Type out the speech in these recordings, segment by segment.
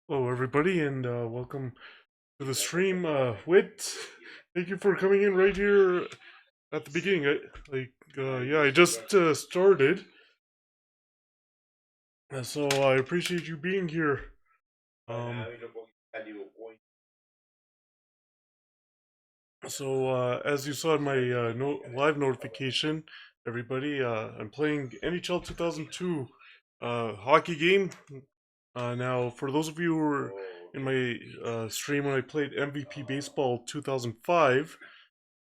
Hello, everybody, and welcome to the stream. Wit, thank you for coming in right here at the beginning. Yeah, I just started, so I appreciate you being here. Um, as you saw in my live notification, everybody, I'm playing NHL 2002 hockey game. Now, for those of you who were in my stream when I played MVP Baseball 2005.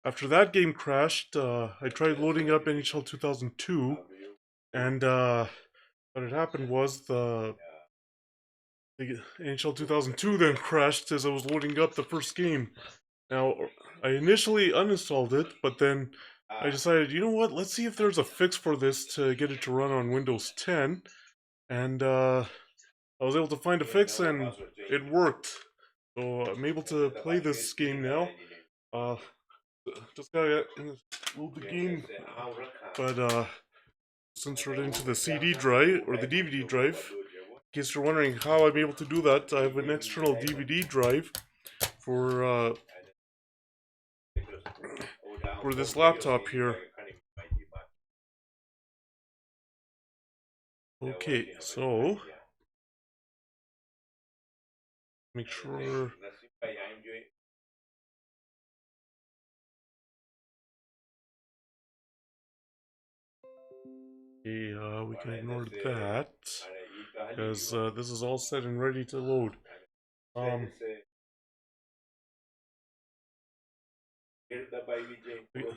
After that game crashed, I tried loading up NHL 2002, and what had happened was the NHL 2002 then crashed as I was loading up the first game. Now, I initially uninstalled it, but then I decided, you know what, let's see if there's a fix for this to get it to run on Windows 10, and I was able to find a fix, and it worked. So I'm able to play this game now. Uh, just gotta load the game, but censored into the CD drive or the DVD drive. In case you're wondering how I'm able to do that, I have an external DVD drive for this laptop here. Okay, so make sure. Okay, we can ignore that because this is all set and ready to load. Um,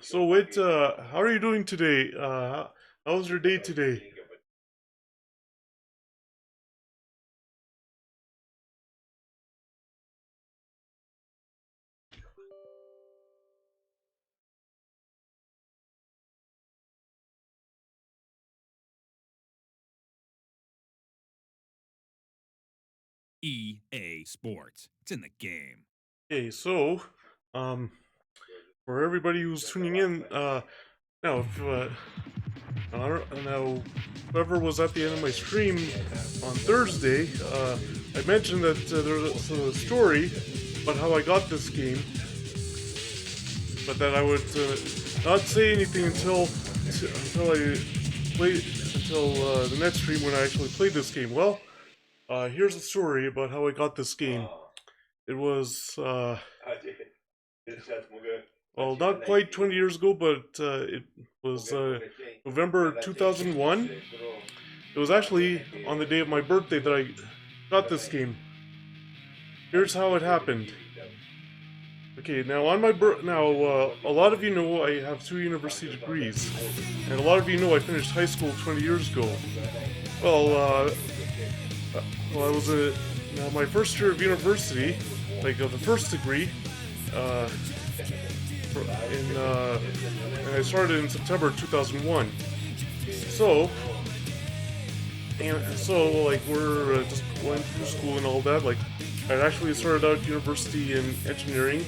so wait, how are you doing today? How was your day today? EA Sports. It's in the game. Okay, so um, for everybody who's tuning in, now if now whoever was at the end of my stream on Thursday, I mentioned that there's a story about how I got this game, but that I would not say anything until I played until the next stream when I actually played this game. Well, here's the story about how I got this game. It was well, not quite 20 years ago, but it was November 2001. It was actually on the day of my birthday that I got this game. Here's how it happened. Okay, now on my a lot of you know I have 2 university degrees, and a lot of you know I finished high school 20 years ago. Well, I was now my first year of university, like the first degree, uh, and I started in September 2001. So, like we're just going through school and all that. Like I actually started out university in engineering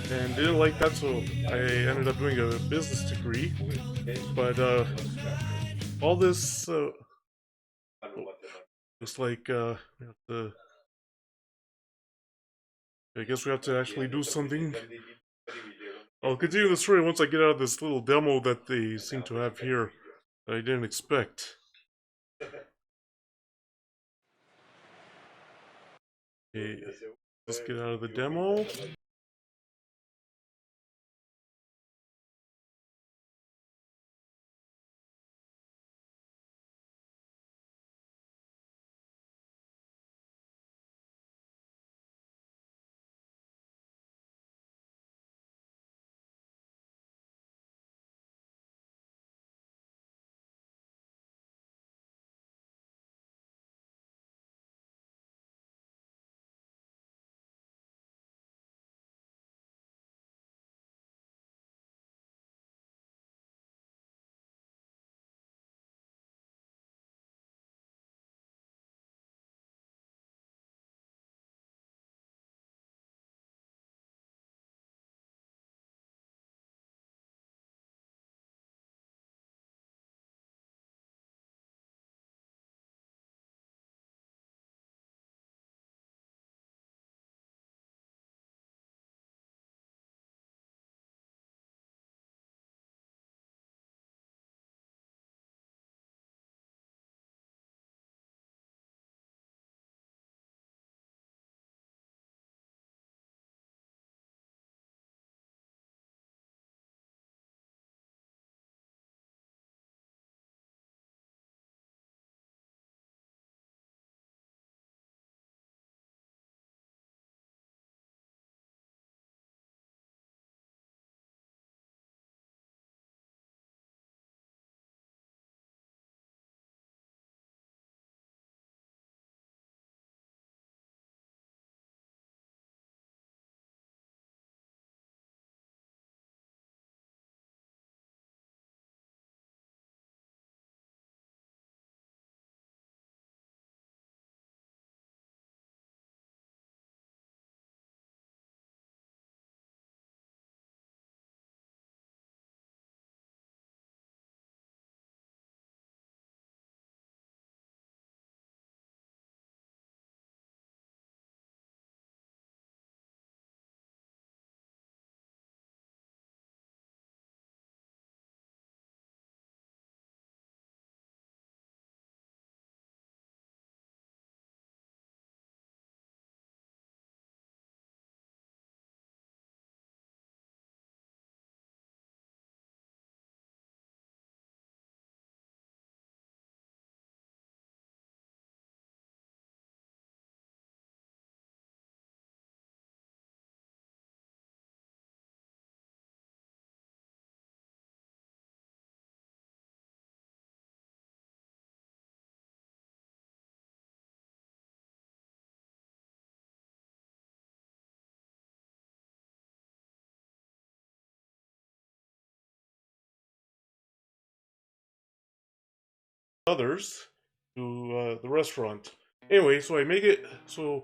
and didn't like that, so I ended up doing a business degree. But all this, just like we have to, I guess we have to actually do something. I'll continue the story once I get out of this little demo that they seem to have here that I didn't expect. Okay, let's get out of the demo. others to the restaurant. Anyway, so I make it. So,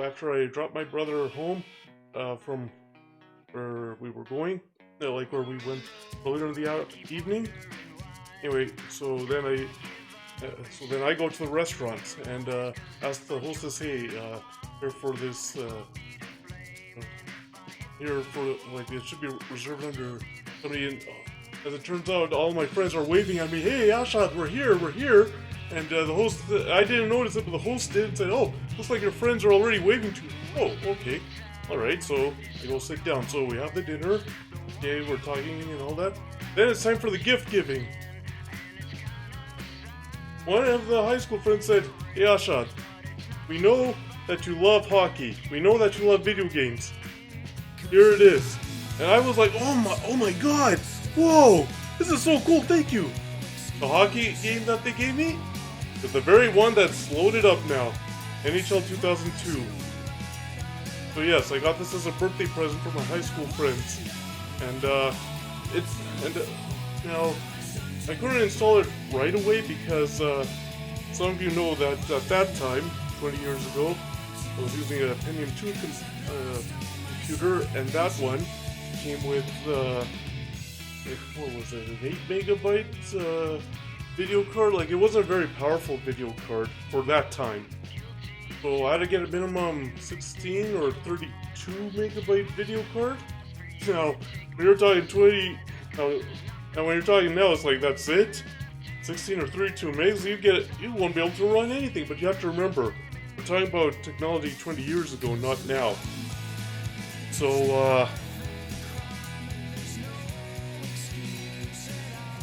after I drop my brother home from where we were going, like where we went earlier in the evening. Anyway, so then I go to the restaurant and ask the hostess, "Hey, here for this, here for like it should be reserved under somebody." And as it turns out, all my friends are waving at me. "Hey, Ashad, we're here, we're here." And the host, I didn't notice it, but the host did and said, "Oh, looks like your friends are already waving to you." Oh, okay, all right. So I go sit down. So we have the dinner. Okay, we're talking and all that. Then it's time for the gift giving. One of the high school friends said, "Hey Ashad, we know that you love hockey. We know that you love video games. Here it is." And I was like, oh my god, whoa, this is so cool, thank you. The hockey game that they gave me is the very one that's loaded up now, NHL 2002. So yes, I got this as a birthday present for my high school friends. And now, I couldn't install it right away because some of you know that at that time, 20 years ago, I was using a Pentium 2 computer, and that one came with, what was it, an 8 megabyte video card? Like, it wasn't a very powerful video card for that time. So I had to get a minimum 16 or 32 megabyte video card. Now, when you're talking 20, now when you're talking now, it's like, that's it? 16 or 32 megs, you won't be able to run anything, but you have to remember, we're talking about technology 20 years ago, not now. So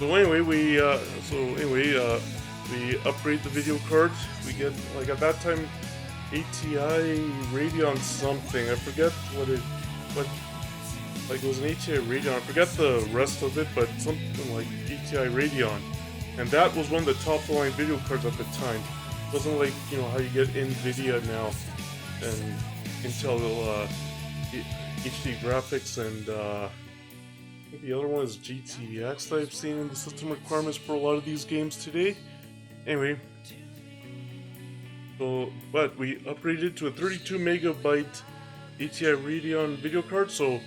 anyway, we upgrade the video card. We get, like, at that time, ATI Radeon something. I forget like it was an ATI Radeon. I forget the rest of it, but something like ATI Radeon. And that was one of the top line video cards at the time. It wasn't like, you know, how you get NVIDIA now and Intel HD graphics, and I think the other one is GTX that I've seen in the system requirements for a lot of these games today. Anyway, so, but we upgraded to a 32 megabyte ATI Radeon video card, so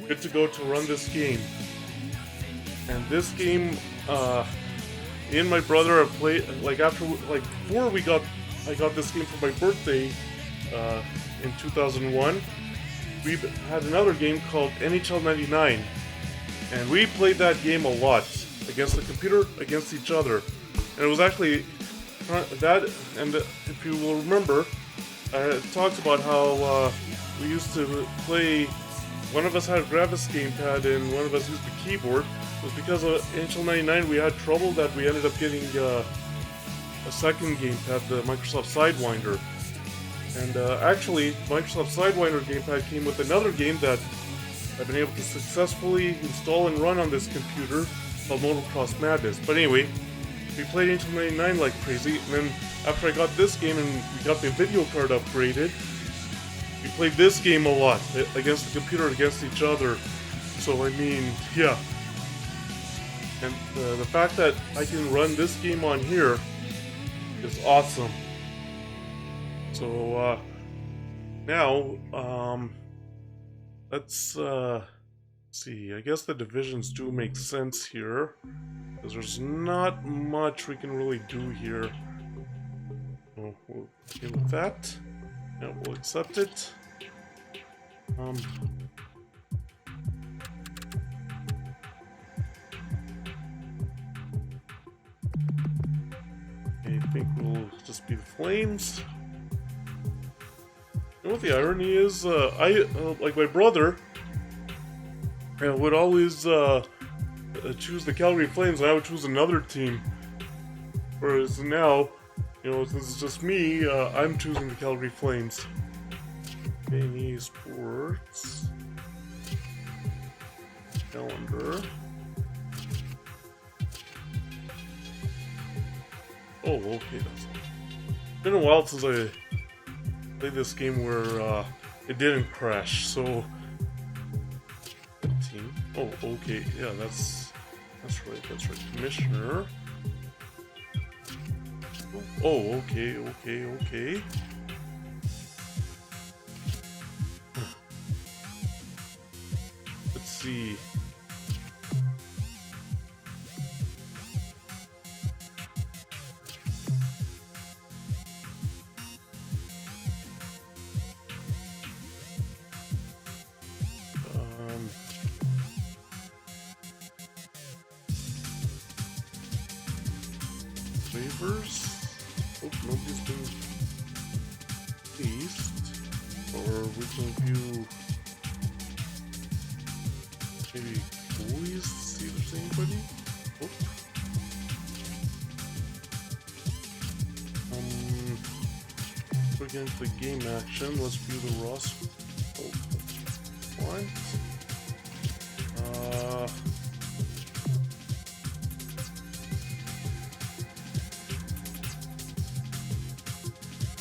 good to go to run this game. And this game, me and my brother have played, like, before I got this game for my birthday, in 2001, we had another game called NHL 99, and we played that game a lot, against the computer, against each other. And it was actually, that, and if you will remember, it talks about how, we used to play. One of us had a graphics gamepad and one of us used the keyboard. It was because of NHL 99 we had trouble that we ended up getting a second gamepad, the Microsoft Sidewinder. And actually, Microsoft Sidewinder gamepad came with another game that I've been able to successfully install and run on this computer called Motocross Madness. But anyway, we played NHL 99 like crazy, and then after I got this game and we got the video card upgraded, we played this game a lot, against the computer, against each other. So, I mean, yeah. And the fact that I can run this game on here is awesome. So, now, let's, see. I guess the divisions do make sense here, because there's not much we can really do here. So, we'll deal with that. Yeah, we'll accept it. I think we'll just be the Flames. You know what the irony is? Like my brother, would always choose the Calgary Flames, and I would choose another team. Whereas now, you know, since it's just me, I'm choosing the Calgary Flames. Okay, sports. Calendar. Oh, okay, that's all. It's been a while since I played this game where it didn't crash, so 15. Oh, okay, yeah, that's right, Commissioner. Oh, okay, okay, okay. Let's see. Waivers. Oh, nobody's been released. Or we can view maybe goalies, see if there's anybody. Oh. We're getting to the game action. Let's view the roster. Oh, what?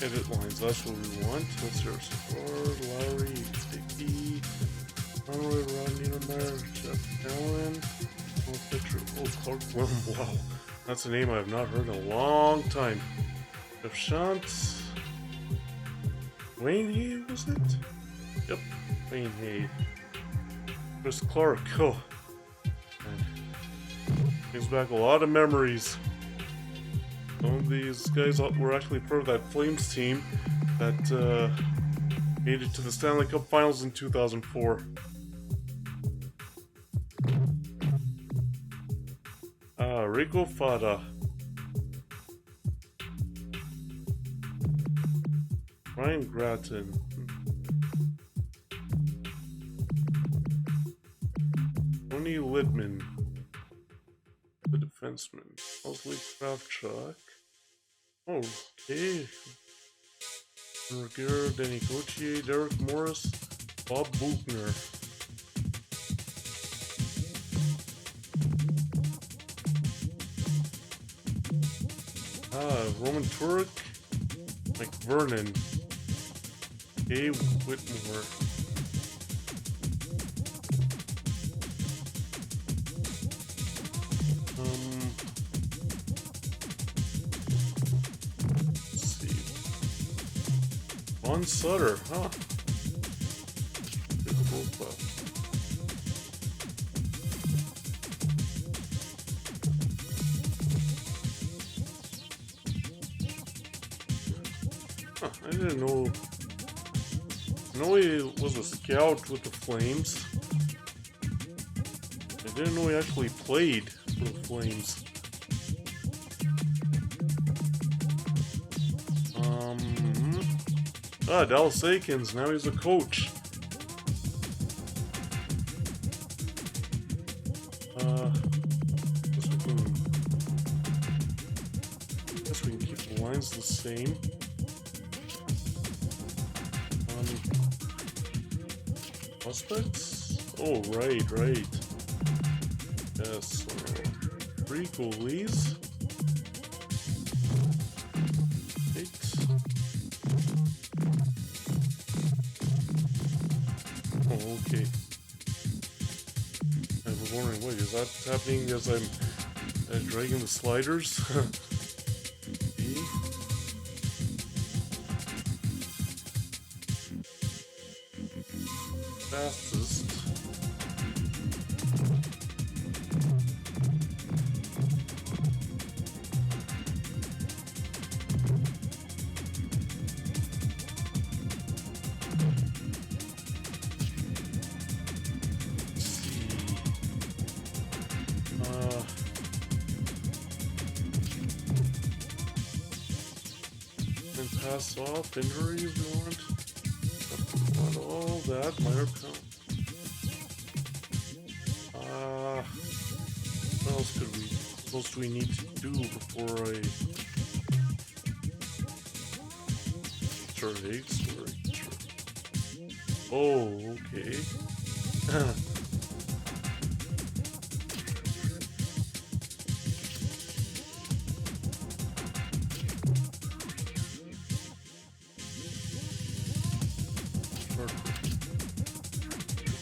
Edit lines, that's what we want. Let's see our support. Lowry, Dickey, Conroy, Ron Niedermeyer, Jeff Allen. Oh, picture. Oh, Clark Wim. Wow. That's a name I have not heard in a long time. Jeff Shantz. Wayne Hay, was it? Yep, Wayne Hay. Chris Clark. Oh. Man. Brings back a lot of memories. Some of these guys were actually part of that Flames team that made it to the Stanley Cup Finals in 2004. Rico Fata. Ryan Gratton. Tony Lidman. The defenseman. Owsley Kravchuk. Okay. Reguer, Danny Gauthier, Derek Morris, Bob Buchner. Roman Turek, McVernon, A. Whitmore. Von Sutter, huh? Good profile. Huh, I didn't know. I know he was a scout with the Flames. I didn't know he actually played for the Flames. Dallas Aikens, now he's a coach. Guess we can keep the lines the same. Prospects? Oh, right. Yes, 3 goalies. Okay. I was wondering, wait, is that happening as I'm dragging the sliders? Okay. Fastest. Pass off, injuries we want all that, minor count. What else do we need to do before I storage? Oh, okay.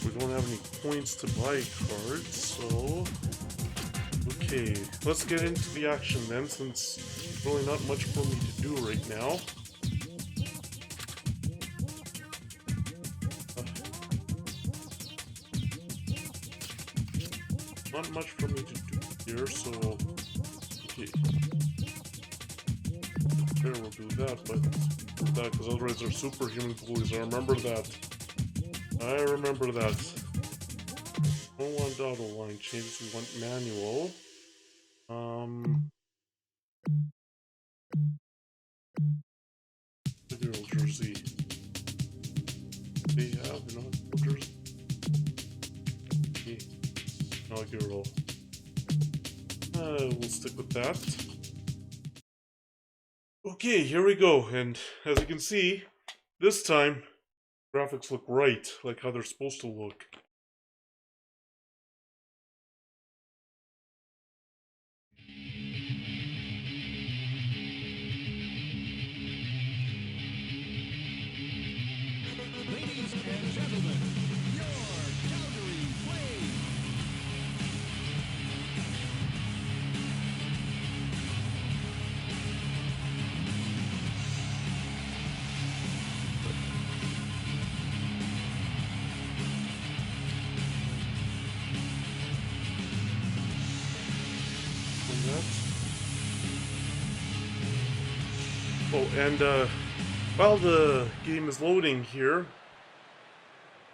We don't have any points to buy cards, so who Okay, let's get into the action then, since there's really not much for me to do right now. Not much for me to do here, so okay. There, we'll do that, but do that because otherwise they're superhuman police. I remember that. I remember that. Don't want auto line changes. We want manual. The girl jersey. They have an jersey. Okay. Inaugural. We'll stick with that. Okay, here we go. And as you can see, this time graphics look right, like how they're supposed to look. Ladies and gentlemen, your Calgary Flames. Oh, and while the game is loading here,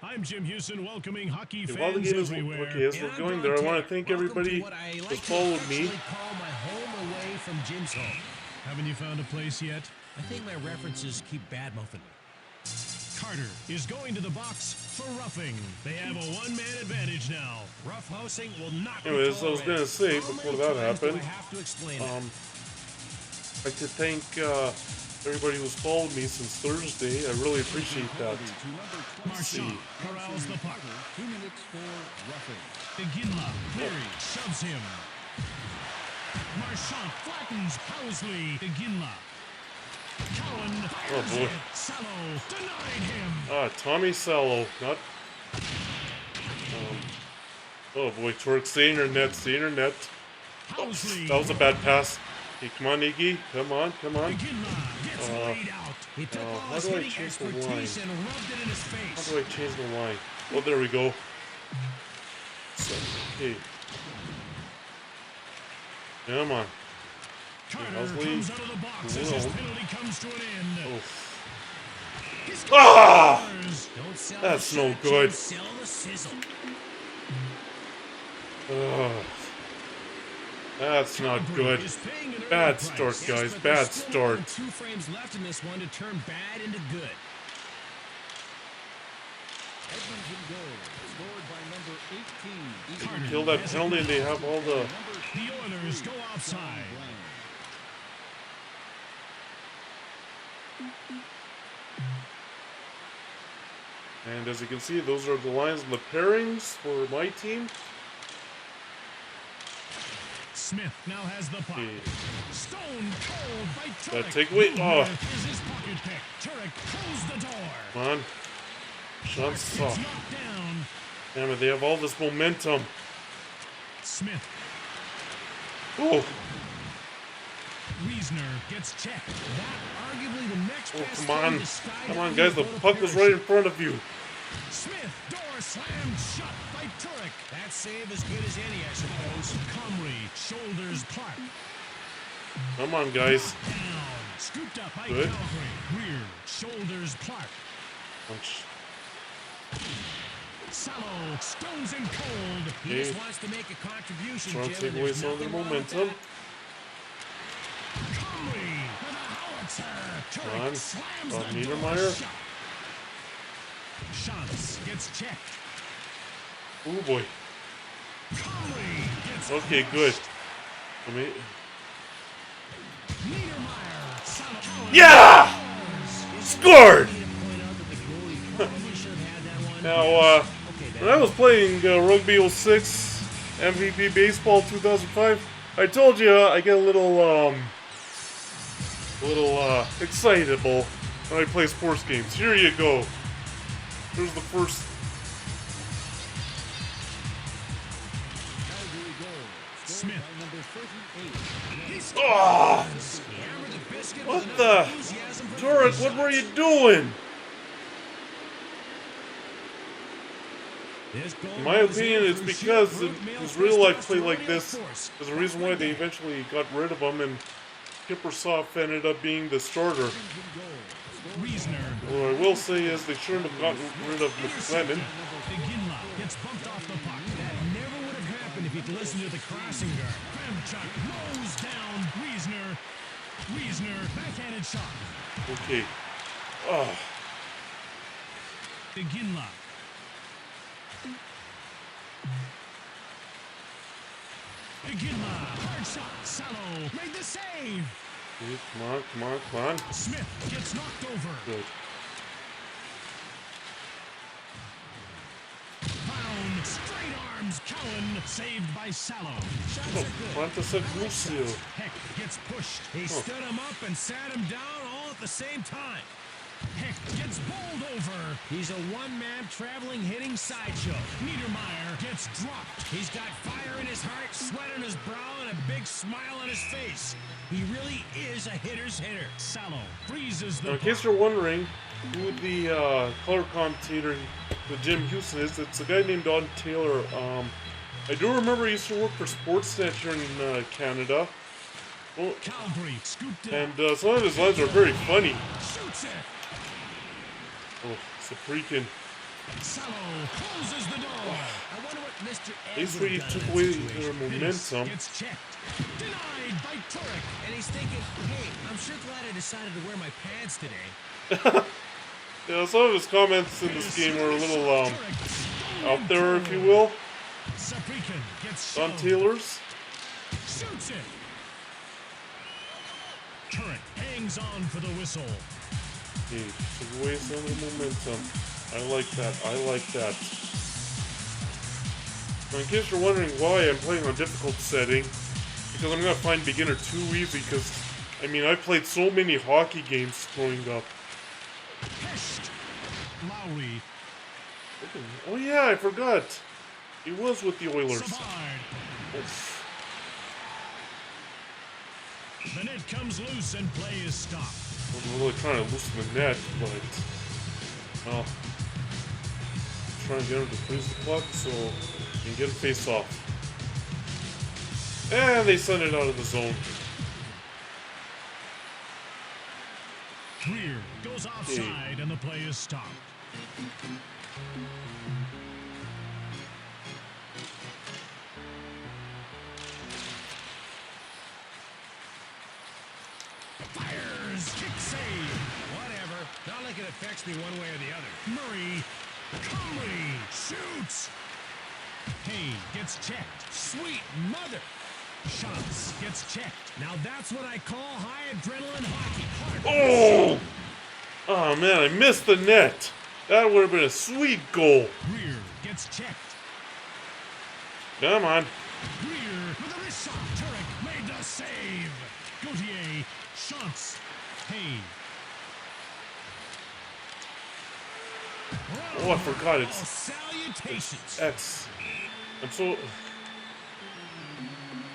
I'm Jim Houston, welcoming hockey fans while the game is everywhere. okay, as we're going there, I want to thank everybody who followed me. Call my home away from Jim's home. Haven't you found a place yet? I think my references keep bad-mouthing me. Carter is going to the box for roughing. They have a one-man advantage now. Rough housing will not be Anyways, I was tolerated. gonna say How before many that times do I happened, have to explain that? I'd like to thank everybody who's followed me since Thursday. I really appreciate that. Let's see. Marchand corrals the puck. 2 minutes for roughing. Iginla, Cleary shoves him. Marchand flattens Housley. Iginla. Cowan Oh boy. Salo denied him. Ah, Tommy Salo, not. Oh boy, Torque, stay in your net, stay in your net. Oh, Housley. that was a bad pass. Hey, come on, Iggy, come on, come on. Iginla gets laid out. He took all how his do I hitting change the expertise line? and rubbed it in his How face. do I change the line? Oh, there we go. So, okay. Come on. Carter Housley. comes out of the box as his Whoa. penalty comes to an end. Oh. He Ah! scores. Don't sell That's the no shot, good. Jim, sell the sizzle. Ugh. That's not Calgary good. is paying an early Bad price. start, Yes, guys. but Bad there's still more than start. 2 frames left in this one to turn bad into good. Edmonton goal, scored by number 18. Carter Kill that has penalty and they have all the... The Oilers go offside. And as you can see, those are the lines and the pairings for my team. Smith now has the puck. Okay. Stone cold by Turek. That takeaway. Oh, Is his pocket pick. Turek closed the door. come on. Shots Gets off. knocked down. Damn it, they have all this momentum. Smith. Oh, Wiesner gets checked. That arguably the next oh, best come on. thing to sky Come on, diving guys, the without a puck was right in parachute. front of you. Smith. Door slammed shut by Turek. That save as good as any, I suppose. Comrie shoulders Clark. Come on, guys. Down. Scooped up by Good. Calgary. Greer shoulders Clark. Punch. Salo stones him cold. He Okay. just wants to make a contribution, Trying to Jim, take and away there's some of the nothing wrong with momentum. that. Comrie with a howitzer. Come Turek on. slams the door Niedermeyer. shut. Schatz gets checked. Oh boy. Comrie gets Okay, good. Let me... Niedermeyer. Salo. Yeah! Scored! Need to point out that the goalie probably should have had that one. Now, Okay, when I was playing Rugby 06, MVP Baseball 2005, I told you I get a little excitable when I play sports games. Here you go. Here's the first. Calgary goal, scored Smith by number Oh, Hammer the biscuit what with the? enough enthusiasm for Turek, three what were you shots. doing? This goal In my goes opinion, in it's through because sheer in brute male his real life play like testosterone this, force. there's a reason why they Like that. eventually got rid of him and Kiprusoff ended up being the starter. Reasoner. What I will say is they shouldn't have gotten rid of McLennan. Beginla gets bumped off the puck. That never would have happened if he'd listened to the crossing guard. Kravchuk mows down Reasoner. Reasoner, backhanded shot. Okay. Oh, Beginla. Beginla, hard shot. Salo made the save. okay, come on, come on, come on. Smith gets knocked over. Good. Found, straight arms, Cowan, saved by Salo. Shots Oh, are good. Quantasek Lucio. Heck gets pushed. He stood him up and sat him down all at the same time. Heck gets bowled over. He's a one-man traveling hitting sideshow. Niedermeyer gets dropped. He's got fire in his heart, sweat on his brow, and a big smile on his face. He really is a hitter's hitter. Salo freezes Now, the in case you're wondering who the color commentator with Jim Houston is, it's a guy named Don Taylor. I do remember he used to work for Sportsnet here in Canada. Well, Calgary scooped it and some of his lines are very funny. Shoots it. Oh, it's a freaking. Salo closes the door. I wonder what Mr. Ed These would three have done took in away that situation. their momentum. Gets checked. Denied by Turek. And he's thinking, hey, I'm sure glad I decided to wear my pants today. Yeah, some of his comments in this game were a little out there, if you will. Saprikin gets Don shoved. Taylor's. Shoots it. Turek hangs on for the whistle. Okay, took away some of the momentum. I like that. I like that. Now, in case you're wondering why I'm playing on difficult setting, because I'm gonna find beginner too easy. Because I mean, I've played so many hockey games growing up. Peshed. Lowry. Oh yeah, I forgot. He was with the Oilers. Savard. Oof. The net comes loose and play is stopped. I was really trying to loosen the net, but well, trying to get him to freeze the puck so he can get a face off. And they send it out of the zone. Greer goes offside and the play is stopped. Fires. Kick save. Whatever. Not like it affects me one way or the other. Murray. Comrie shoots. Hay gets checked. Sweet mother. Shots gets checked. Now that's what I call high adrenaline hockey. Hard. Oh! Oh man, I missed the net. That would have been a sweet goal. Greer gets checked. Come on. Greer with a wrist shot. Turek made the save. Gauthier. Shots. Hay. Oh, I forgot Oh, it's salutations. X. I'm so.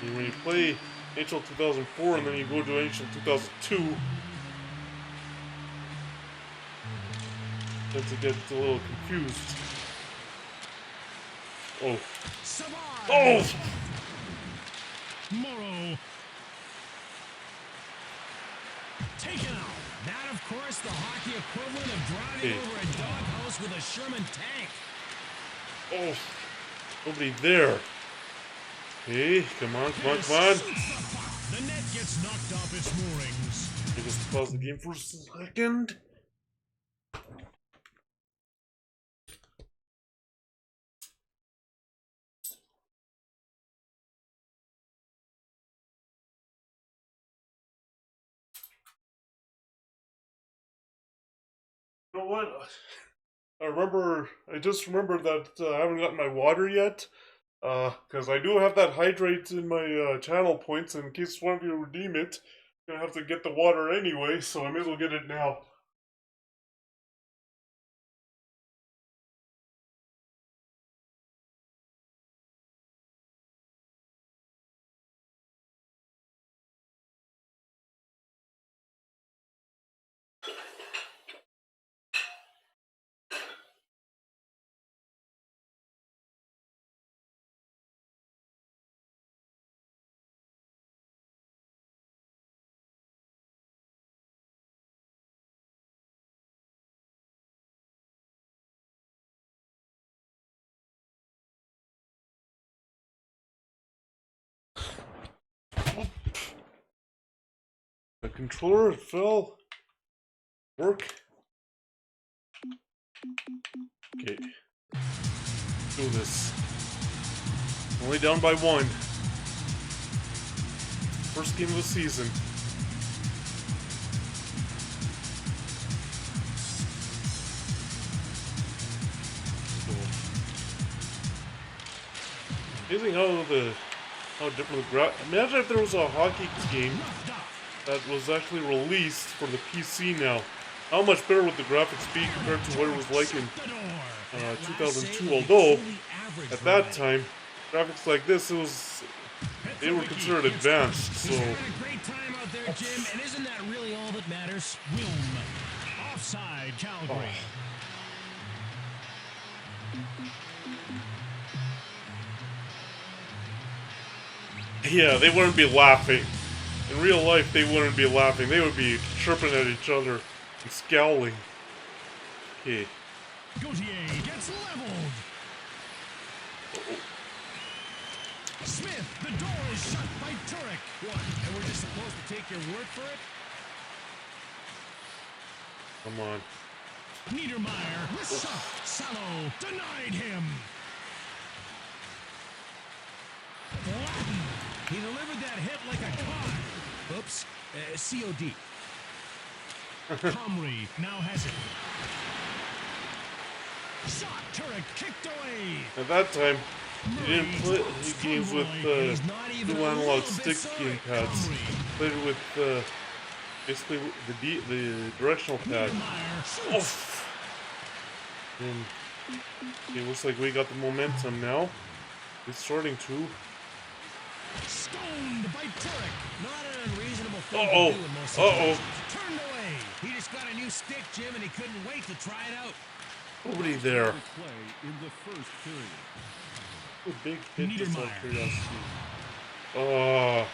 When you play NHL 2004 and then you go to NHL 2002, tend to get a little confused. Oh. Savard. Oh! Morrow. Taken out. That, of course, the hockey equivalent of driving Okay. over a doghouse with a Sherman tank. Oh. Nobody there. Hey, come on, come on, come on. Shoots the puck. The net gets knocked off its moorings. Let me just pause the game for a second. You know what? I just remembered that I haven't gotten my water yet. Because I do have that hydrate in my channel points, and in case one of you redeem it, you're gonna have to get the water anyway, so I may as well get it now. The controller fell. Work. Okay. Do this. Only down by 1. First game of the season. Amazing how different the imagine if there was a hockey game that was actually released for the PC now. How much better would the graphics be compared to what it was like in 2002? Although at that time, graphics like this, they were considered advanced. So He's having a great time out there, Jim, and isn't that really all that matters? Wilm. Offside, Calgary. yeah, they wouldn't be laughing. In real life, they wouldn't be laughing. They would be chirping at each other and scowling. Okay. Gauthier gets leveled. Smith, the door is shut by Turek. What? And we're just supposed to take your word for it? Come on. Niedermeyer, the shot. Salo denied him. Latin. He delivered that hit like a cod. Oops. COD. Comrie now has it. Shot. Turek kicked away. At that time, you didn't play games with dual analog stick gamepads. Played it with basically the directional pad. Oh. And it looks like we got the momentum now. It's starting to. Stoned by Turek. Not an unreasonable thing Uh-oh. to do in most Uh-oh. situations. Turned away. He just got a new stick, Jim, and he couldn't wait to try it out. Nobody there. Play in the first period. A big hit just out of Niedermeyer. curiosity. Oh,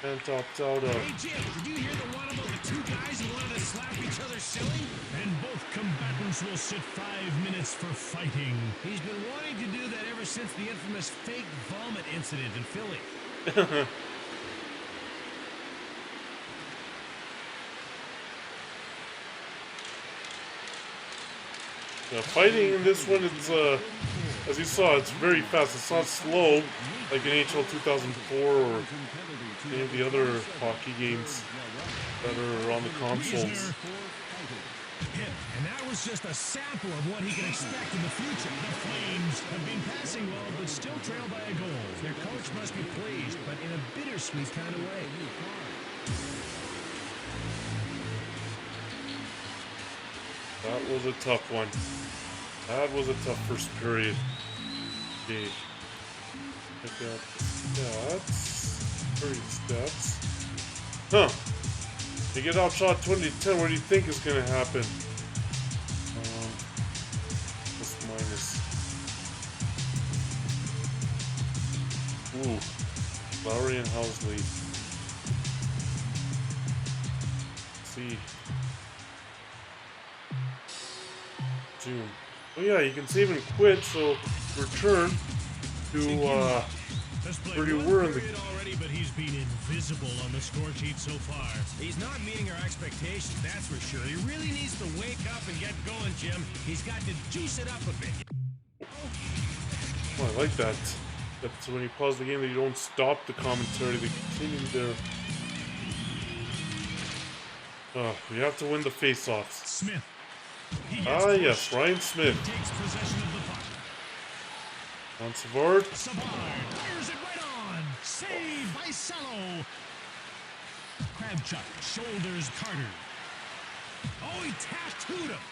and topped out of. Hey, Jim, did you hear the one about the two guys who wanted to slap each other silly? And both combatants will sit 5 minutes for fighting. He's been wanting to do that ever since the infamous fake vomit incident in Philly. Yeah, fighting in this one, it's as you saw, it's very fast. It's not slow like in NHL 2004 or any of the other hockey games that are on the consoles. And that was just a sample of what he can expect in the future. The Flames have been passing well, but still trailed by a goal. Their coach must be pleased, but in a bittersweet kind of way. That was a tough one. That was a tough first period. Okay. Check out the stats. 30 stats. Huh. They get outshot 20-10. What do you think is going to happen? Plus minus. Ooh. Lowry and Housley. Let's see. Zoom. Oh yeah, you can save and quit, so return to where you were in the. Already, but he's been invisible on the score sheet so far. He's not meeting our expectations, that's for sure. He really needs to wake up and get going, Jim. He's got to juice it up a bit. Oh, I like that. That's when you pause the game that you don't stop the commentary, they continue there. We have to win the face-offs. Smith. Ah, yes, Ryan Smith. Takes possession of the puck. On Savard. Savard fires it right on. Save by Salo. Kravchuk shoulders Carter. Oh, he tattooed him.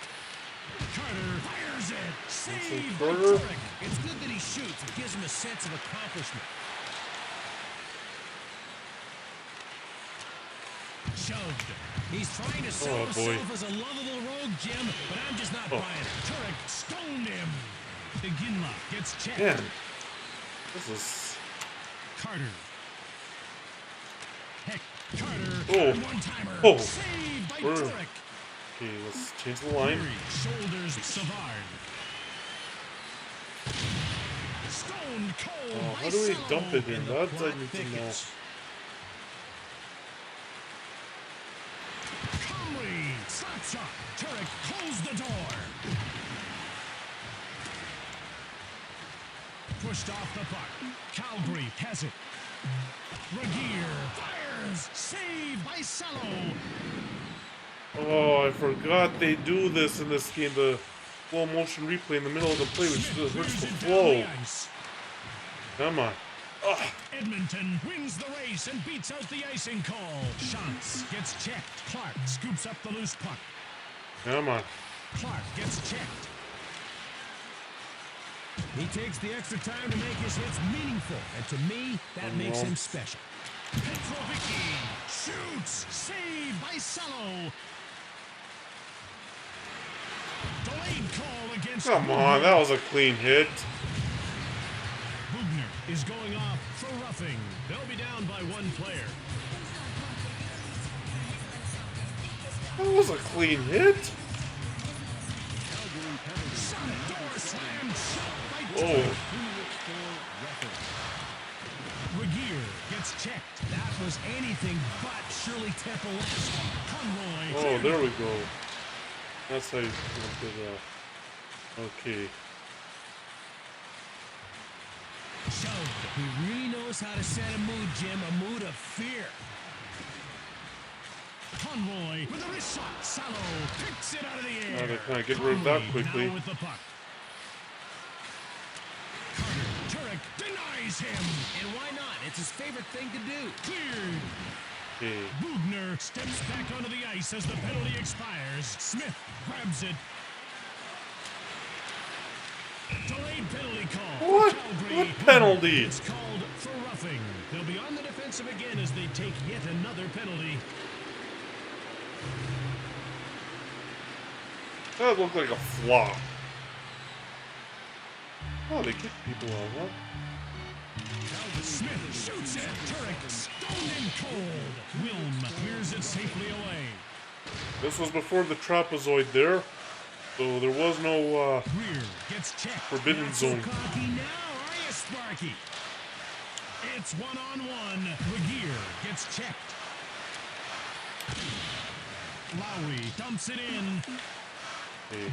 Carter fires it. Save by Carter. Turek. It's good that he shoots. It gives him a sense of accomplishment. Shoved. He's trying to sell Oh, boy. himself as a lovable rogue, Jim, but I'm just not buying it. Turek stoned him. Iginla gets checked. Man, this is. Carter. Heck, Carter. Oh. One-timer. Oh. Saved by We're- Turek. Okay, let's change the line. Leary shoulders Savard. Stoned cold Oh, by how do we Salo. dump it in? And the That's I plot need to know. thickens. Slap shot. Turek closed the door. Pushed off the puck. Calgary has it. Regier fires. Save by Sello. Oh, I forgot they do this in this game. The slow motion replay in the middle of the play, which just hurts the flow. Come on. Ugh. Edmonton wins the race and beats out the icing call. Shots gets checked. Clark scoops up the loose puck. Come on. Clark gets checked. He takes the extra time to make his hits meaningful, and to me, that makes him special. Petrovicki shoots. Save by Sello. Delayed call against. Come on, that was a clean hit. Bugner is going off for roughing. They'll be down by one player. That was a clean hit. Shot at door slammed shut by Oh, Regier gets checked. That was anything but Shirley Temple-esque. Conroy. oh, there we go. That's how you do that. Okay. Shoved. He really knows how to set a mood, Jim, a mood of fear. Conroy with a wrist shot. Sallow picks it out of the air. Now they kinda get rid of that Conroy quickly. now with the puck. Carter. Turek denies him. And why not? It's his favorite thing to do. Cleared. Okay. Bugner steps back onto the ice as the penalty expires. Smith grabs it. Delayed penalty call. What? Calgary. What penalty? It's called for roughing. They'll be on the defensive again as they take yet another penalty. That looked like a flop. Oh, they kick people out, huh? Smith shoots it. Turek stoned and cold. Wilm clears it safely away. This was before the trapezoid there, so there was no Greer gets checked. forbidden Not zone. So cocky now, are you, Sparky? It's one-on-one. Regier gets checked. Lowry dumps it in. Okay.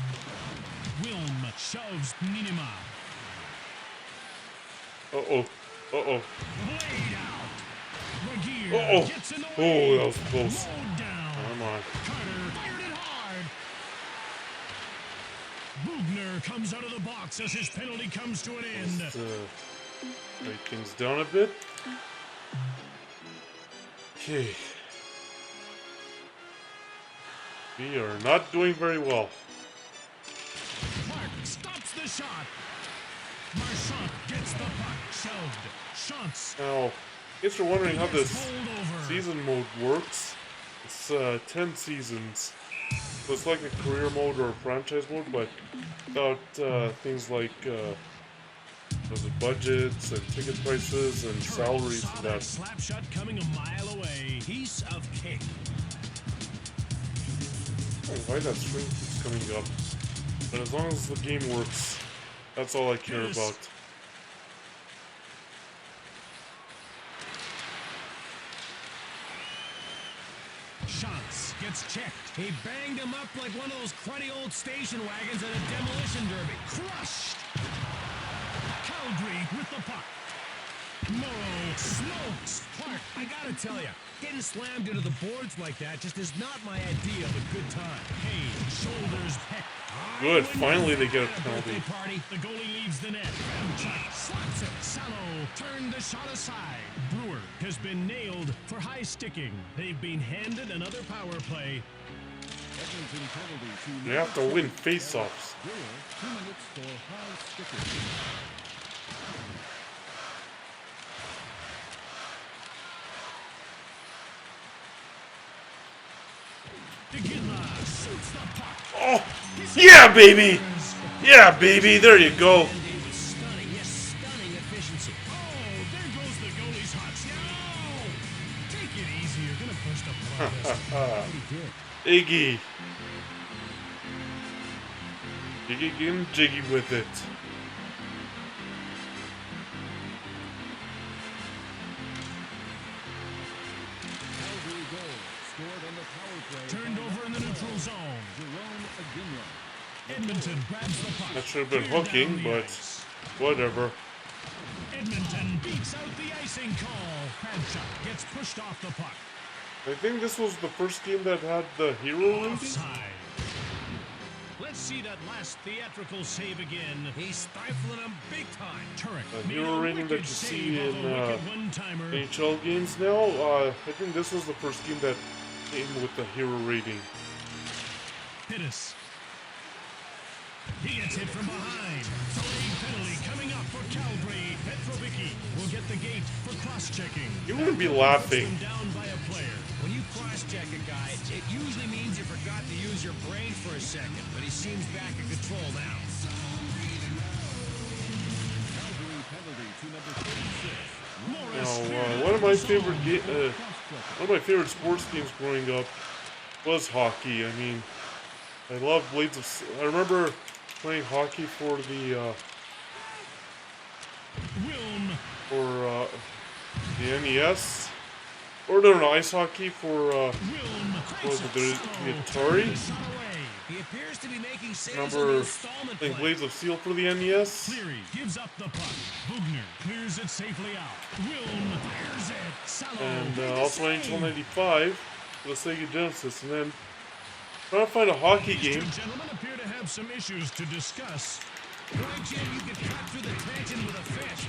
Wilm shoves Ninima. Uh-oh. Uh-oh. Blade out. Regier Uh-oh. gets in the Oh, way. that was close. Mowed down. Come on. Carter fired it hard. Bugner comes out of the box as his penalty comes to an end. Just, write things down a bit. Okay. We are not doing very well. Clark stops the shot. Marchand gets the puck. Shoved. Shantz. Now, I guess you're wondering how this Pulled over. season mode works. It's 10 seasons. So it's like a career mode or a franchise mode, but without things like the budgets and ticket prices and salaries Saw and that that. slap shot coming a mile away. Piece of cake. Oh, why that string keeps coming up? But as long as the game works, that's all I care Yes. about. Shantz gets checked. He banged him up like one of those cruddy old station wagons at a demolition derby. Crushed. Calgary with the puck. Morrow smokes. Clark. I gotta tell you, getting slammed into the boards like that just is not my idea of a good time. Hayes shoulders Peck. Good, finally they get a penalty. Birthday party. The goalie leaves the net. Kravchuk slaps it. Sallow turned the shot aside. Brewer has been nailed for high sticking. They've been handed another power play. Edmonton penalty to You have to win face-offs. Brewer, 2 minutes for high sticking. DeGinla shoots the puck. Oh, yeah, baby! Yeah, baby, there you go. Stunning, yes, stunning efficiency. Oh, there goes the goalie's hot stick. No! Take it easy. You're going to burst up blood. Iggy. Iggy getting jiggy with it. Calgary goal scored on the power play. Turned over in the neutral zone. Edmonton grabs the puck. That should have been Cleared hooking, down the but ice. whatever. Edmonton beats out the icing call. Kravchuk gets pushed off the puck. I think this was the first game that had the hero rating. Offside. Let's see that last theatrical save again. He's stifling him big time. Turek The made hero a rating that wicked you save see off in a wicked one-timer. NHL games now, I think this was the first game that came with the hero rating. Pittis. He gets hit from behind. Delayed penalty coming up for Calgary. Petrovicki will get the gate for cross-checking. You wouldn't be Puts laughing. them down by a player. When you cross-check a guy, it usually means you forgot to use your brain for a second, but he seems back in control now. Calgary penalty to number 36. Now, one of my favorite sports games growing up was hockey. I mean, I love Blades of. I remember playing hockey for the Wilm. NES, or no, ice hockey for Wilm. was it the Atari? Shot away. He appears to be making saves on the Remember installment playing play. Blades of Steel for the NES? Cleary gives up the puck. Bugner clears it safely out. Wilm fires it. Salo. And made the also save. NHL 95 for the Sega Genesis, and then trying to find a hockey These game. two gentlemen appear to have some issues to discuss. Boy, Jim, you could cut through the tension with a fist.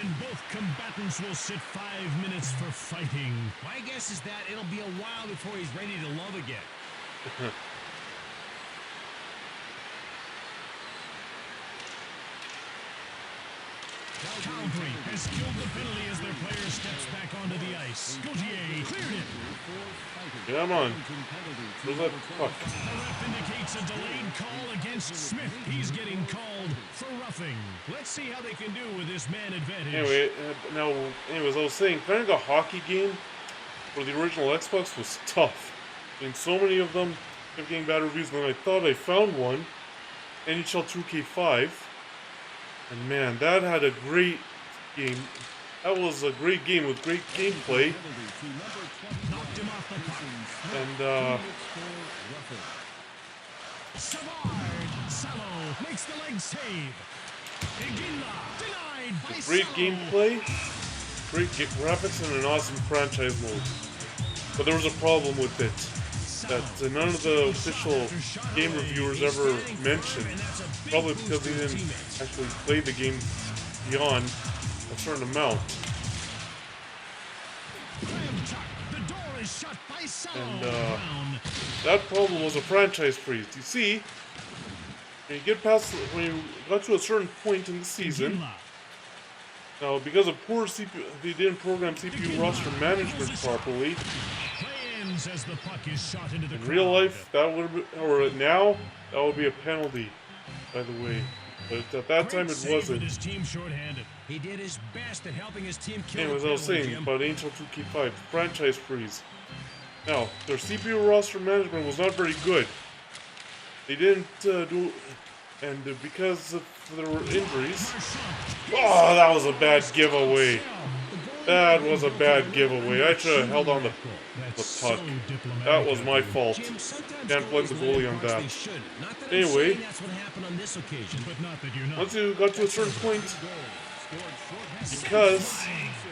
And both combatants will sit 5 minutes for fighting. My guess is that it'll be a while before he's ready to love again. Calgary has killed the penalty as their player steps back onto the ice. Gauthier cleared it. Come on. Where's that puck? The ref indicates a delayed call against Smith. He's getting called for roughing. Let's see how they can do with this man advantage. Anyway, anyways, I was saying, finding a hockey game for the original Xbox was tough. I mean, so many of them kept getting bad reviews, and then I thought I found one, NHL 2K5, and man, that had a great game. That was a great game with great gameplay, Knocked him off the puck. and Savard. Salo makes the leg save. Iginla denied by great Salo. gameplay, great graphics, and an awesome franchise mode. But there was a problem with it that none of the official game reviewers ever mentioned. Probably because they didn't actually play the game beyond a certain amount. The door is shut by Salo. And Brown. that problem was a franchise freeze. You see, when you got to a certain point in the season, Iginla. now because of poor CPU, they didn't program CPU roster management properly. Play ends as the puck is shot into the In crowd. real life, that would be, or now, that would be a penalty, by the way. But at that time, Great it save with wasn't. his team shorthanded. He did his best at helping his team kill Anyways, the I was penalty, saying Jim. about Angel 2K5, franchise freeze. Now, their CPU roster management was not very good. They didn't and because there were injuries. Oh, that was a bad giveaway. That was a bad giveaway. I should have held on the puck. That was my fault. Jim, sometimes Can't blame the goalies goalie on let it that. they shouldn't. Not that I'm Anyway. saying that's what happened on this occasion. But not that you're not. Once you got to a certain point, because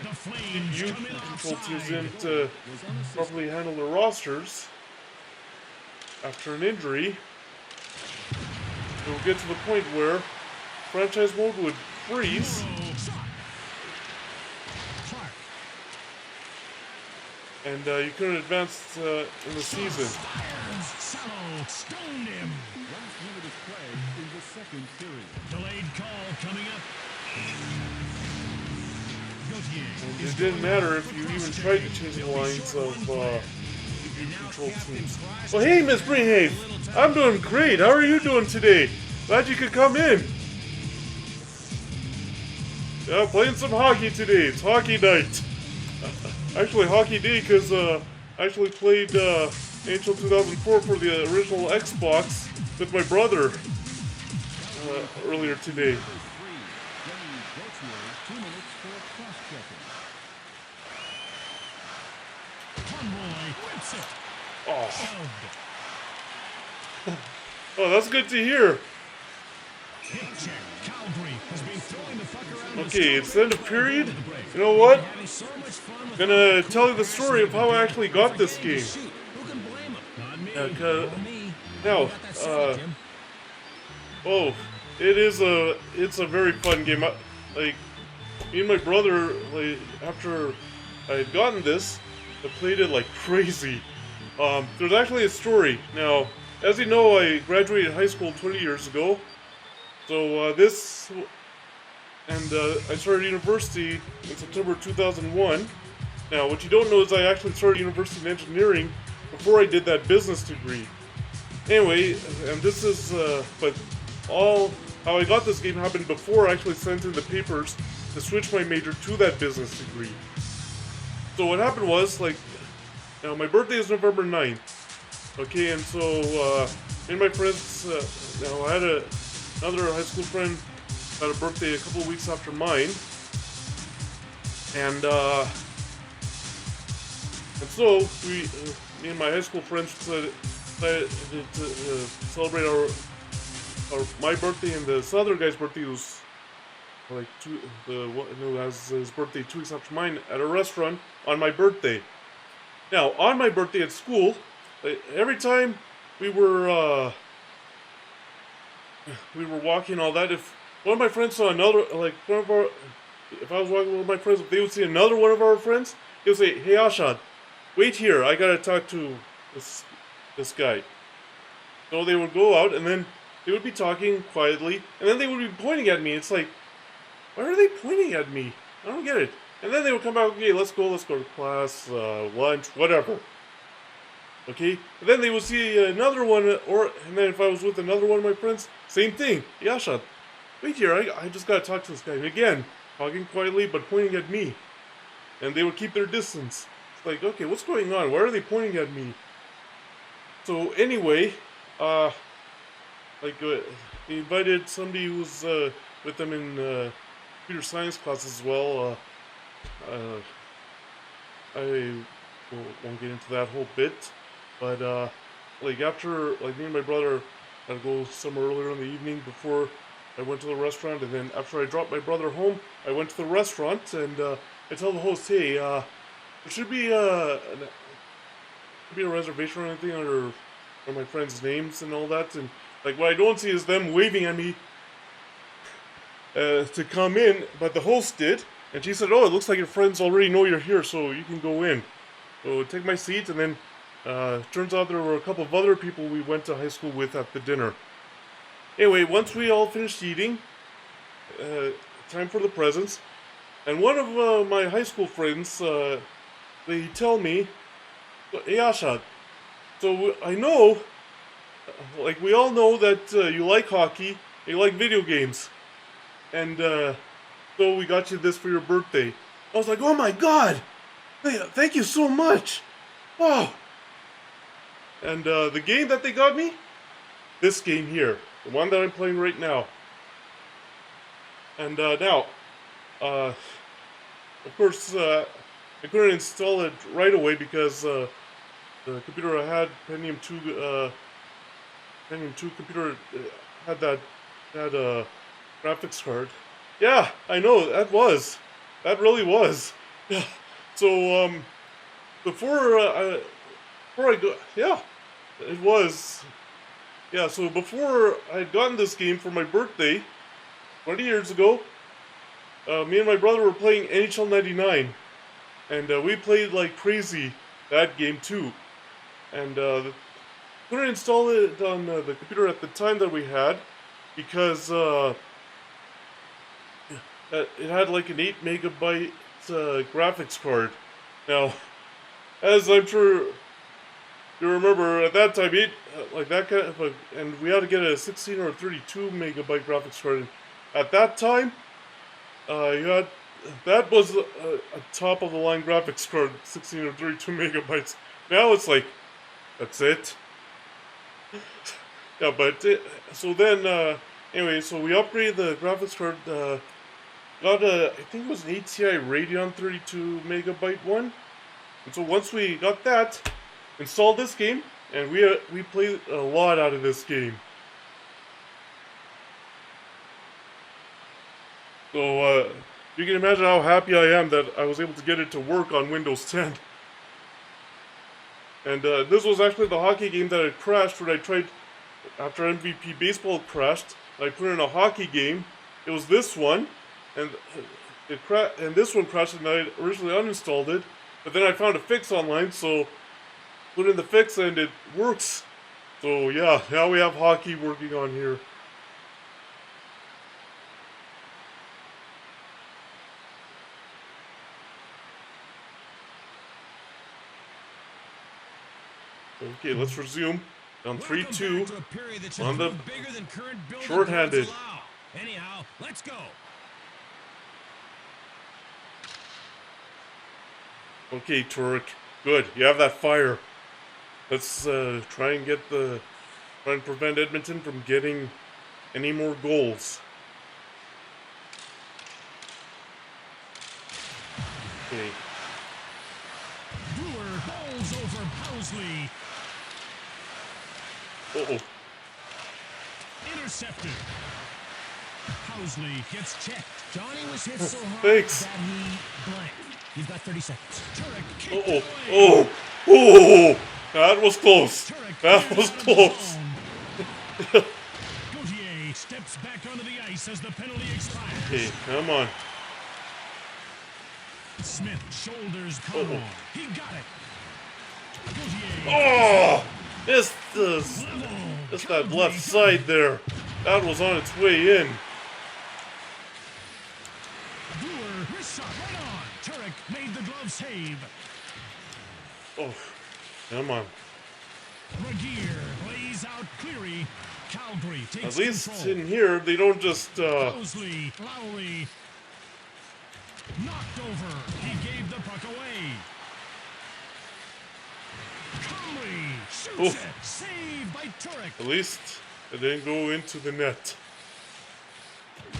The Flames you come in control teams offside. didn't properly handle their rosters after an injury, it would get to the point where franchise mode would freeze, Clark. and you couldn't advance in the season. Salo stoned him. Last minute of play in the second period. Delayed call coming up. Gauthier. It didn't matter if you even tried to change the lines of CPU control teams. Well, hey, Miss Brehave, I'm doing great. How are you doing today? Glad you could come in. Yeah, playing some hockey today. It's hockey night. Actually, hockey day because I actually played NHL 2004 for the original Xbox with my brother earlier today. Number 3, Denny Gauthier, 2 minutes for cross-checking. Conroy whips it. Oh, Shoved. Oh, that's good to hear. Hit check. Calgary has been throwing the puck around. Okay, it's the end of period. You know what? Having so much fun with Gonna tell you the story of how I actually got this game. Who can blame him? Not me. 'Cause- Not me. now, You got that salad, Jim. Oh, it's a very fun game. Like, me and my brother, like, after I had gotten this, I played it like crazy. There's actually a story. Now, as you know, I graduated high school 20 years ago. So, I started university in September 2001. Now, what you don't know is I actually started university in engineering before I did that business degree. Anyway, and this is, but all, how I got this game happened before I actually sent in the papers to switch my major to that business degree. So what happened was, like, now my birthday is November 9th, okay, and so, me and my friends, now I had another high school friend had a birthday a couple of weeks after mine, and so me and my high school friends decided to celebrate my birthday and this other guy's birthday was like who has his birthday 2 weeks after mine at a restaurant on my birthday. Now on my birthday at school, every time we were walking all that, if one of my friends saw another, like one of our, if I was walking with my friends, if they would see another one of our friends, they would say, "Hey Ashad, wait here, I gotta talk to this guy." So they would go out and then they would be talking quietly and then they would be pointing at me. It's like, why are they pointing at me? I don't get it. And then they would come back, okay, let's go to class, lunch, whatever. Okay? And then they would see another one, and then if I was with another one of my friends, same thing. Yasha, wait here, I just gotta talk to this guy. And again, talking quietly but pointing at me. And they would keep their distance. It's like, okay, what's going on? Why are they pointing at me? So anyway, they invited somebody who was with them in computer science class as well. I won't get into that whole bit, but like after, like me and my brother had to go somewhere earlier in the evening before I went to the restaurant, and then after I dropped my brother home, I went to the restaurant and I tell the host, hey, there should be a reservation or anything under my friends' names and all that, and like what I don't see is them waving at me to come in, but the host did, and she said, "Oh, it looks like your friends already know you're here, so you can go in." So take my seat, and then turns out there were a couple of other people we went to high school with at the dinner. Anyway, once we all finished eating, time for the presents, and one of my high school friends, they tell me, "Hey Ashad, so I know, like we all know that you like hockey, you like video games, and so we got you this for your birthday." I was like, "Oh my god! Thank you so much! Wow!" And the game that they got me, this game here, the one that I'm playing right now. And now, of course, I couldn't install it right away because the computer I had, Pentium 2 computer, had that graphics card. Yeah, I know, that really was. Yeah. So, before I go, yeah, it was. Yeah, so before I had gotten this game for my birthday, 20 years ago, me and my brother were playing NHL 99, and we played like crazy that game too. And couldn't install it on the computer at the time that we had because it had like an 8 megabyte graphics card. Now, as I'm sure you remember, at that time, like that kind of, and we had to get a 16 or 32 megabyte graphics card. And at that time, that was a top of the line graphics card, 16 or 32 megabytes. Now it's like, that's it. Yeah, but so then anyway, so we upgraded the graphics card. Got I think it was an ATI Radeon 32 megabyte one. And so once we got that, installed this game, and we played a lot out of this game. So, you can imagine how happy I am that I was able to get it to work on Windows 10. And this was actually the hockey game that had crashed when I tried, after MVP Baseball crashed, I put in a hockey game. It was this one, and and this one crashed, and I originally uninstalled it, but then I found a fix online, so put in the fix and it works. So yeah, now we have hockey working on here. Okay, let's resume. Down 3-2 on the shorthanded. Anyhow, let's go. Okay, Turek. Good. You have that fire. Let's try and prevent Edmonton from getting any more goals. Okay. Brewer bowls over Housley. Uh-oh. Intercepted. Housley gets checked. Johnny was hit so hard Thanks. that he blanked. You've got 30 seconds. Turek kicked Uh-oh. away. Oh! Oh! That was close. Turek That clears was out of close. zone. Gauthier steps back onto the ice as the penalty expires. Okay, come on. Smith shoulders Conroy. Uh-oh. He got it. Gauthier. Oh! Just Level. that Calgary. left side there. That was on its way in. Brewer, wrist shot right on. Turek made the glove save. Oh, come on. Regier plays out Cleary. Calgary takes At least control. in here, they don't just, Housley, Lowry. Knocked over. He gave the puck away. Comrie shoots Oof. it. Saved by Turek. at least it didn't go into the net.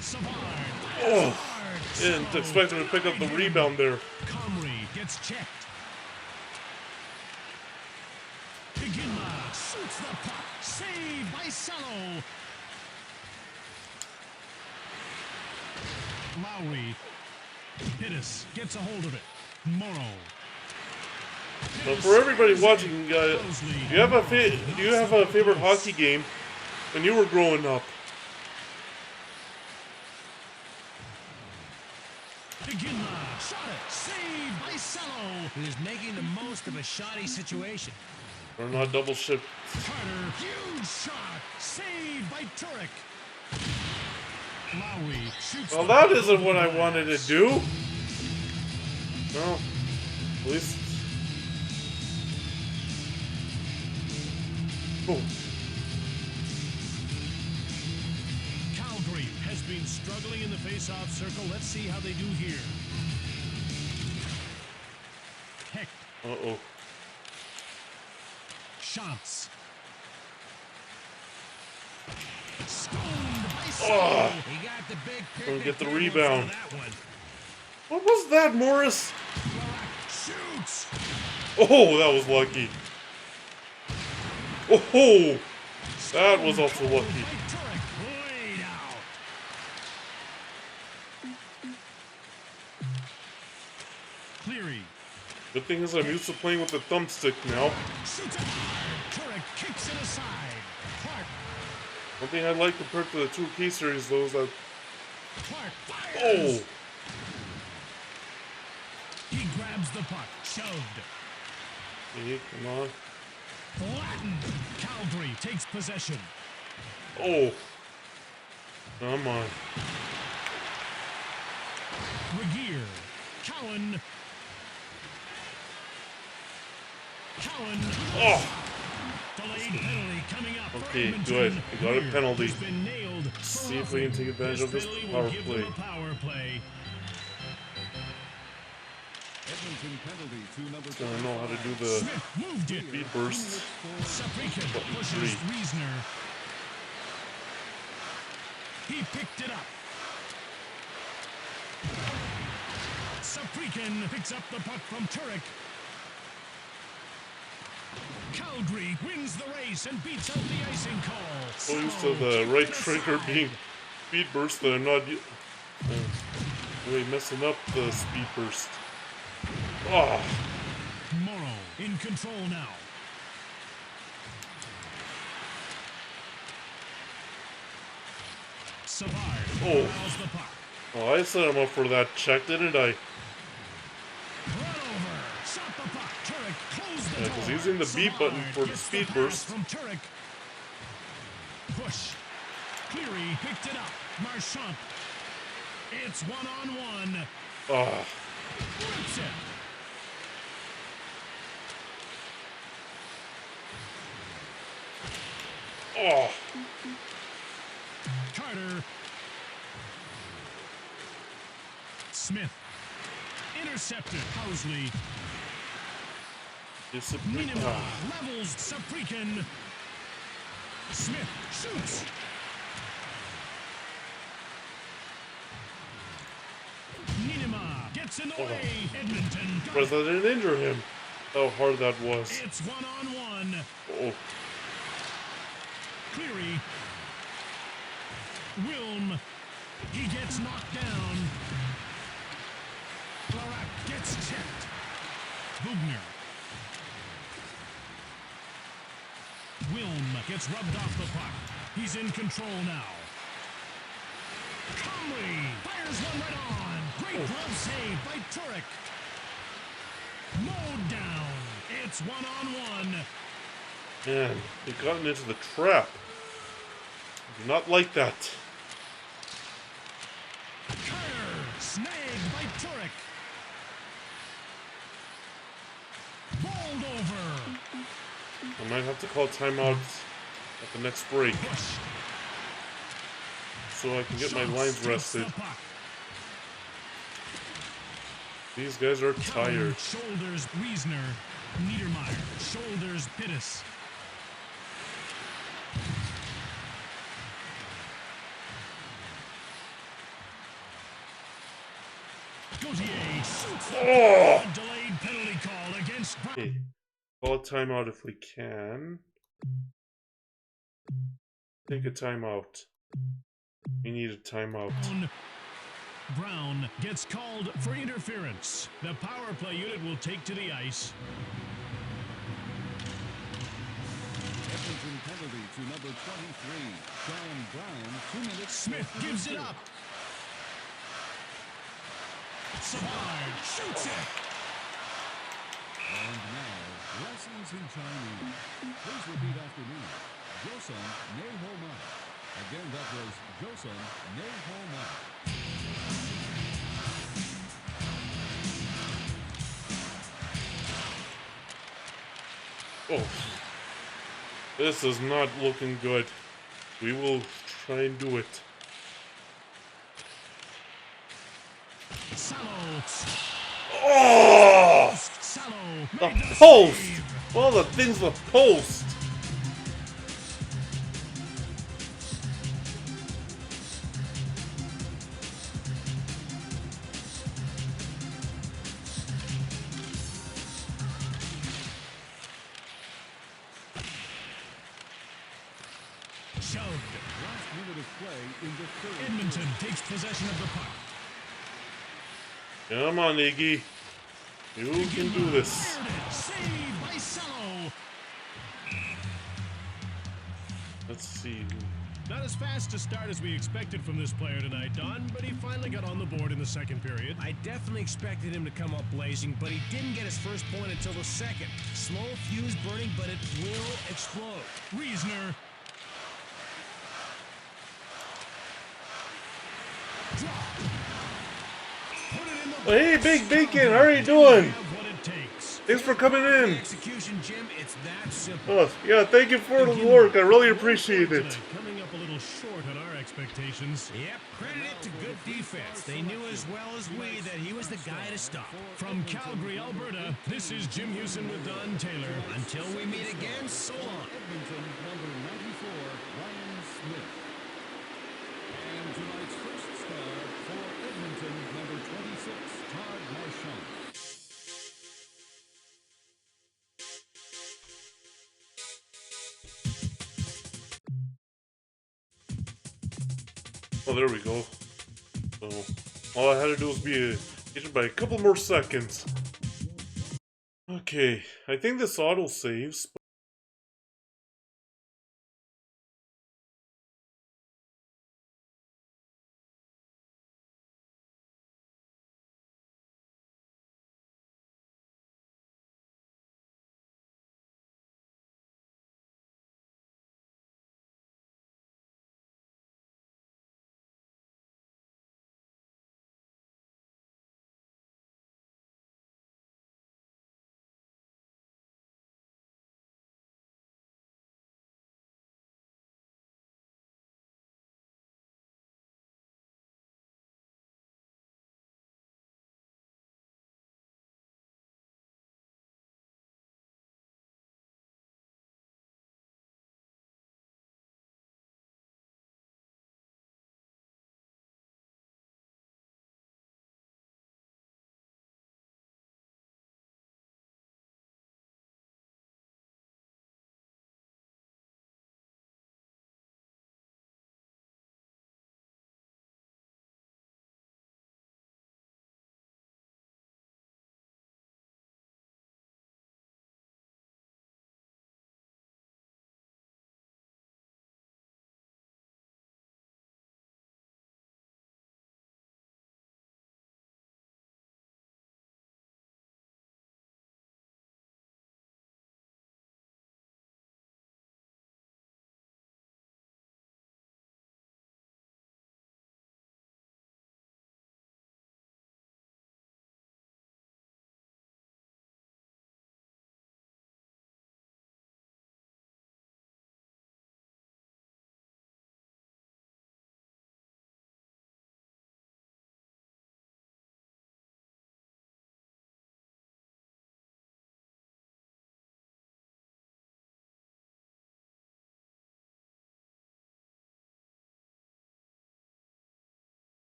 Savard. Oh, Savard. didn't Shallow. expect him to pick up the rebound there. Comrie gets checked. Iginla shoots the puck. Saved by Sello. Lowry. Pittis gets a hold of it. Morrow. But for everybody watching, do you have a favorite hockey game when you were growing up? Iginla shot it. Saved by Sello. He was making the most of a shoddy situation. Or not double shipped? Carter, huge shot. Saved by Turek. Lowry shoots Well, the that puck isn't over what I the wanted to glass. do. Well, at least. Oh, Calgary has been struggling in the face-off circle. Let's see how they do here. Heck, uh-oh. shots. Stoned by Oh. Sello. He got the big pick. Don't get the and came rebound. for that one. What was that, Morris? Shoots. Oh, that was lucky. Oh, that was also lucky. By Turek. Laid out. Cleary. Good thing is I'm used to playing with the thumbstick now. Shoots it hard. Turek kicks it aside. Clark. One thing I like compared to the 2K series, though, is that... Clark fires. Oh! He grabs the puck. Shoved. Okay, come on. Flattened. Calgary takes possession. Oh! Come on. Regier. Cowan. Cowan. Oh! Delayed penalty coming up. for Okay, Edmonton. good. We got a Weir penalty. has been nailed for See if we can take advantage of this penalty will power give play. them a power play. Edmonton penalty to number I don't know how to do 25. the Smith moved it. speed burst. Saprikin pushes Wiesner. He picked it up. Saprikin picks up the puck from Turek. Calgary wins the race and beats out the icing call. So used to the right trigger being speed burst that I'm not... Really messing up the speed burst. Oh, Morrow in control now. Savard corrals the puck. oh, I set him up for that check, didn't I? Run over. Shot the puck. Turek closed the Yeah, door. because using the B button Savard for the gets speed pass burst. from Turek. Push. Cleary picked it up. Marchand. It's one-on-one. Ah, Rips it. oh, Carter. Smith. Intercepted. Housley. discipline. Ninema Ah. levels Saprikin. Smith shoots. Ninema gets in the way. Edmonton got But it. I didn't injure him. How hard that was. It's one-on-one. Oh, Cleary. Wilm. He gets knocked down. Larak gets checked. Bugner. Wilm gets rubbed off the puck. He's in control now. Comrie fires one right on. Great glove save by Turek. Mowed down. It's one-on-one. man, they've gotten into the trap. I do not like that. Carter snagged by Turek. Bowled over. I might have to call timeout at the next break Push. so I can get my Schultz lines takes rested. the puck. These guys are Kelly tired. shoulders Wiesner. Niedermeyer shoulders Pittis. Gauthier shoots. Oh! A delayed penalty call against Brown. Hey, call a timeout if we can. Take a timeout. We need a timeout. Brown gets called for interference. The power play unit will take to the ice. Edmonton penalty to number 23, John Brown. 2 minutes. Smith gives it up. Savard shoots it. And now, lessons in Chinese. Please repeat after me. Joseon Ne Ho Ma. Again, that was Joseon Ne Ho Ma. Oh, this is not looking good. We will try and do it. Salo. Oh! Salo. The made the post! save. All the things the post! Shoved. Last minute of play in the third. Edmonton takes possession of the puck. Come on, Iggy. You can do this. Fired it. Saved by Salo. Let's see. Not as fast a start as we expected from this player tonight, Don, but he finally got on the board in the second period. I definitely expected him to come up blazing, but he didn't get his first point until the second. Small fuse burning, but it will explode. Wiesner. Drop. Put it in the Hey, Big Bacon, how are you doing? have what it takes. Thanks for coming in. Execution, Jim, it's that simple. Oh, yeah, thank you for the work. I really appreciate it. Tonight, coming up a little short on our expectations. Yep, credit it to good defense. They knew as well as we that he was the guy to stop. From Calgary, Alberta, this is Jim Houston with Don Taylor. Until we meet again, so long. Edmonton number 94, Ryan Smith. And tonight's first star for Edmonton number 26, Todd Marchand. Oh, there we go. So, All I had to do was be hidden by a couple more seconds. Okay, I think this auto saves.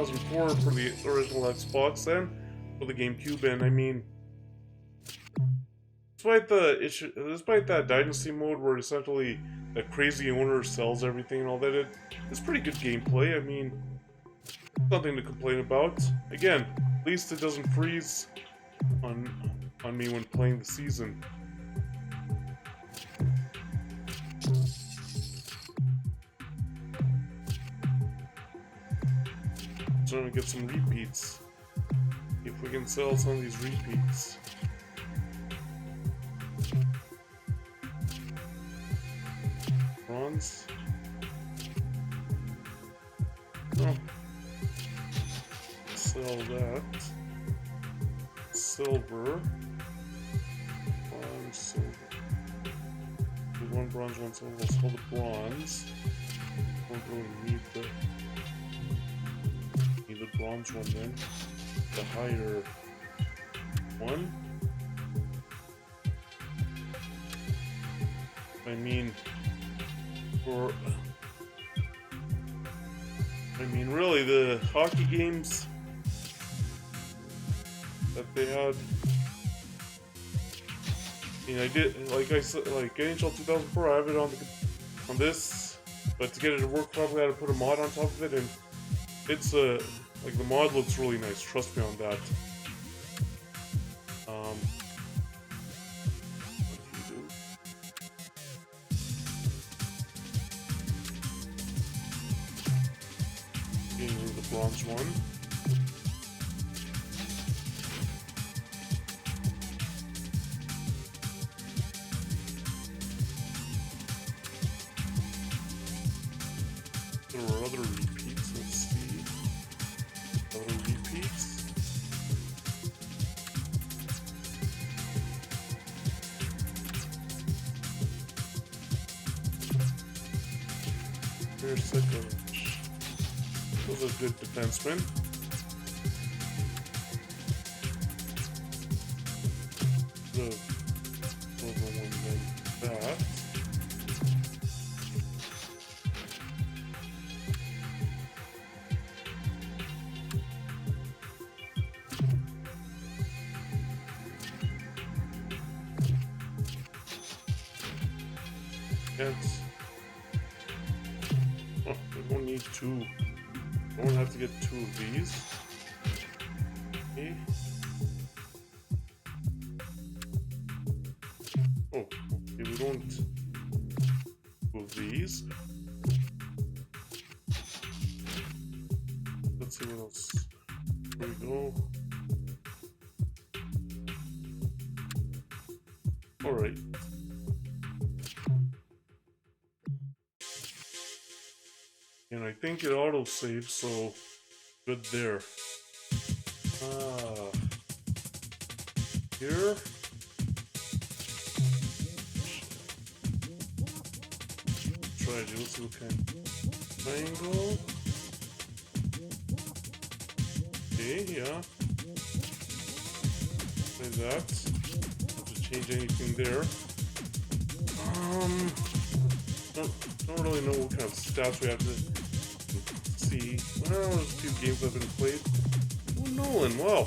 2004 for the original Xbox and for the GameCube, and I mean, despite that Dynasty mode where essentially the crazy owner sells everything and all that, it's pretty good gameplay. I mean, nothing to complain about. Again, at least it doesn't freeze on me when playing the season. Trying to get some repeats. If we can sell some of these repeats. Bronze. Oh. Sell that. Silver. Bronze, silver. One bronze, one silver. We'll sell the bronze. Don't really need the bronze one then. The higher one. I mean, really, the hockey games that they had. I mean, I did, like I said, like NHL 2004. I have it on this, but to get it to work properly, I had to put a mod on top of it, and it's like the mod looks really nice. Trust me on that. What do you do? Getting rid of the bronze one. There were other repeats. Let's see. Other repeats. Here's Sikovic. Was a good defenseman. The silver one like that. That's, oh, we won't need two. I won't have to get two of these. Okay. Oh, okay, we don't two of these. Let's see what else. There we go. Alright. And I think it auto-saves, so good there. Here. Try to let's see what kind of triangle. Okay, yeah. Like that. Don't have to change anything there. Don't really know what kind of stats we have to see. Well, there's a few games I've been played. Oh, Nolan, wow.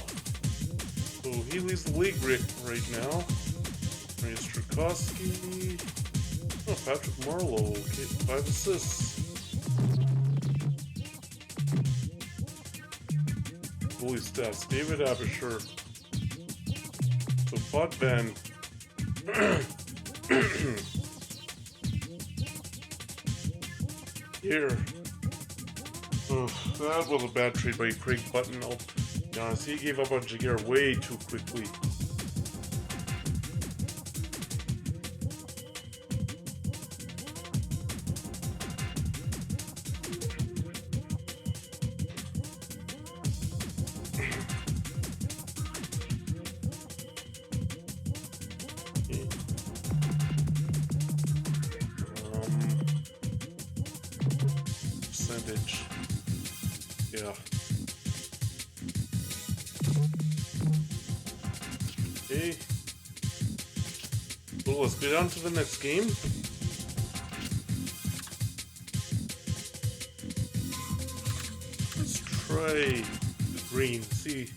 So he leads the league right now. Ryan Strakowski. Oh, Patrick Marleau, okay, 5 assists. Goalie stats, David Abisher. So Potvin. Here. Oh, that was a bad trade by Craig Button. I'll be honest, he gave up on Jaguar way too quickly. Percentage. Yeah. Okay. Well, let's get on to the next game. Let's try the green. See,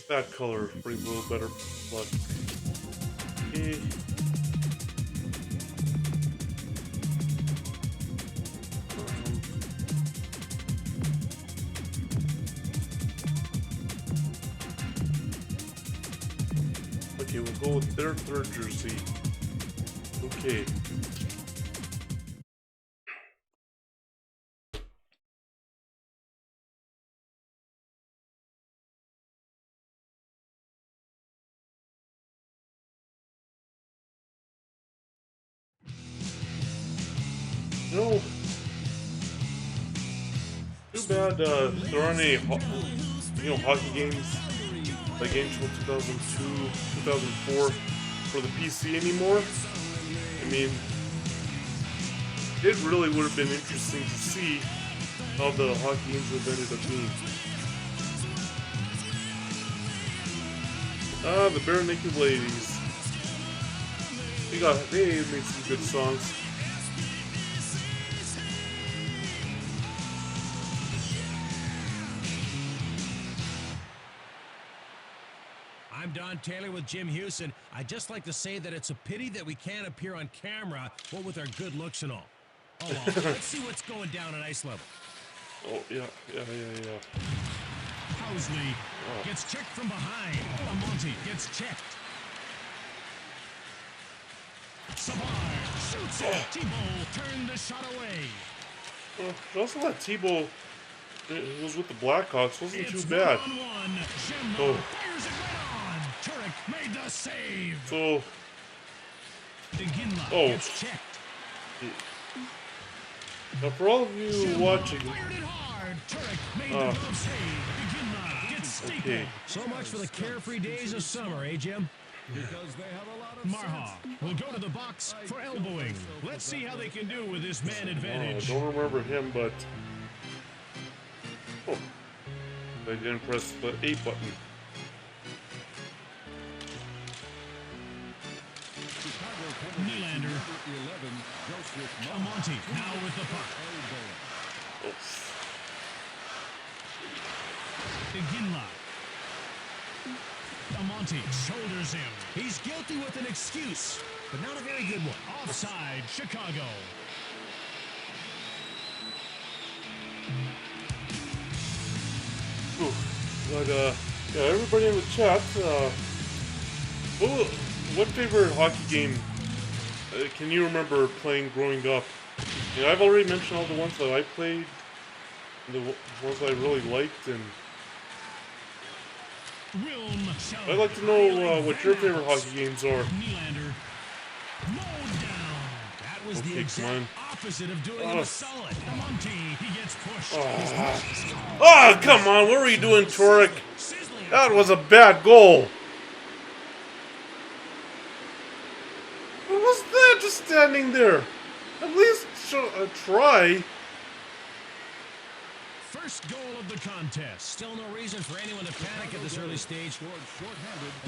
that color brings a little better luck. Okay. Okay, we'll go with their third jersey. Okay. You know, too bad there aren't any hockey games like NHL 2002, 2004 for the PC anymore. I mean, it really would have been interesting to see how the hockey games would have ended up being. Ah, the Bare Naked Ladies. They made some good songs. I'm Don Taylor with Jim Houston. I'd just like to say that it's a pity that we can't appear on camera, what with our good looks and all. Oh, well, let's see what's going down at ice level. Oh, yeah. Housley gets checked from behind. Amonte gets checked. Savard shoots it. Thibault turned the shot away. Also, that Thibault was with the Blackhawks wasn't too bad. One-on-one. Schemmer Oh. fires it right on. Turek made the save. So, DeGinla gets checked. now for all of you watching, Fired it hard. Turek made the glove save. DeGinla gets stapled. okay, So much for the carefree days of summer, eh, Jim? Because they have a lot of Marha will go to the box for elbowing. Let's see how they can do with this man I advantage. don't remember him, but I didn't press the A button. Nylander. 11, Joseph Amonte now with the puck. Oops. DeGinla. Amonte shoulders him. He's guilty with an excuse, but not a very good one. Offside, Chicago. Whew. But yeah, everybody in the chat, what favorite hockey game can you remember playing growing up? You know, I've already mentioned all the ones that I played, the ones I really liked, and I'd like to know what your favorite hockey games are. Nylander mowed down. That was the Okay, exact come on. Opposite of doing him a solid. Amonte, he gets pushed. Oh, come on, what were you doing, Turek? Sizzling. That was a bad goal. What was that just standing there? At least try. First goal of the contest. Still no reason for anyone to panic at this early stage.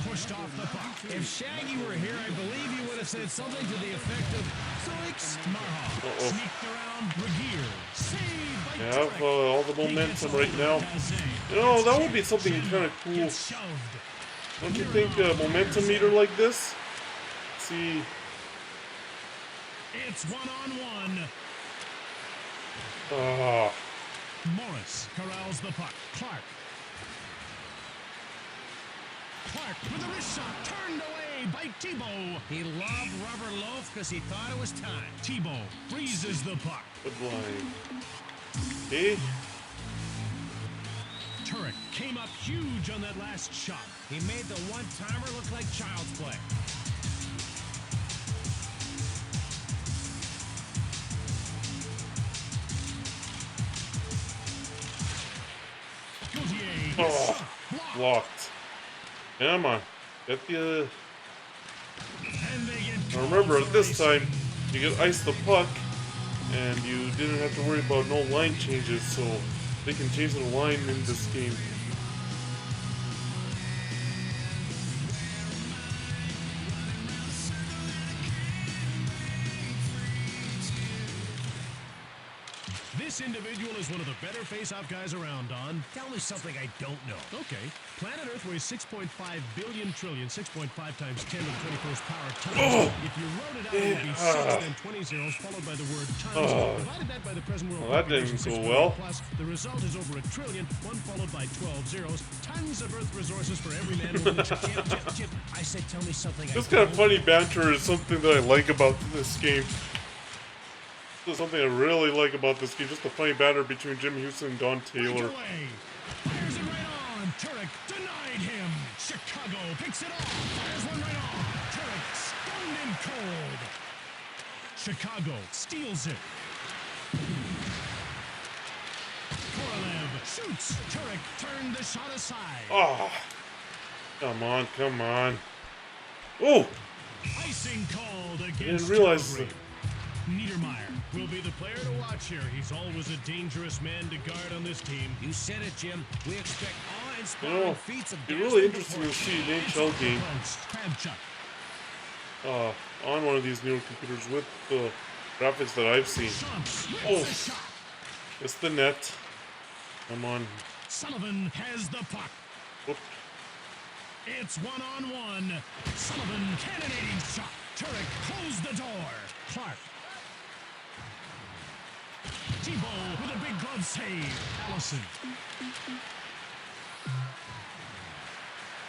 Pushed off the puck. If Shaggy were here, I believe he would have said something to the effect of, "Zoinks!" Marha sneaked around Regier. Saved by I have Turek. all the He momentum gets right over now. Kazay. You know, that would be something kind of cool. Gets shoved. Don't you think a momentum meter like this? Let's see. It's one-on-one. Ah, Morris corrals the puck. Clark with a wrist shot. Turned away by Thibault. He loved rubber loaf because he thought it was time. Thibault freezes the puck. good line. Okay. Turek came up huge on that last shot. He made the one-timer look like child's play. Gauthier. Oh, Blocked. blocked. Come on. Get the. And they get Now remember, called at for this racing. time, you could ice the puck, and you didn't have to worry about no line changes, so they can change the line in this game. This individual is one of the better face-off guys around, Don. Tell me something I don't know. Okay. Planet Earth weighs 6.5 billion trillion, 6.5 times 10 to the 21st power tons. Oh. If you wrote it out, it would be 6, then 20 zeros, followed by the word tons. Divided that by the present world Well, that population, didn't go 6 well. Plus, the result is over a trillion, 1 followed by 12 zeros. Tons of Earth resources for every man, woman, and child. Jim, I said tell me something This I kind don't of funny banter is something that I like about this game. This is something I really like about this game. Just the funny banter between Jim Houston and Don Taylor. Away. Fires it right on. Turek denied him. Chicago picks it off. Fires one right on. Turek stoned him cold. Chicago steals it. Korolev shoots. Turek turned the shot aside. Ah, come on, come on. Oh, Icing called against didn't realize Calgary. Niedermeyer will be the player to watch here. He's always a dangerous man to guard on this team. You said it, Jim. We expect you awe-inspiring know, feats of it'd be dazzling really interesting to performance. see an NHL game Kravchuk. on one of these newer computers with the graphics that I've seen. Shumps with Oh. the shot. It's the net. Come on. Sullivan has the puck. Oop. It's one-on-one. Sullivan cannonading shot. Turek closed the door. Clark. Thibault with a big glove save. Allison.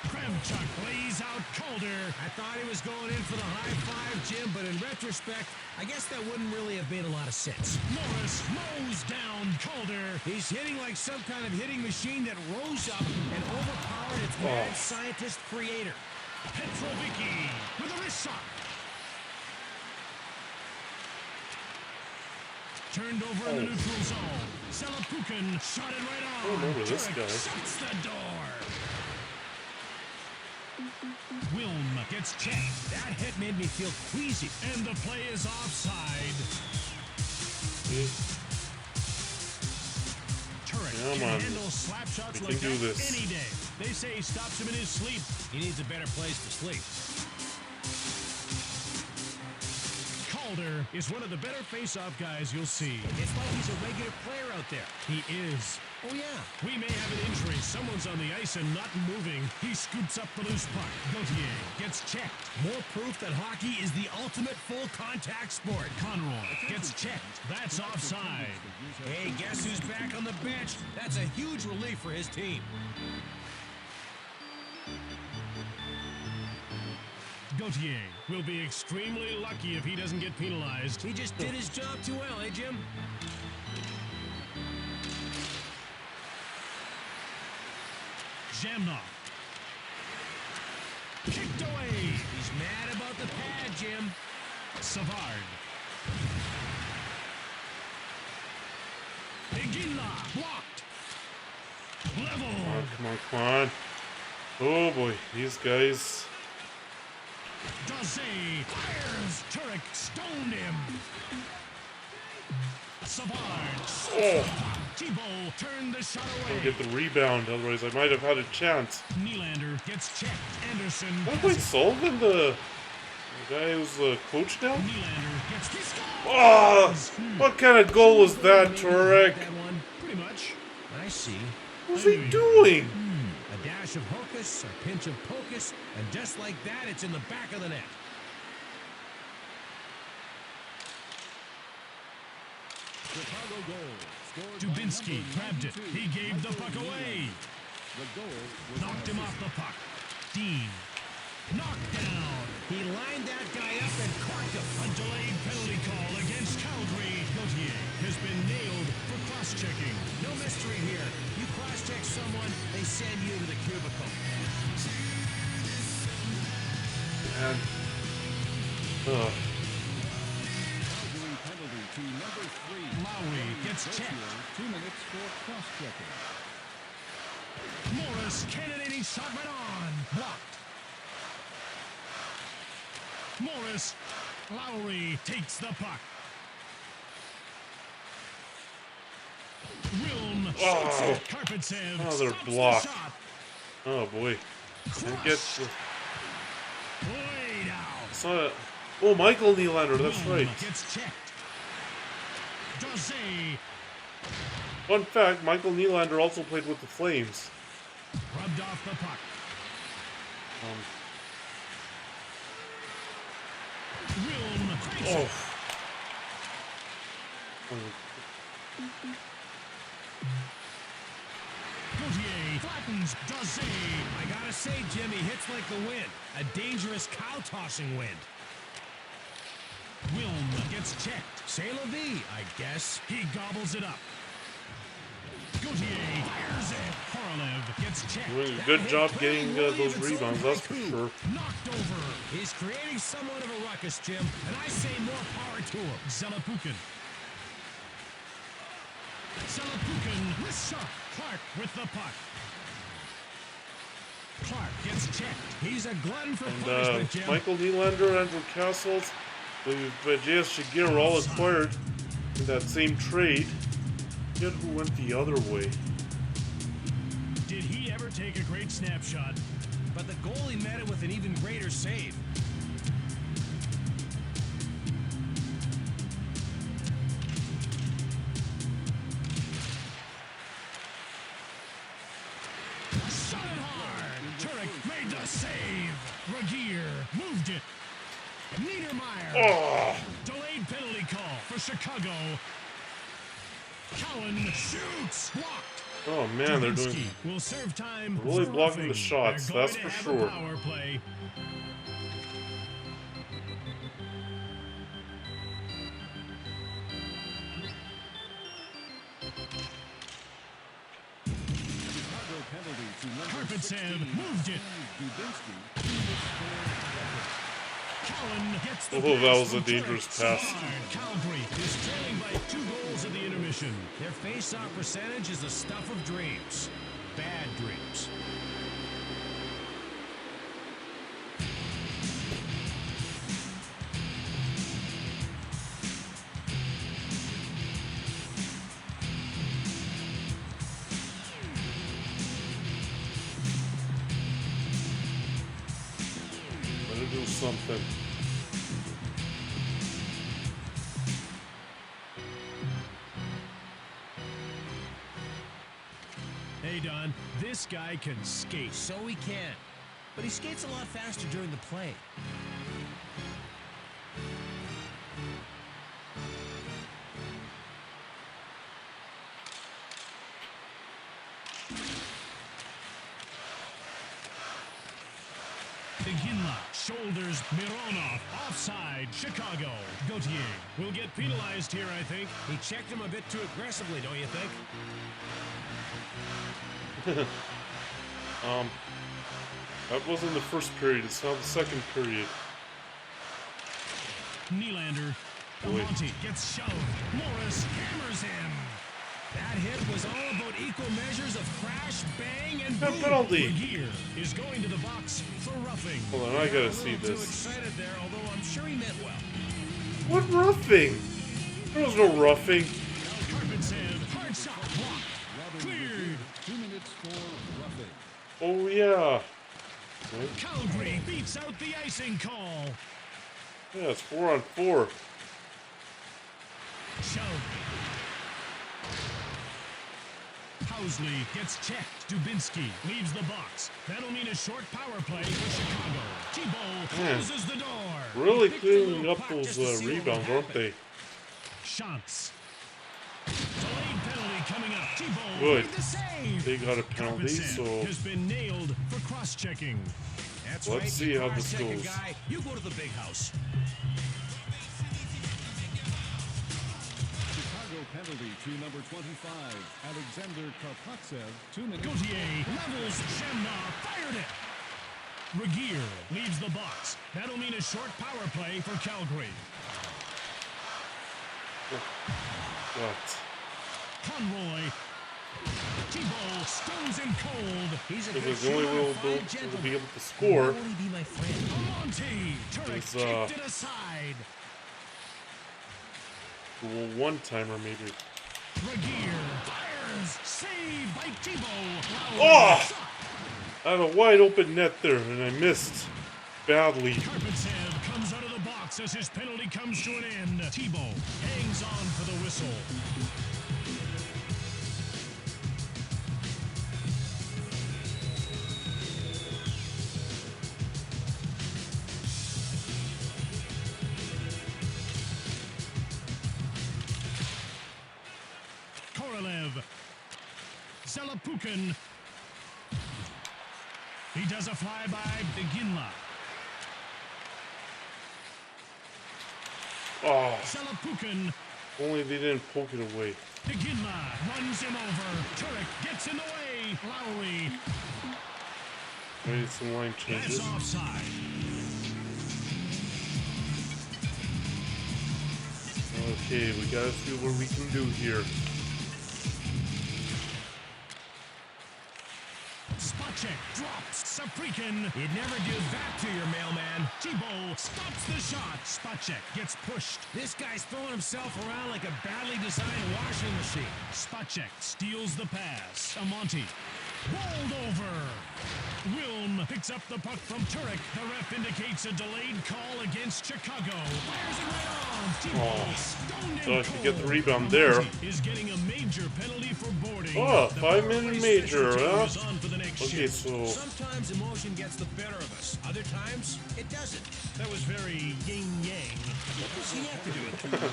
Kravchuk lays out Calder. I thought he was going in for the high five, Jim, but in retrospect, I guess that wouldn't really have made a lot of sense. Morris mows down Calder. He's hitting like some kind of hitting machine that rose up and overpowered its mad scientist creator. Petrovicki with a wrist shot. Turned over in the neutral zone. Selapukin shot it right on. I remember this Turek guy. shuts the door. Wilm gets checked. That hit made me feel queasy. And the play is offside. Turek Come can on. handle slap shots We like can do that this. any day. They say he stops him in his sleep. He needs a better place to sleep. Calder is one of the better face-off guys you'll see. It's like he's a regular player out there. He is. Oh, yeah. We may have an injury. Someone's on the ice and not moving. He scoops up the loose puck. Gauthier gets checked. More proof that hockey is the ultimate full-contact sport. Conroy gets checked. That's offside. Hey, guess who's back on the bench? That's a huge relief for his team. Gauthier will be extremely lucky if he doesn't get penalized. He just did his job too well, eh, Jim? Jamnok. Kicked away. He's mad about the pad, Jim. Savard. Iginla blocked. Level. Come on, come on. Oh boy, these guys. Daze fires. Turek stoned him. Savard. Oh, Thibault turned the shot don't away. get the rebound, otherwise I might have had a chance. Nylander gets checked. Anderson. Not quite Sullivan, the guy who's the coach now? Nylander gets he scores! Oh, what kind of goal was that, Turek? That one. Pretty much. I see. What's he doing? A dash of hocus, a pinch of pocus, and just like that, it's in the back of the net. Chicago goal. Scored by Dubinsky number grabbed it. 92, He gave the Michael puck away. The goal was Knocked an him off the puck. Dean. Knocked down. He lined that guy up and corked him. A delayed penalty call against Calgary. Gauthier has been nailed for cross-checking. No mystery here. You cross-check someone, they send you to the cubicle. Man. Calgary penalty to number 3. Lowry gets checked. 2 minutes for cross-checking. Morris cannonading shot right on. Blocked. Morris. Lowry takes the puck. Wilm shoots Oh. it. Karpatsev Another stops block. the shot. Oh boy. Can't get the, Way down. it's not a, oh, Michael Nylander, that's Wilm right. Gets checked. Daze Fun fact, Michael Nylander also played with the Flames. Rubbed off the puck. Wilm. Oh. Gauthier flattens. Does save. I gotta say, Jimmy hits like the wind. A dangerous cow-tossing wind. Wilm gets checked. C'est la vie, I guess. He gobbles it up. Gauthier fires it. Korolev gets checked. Doing a good job getting those rebounds, that's for sure. Knocked over. He's creating somewhat of a ruckus, Jim, and I say more power to him. Zalapukin. Zalapukin with shot. Clark with the puck. Clark gets checked. He's a glutton for And punishment, Jim. Michael Nylander, Andrew Castles, with J.S. Shigir were all acquired in that same trade. Yet who went the other way? Did he ever take a great snapshot? But the goalie met it with an even greater save. Shot it hard. Turek made the save. Regier moved it. Niedermeyer. Oh! Delayed penalty call for Chicago. Cowan shoots. Blocked. Oh man, they're doing. Dubinsky will serve time really for blocking the roughing. shots, They're going that's to for have a sure. Power play. Chicago penalty to number Karpatsev 16, moved it. Dubinsky. 2 minutes for roughing. Cowan gets the Oh, pass that was from a dangerous Turek. pass. Hard. Calgary is trailing by 2 goals at the intermission. Their face-off percentage is the stuff of dreams. Bad dreams. Better do something. Hey, Don, this guy can skate. So he can. But he skates a lot faster during the play. Iginla shoulders Mironov offside. Chicago. Gauthier will get penalized here, I think. He checked him a bit too aggressively, don't you think? That wasn't the first period, it's now the second period. Nylander. Monty gets shoved. Morris hammers him. That hit was all about equal measures of crash, bang, and Good boom. penalty. Regier is going to the box for roughing. Hold on, I gotta A see little too this. excited there, although I'm sure he meant well. What roughing? There was no roughing. Karpatsev, hard shot, blocked. Robin Cleared. Regier, 2 minutes for roughing. Oh yeah. Right. Calgary beats out the icing call. Yeah, it's 4-on-4. Shove. Housley gets checked. Dubinsky leaves the box. That'll mean a short power play for Chicago. Thibault Man. closes the door. Really Picked a cleaning little up puck those just to see what would rebounds, aren't happen. they? Shots. Delayed penalty coming up. Thibault Good. made the save. They got a penalty, Karpatsev so has been nailed for cross-checking. That's Let's right. see you how this cross-check a goes. Guy, you go to the big house. Chicago penalty to number 25, Alexander Karpatsev. 2 minutes. Gauthier levels. Shamnar fired it. Regier leaves the box. That'll mean a short power play for Calgary. what? Conroy. Thibault stones him cold. He's a Because good the only shooter, way a fine we'll be gentleman. able to score Why won't he be my friend? Monty. Turek Is, kicked it aside. a one-timer maybe. Regier fires. Save by Thibault. Oh! I had a wide open net there and I missed badly. Karpatsev comes out of the box as his penalty comes to an end. Thibault hangs on for the whistle. Selapukin. He does a flyby. Beginla. Oh, Selapukin. only they didn't poke it away. Beginla runs him over. Turek gets in the way. Lowry. Made some line changes. That's offside. Okay, we gotta see what we can do here. Spacek drops. Saprikin. You'd never do that to your mailman. Thibault stops the shot. Spacek gets pushed. This guy's throwing himself around like a badly designed washing machine. Spacek steals the pass. Amonte. Rolled over. Wilm picks up the puck from Turek. The ref indicates a delayed call against Chicago. Fires it right on. Thibault stoned So in I should get the cold. rebound there. Amonte is getting a major penalty for boarding. Oh, The 5-minute power major, special team huh? is on for the next Okay, shift. so Sometimes emotion gets the better of us. Other times, it doesn't. That was very yin-yang. What does he have to do with it? Number 10,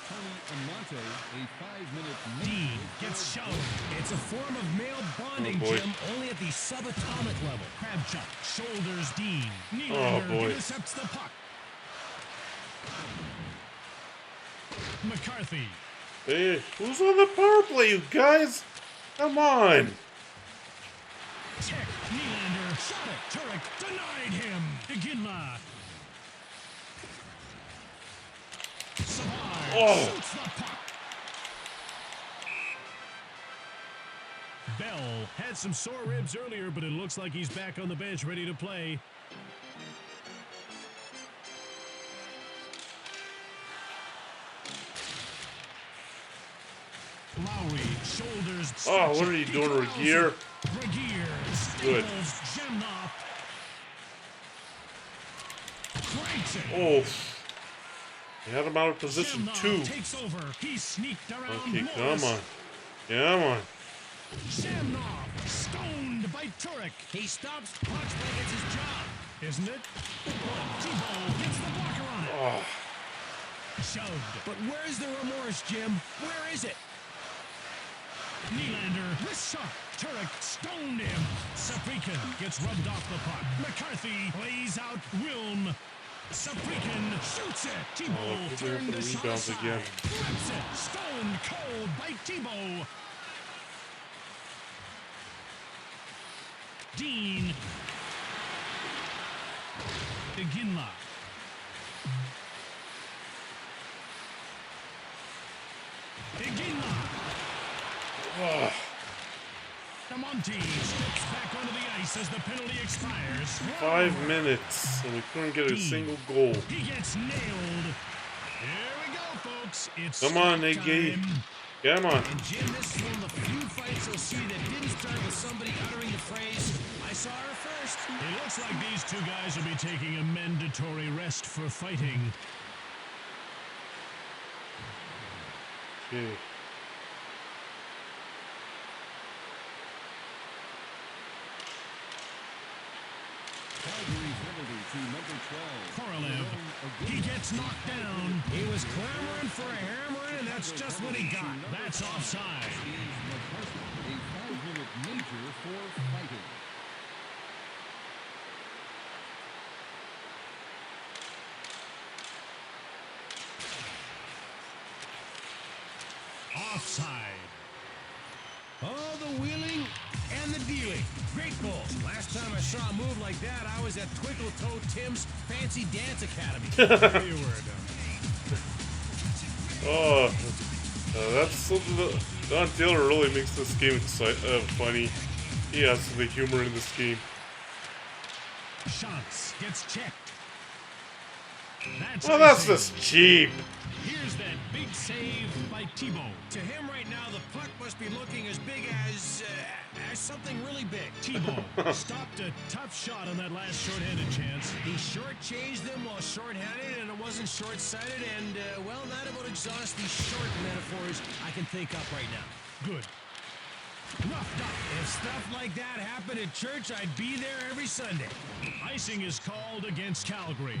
Tony Amante, a 5-minute Dean gets shoved. It's a form of male bonding, Oh, boy. Jim, only at the subatomic level. Crabchuck shoulders Dean. Oh, Nylander boy. intercepts the puck. McCarthy. hey, who's on the power play, you guys? Come on. Check. Nylander shot it. Turek denied him. Beginla. Savard Oh. shoots the puck. Bell had some sore ribs earlier, but it looks like he's back on the bench ready to play. Lowry shoulders. Oh, what are you doing, Regier? Regier Good. staples Zemnoff. Cranks it. Oh, he had him out of position Zemnoff too. takes over. He sneaked around Okay, Morris. come on. Come on. Zemnoff stoned by Turek. He stops the puck like it's his job. Isn't it? Thibault gets the blocker on it. Oh, Shoved. But where's the remorse, Jim? Where is it? Nylander, wrist shot. Turek stoned him. Saprikin gets rubbed off the puck. McCarthy lays out Wilm. Saprikin shoots it. Thibault he's going turned for the the shot rebounds aside. again. Flips it. Stoned cold by Thibault. Dean. Beginla. Beginla. oh. Amonte steps back onto the ice as the penalty expires. 5 minutes, and we couldn't get a single goal. He gets nailed. Here we go, folks. It's Come on, stop Iggy. time. Come on. And Jim, this is one of the few fights you'll see that didn't start with somebody uttering the phrase, I saw her first. It looks like these two guys will be taking a mandatory rest for fighting. Okay. Calgary penalty to number 12. Korolev, he gets knocked down. He was clamoring for a hammer, and that's just what he got. That's offside. Is McCarthy, a 5-minute major for fighting. Offside. Oh, the wheeling and the dealing. Great goal. Last time I saw a move like that, I was at Twinkle Toe Tim's Fancy Dance Academy. There you were, Oh, that's something that Don Taylor really makes this game funny. He has the humor in this game. Shots gets checked. Well, that's icing. just cheap. Here's that big save by Thibault. To him right now, the puck must be looking as big as something really big. Thibault stopped a tough shot on that last shorthanded chance. He shortchanged them while shorthanded, and it wasn't short-sighted, and, well, that about exhausts the short metaphors I can think up right now. Good. Roughed up. If stuff like that happened at church, I'd be there every Sunday. Icing is called against Calgary.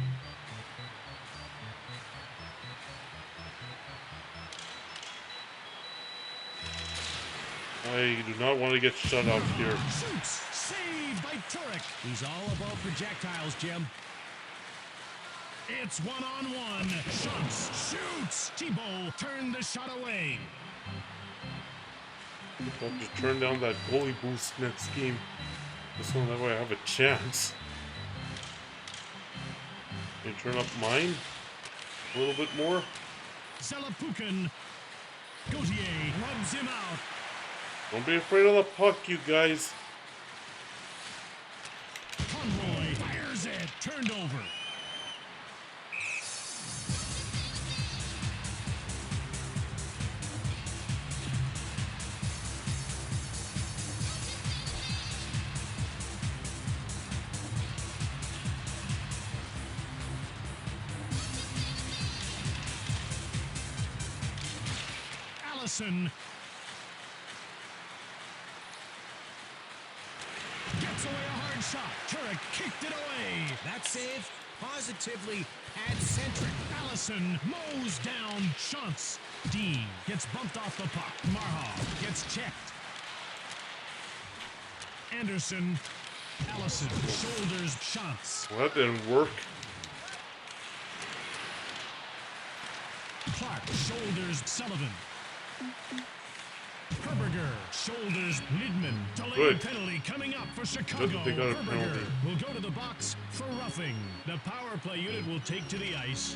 I do not want to get shut out here. Shoots. Saved by Turek. He's all about projectiles, Jim. It's one-on-one. Shots. Shoots. Thibault turned the shot away. I'll just turn down that goalie boost next game. This one, that way I have a chance. Can you turn up mine a little bit more? Salapukin. Gauthier rubs him out. Don't be afraid of the puck, you guys. Conroy fires it. Turned over. Allison gets away a hard shot. Turek kicked it away. That save, positively pad-centric. Allison mows down Schantz. Dean gets bumped off the puck. Marha gets checked. Anderson. Allison shoulders Schantz. Well, that didn't work. Clark shoulders Sullivan. Herberger shoulders Lidman. Delayed Good. penalty coming up for Chicago. Good that they got a Herberger penalty. will go to the box for roughing. The power play unit will take to the ice.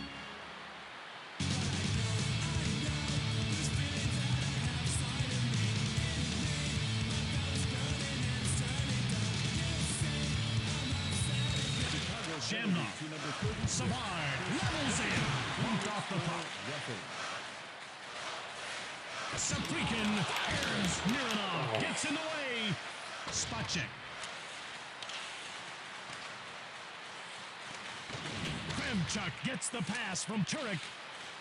Shamrock. Savard levels it. Bumped off the puck. Saprikin fires. Mironov gets in the way. Spacek. Kravchuk gets the pass from Turek.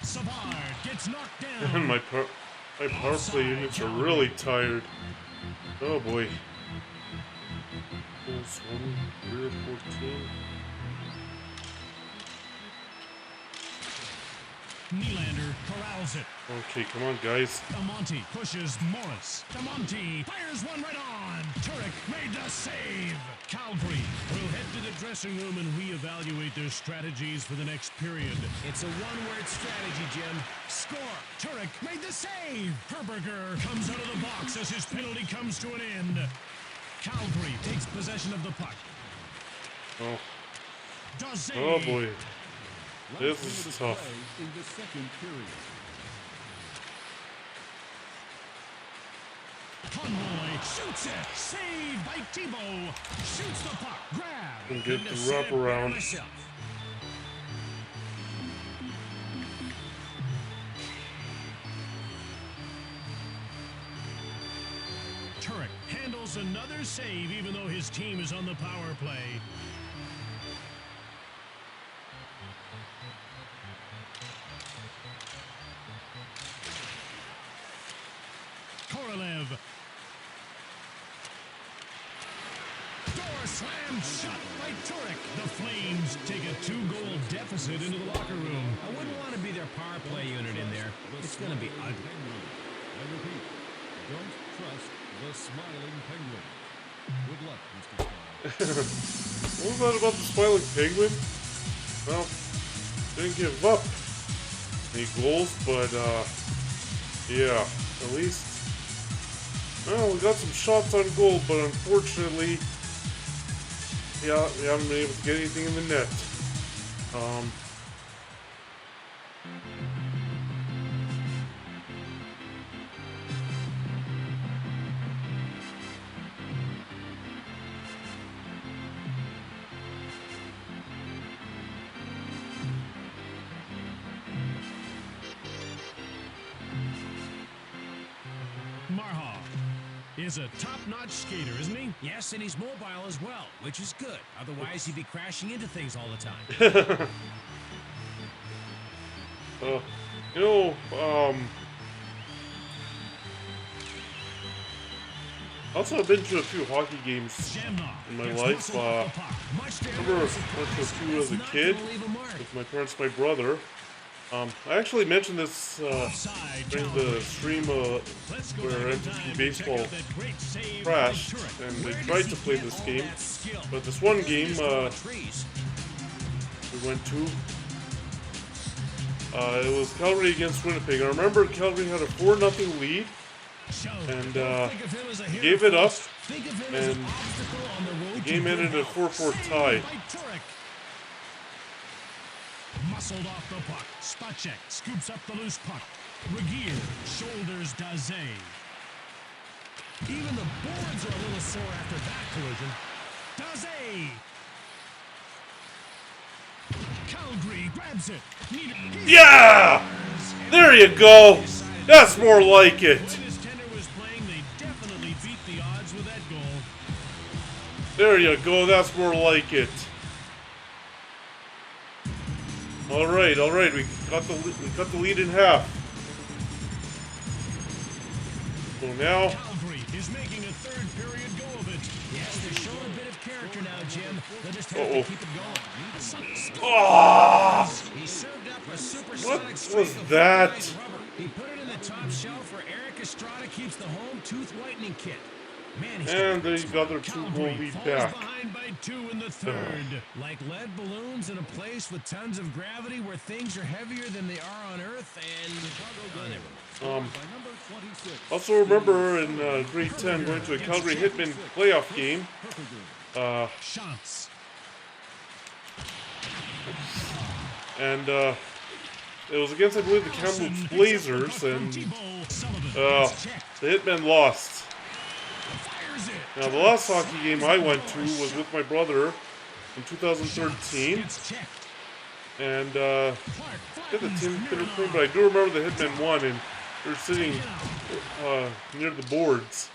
Savard gets knocked down. My power play units are really tired. Oh boy. Plus 1, 3 or 14. Nylander corrals it. Okay, come on, guys. Amonte pushes Morris. Amonte fires one right on. Turek made the save. Calgary will head to the dressing room and reevaluate their strategies for the next period. It's a one-word strategy, Jim. Score. Turek made the save. Herberger comes out of the box as his penalty comes to an end. Calgary takes possession of the puck. Oh, Does oh boy. This Last is minute of tough. play in the second period. Conroy shoots it. Saved by Thibault. Shoots the puck. Grab. And get Couldn't the have said it better wraparound. myself. Turek handles another save even though his team is on the power play. Korolev. Door slam shot by Turek. The Flames take a 2-goal deficit into the locker room. I wouldn't want to be their power play unit in there. It's going to be ugly. Penguin. I repeat, don't trust the smiling penguin. Good luck, Mr. Scott. What was that about the smiling penguin? Well, didn't give up any goals, but yeah, at least. Well, we got some shots on goal, but unfortunately, yeah, we haven't been able to get anything in the net. Marha is a top-notch skater, isn't he? Yes, and he's mobile as well, which is good. Otherwise, he'd be crashing into things all the time. You know, also I've been to a few hockey games Shamrock in my gets life. muscled off the puck. Much to I remember I everyone's went to a surprise, few as a Not kid gonna leave a mark. with my parents, my brother. I actually mentioned this Offside, during Calgary. the stream Let's go where back in MTP time and check Baseball out that great save by crashed, Turek. and they Where tried does to he play get this all game, that skill? but this one He doesn't game just grow trees. we went to, it was Calgary against Winnipeg. I remember Calgary had a 4-0 lead, Show. and Don't think of him as a hitter, gave it up, folks. Think of him as an and obstacle on the road the to game good ended in a health. 4-4 Save tie. by Turek. Muscled off the puck. Spacek scoops up the loose puck. Regier shoulders Daze. Even the boards are a little sore after that collision. Daze. Calgary grabs it. Yeah! There you go! That's more like it! When his tender was playing, they definitely beat the odds with that goal. There you go, that's more like it. Alright, we got the lead in half. So now, Calgary is making a third period go of it. Yes, they're showing a bit of character now, Jim. They'll just have Uh-oh. to keep it going. ah, He served up a what supersonic was streak of that? vulcanized rubber. He put it in the top shelf where Eric Estrada keeps the home tooth whitening kit. Man, he's And they got their 2-goal Calgary lead falls back. behind by 2 in the third. like lead balloons in a place with tons of gravity where things are heavier than they are on Earth, and By number 26. Also remember in grade 10 going to a Calgary Hitmen playoff game. Shots. And it was against, I believe, the Kamloops Blazers, and the Hitmen lost. Now, the last hockey game I went to was with my brother in 2013, and get the team bitter clean, but I do remember the Hitmen won, and they were sitting near the boards,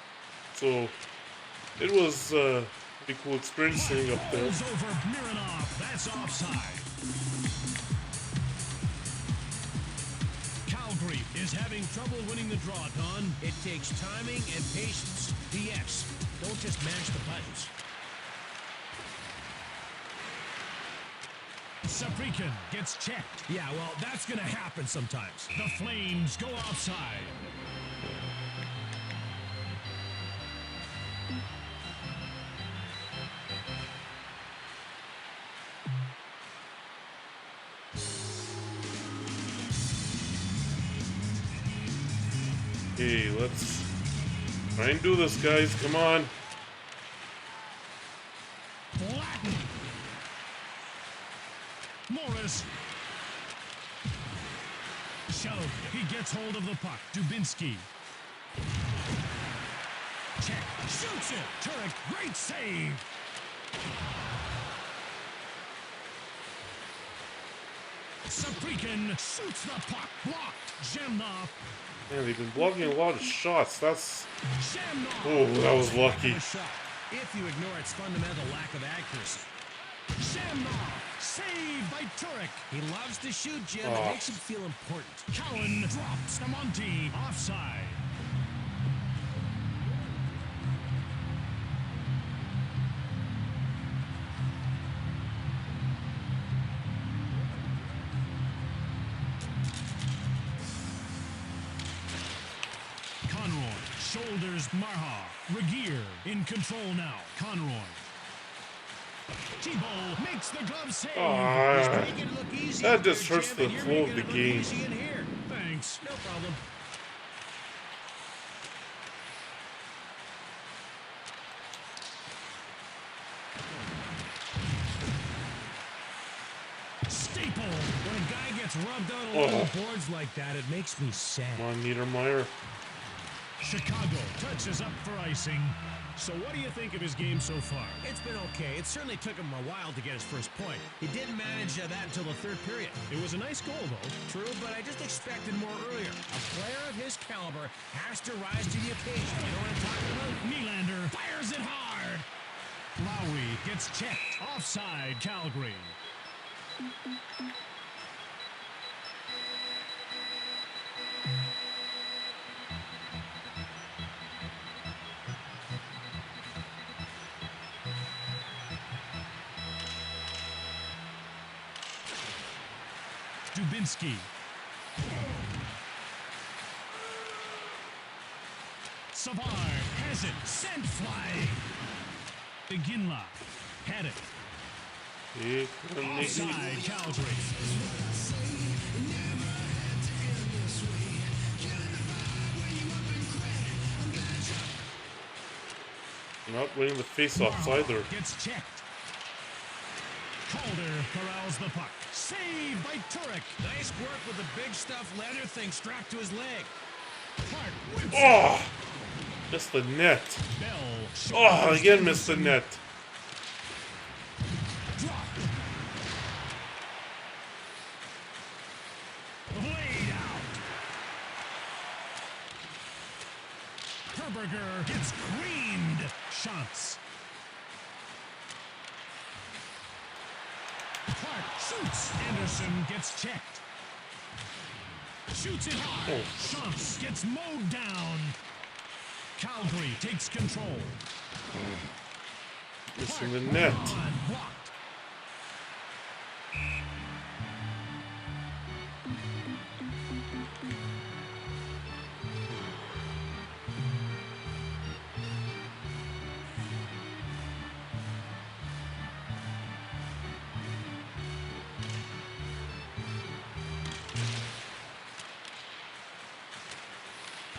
so it was a pretty cool experience sitting up there. Over Mironov. That's offside. Calgary is having trouble winning the draw, Don. it takes timing and patience. P.S. Don't just mash the buttons. Saprikin gets checked. Yeah, well, that's going to happen sometimes. The Flames go offside. Okay, let's try and do this, guys. Come on. Flatten. Morris. Shove. He gets hold of the puck. Dubinsky. Check. Shoots it. Turek. Great save. Saprikin shoots the puck. Blocked. Zhemnov. Man, they've been blocking a lot of shots. That's... Zhemnov. Oh, that was lucky. A shot. If you ignore its fundamental lack of accuracy. Zhemnov. Saved by Turek. He loves to shoot, Jim. Oh. It makes him feel important. Cowan drops to Monty. Offside. Conroy shoulders Marha. Regier in control now. Conroy. Thibault makes the glove save. Ah, Make it look easy that out there, just hurts Jim, the and you're flow of making the it look game. easy in here. Thanks. No problem. Staple. When a guy gets rubbed out along the boards like that, it makes me sad. come on, Niedermeyer. Chicago touches up for icing. So what do you think of his game so far? It's been okay. It certainly took him a while to get his first point. He didn't manage that until the third period. It was a nice goal, though. True, but I just expected more earlier. A player of his caliber has to rise to the occasion. You know what I'm talking about? Nylander fires it hard. Lowry gets checked. Offside, Calgary. Dubinsky Savard has it. Sent flying. Beginla had it. Offside, Calgary. Not winning the face-offs either. Gets checked. Calder corrals the puck. Saved by Turek. Nice work with the big stuff leather thing strapped to his leg. Clark whips Oh! Missed the net. Bell. Oh, again missed the net. Drop. Laid out. Herberger gets creamed. Shots. Clark shoots. Anderson gets checked. Shoots it high. Oh. Shots gets mowed down. Calgary takes control. Missing the net. On, blocked.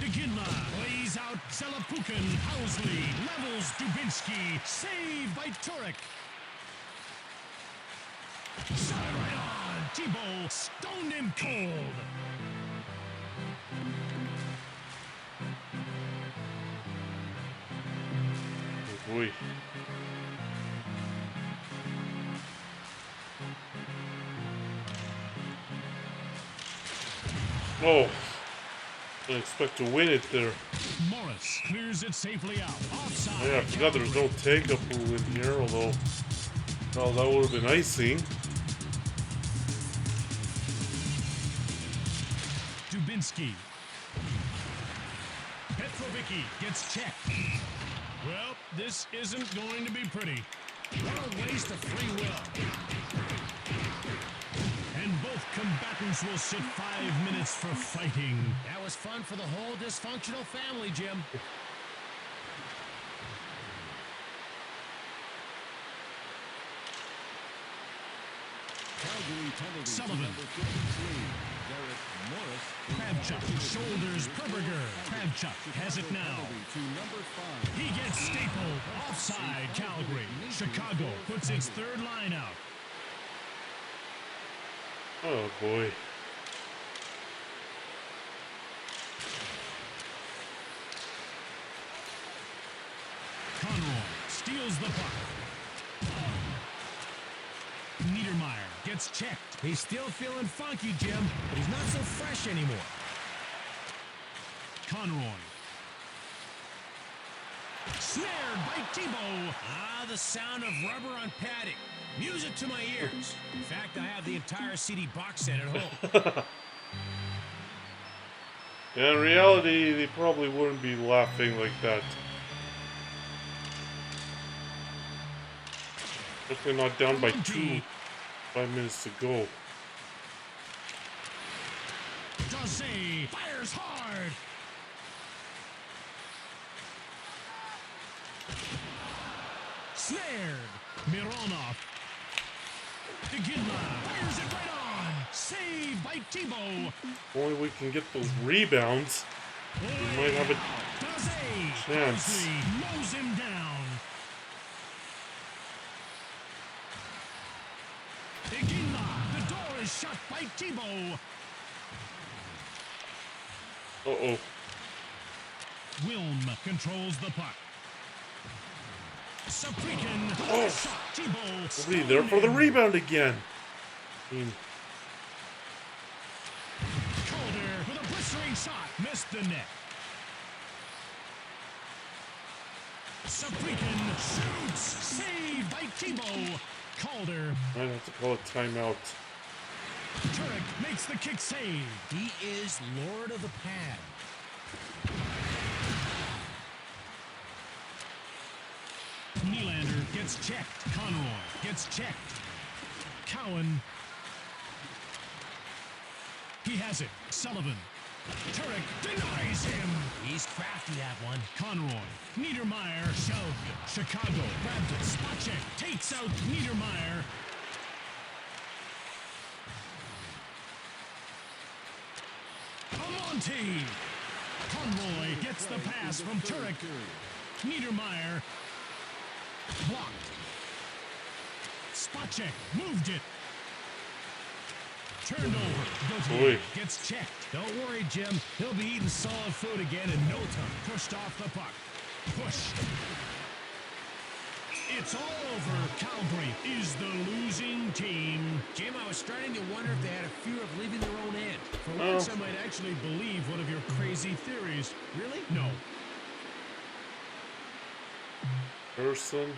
Beginla lays out Selapukin. Housley levels Dubinsky. Saved by Turek. Shot it right on. Thibault stoned him cold. Oh boy. Oh. Didn't expect to win it there. Morris clears it safely out. Offside. Yeah, I forgot there was no take-up rule in here, although... Well, that would have been icing. Dubinsky. Petrovicki gets checked. Well, this isn't going to be pretty. What a waste of free will. And both combatants will sit 5 minutes for fighting. That was fun for the whole dysfunctional family, Jim. Calgary penalty to Sullivan. number 53, Derek Morris. Kravchuk shoulders Herberger. Kravchuk has it now. Penalty to number 5. He gets stapled. Offside, Calgary. Chicago puts its third line out. Oh boy. Conroy steals the puck. Niedermeyer gets checked. He's still feeling funky, Jim, but he's not so fresh anymore. Conroy. Snared by Thibault. Ah, the sound of rubber on padding. Music to my ears. In fact, I have the entire CD box set at home. Yeah, in reality, they probably wouldn't be laughing like that. Especially not down by 2. 5 minutes to go. Dazay fires hard. Snared. Mironov. Beginla fires it right on. Saved by Thibault. If only we can get those rebounds, we might have a Dazay chance. mows him down. Beginla. The door is shut by Thibault. Uh-oh. Wilm controls the puck. Saprikin. Oh. Shot. Thibault. Nobody there for the rebound again. I mean, Calder with a blistering shot. Missed the net. Saprikin shoots. Saved by Thibault. Calder. might have to call a timeout. Turek makes the kick save. He is Lord of the Pad. Nylander gets checked. Conroy gets checked. Cowan. He has it. Sullivan. Turek denies him. He's crafty, that one. Conroy. Niedermeyer shoved. Chicago grabbed it. Spot check. Takes out Niedermeyer. Amonte. Conroy gets the pass from Turek. Niedermeyer. Blocked. Spot check. Moved it. Turned over. Gauthier Boy. gets checked. Don't worry, Jim. He'll be eating solid food again in no time. Pushed off the puck. Push. It's all over. Calgary is the losing team. Jim, I was starting to wonder if they had a fear of leaving their own end. For once, I might actually believe one of your crazy theories. Really? No. Person.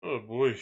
Oh boy.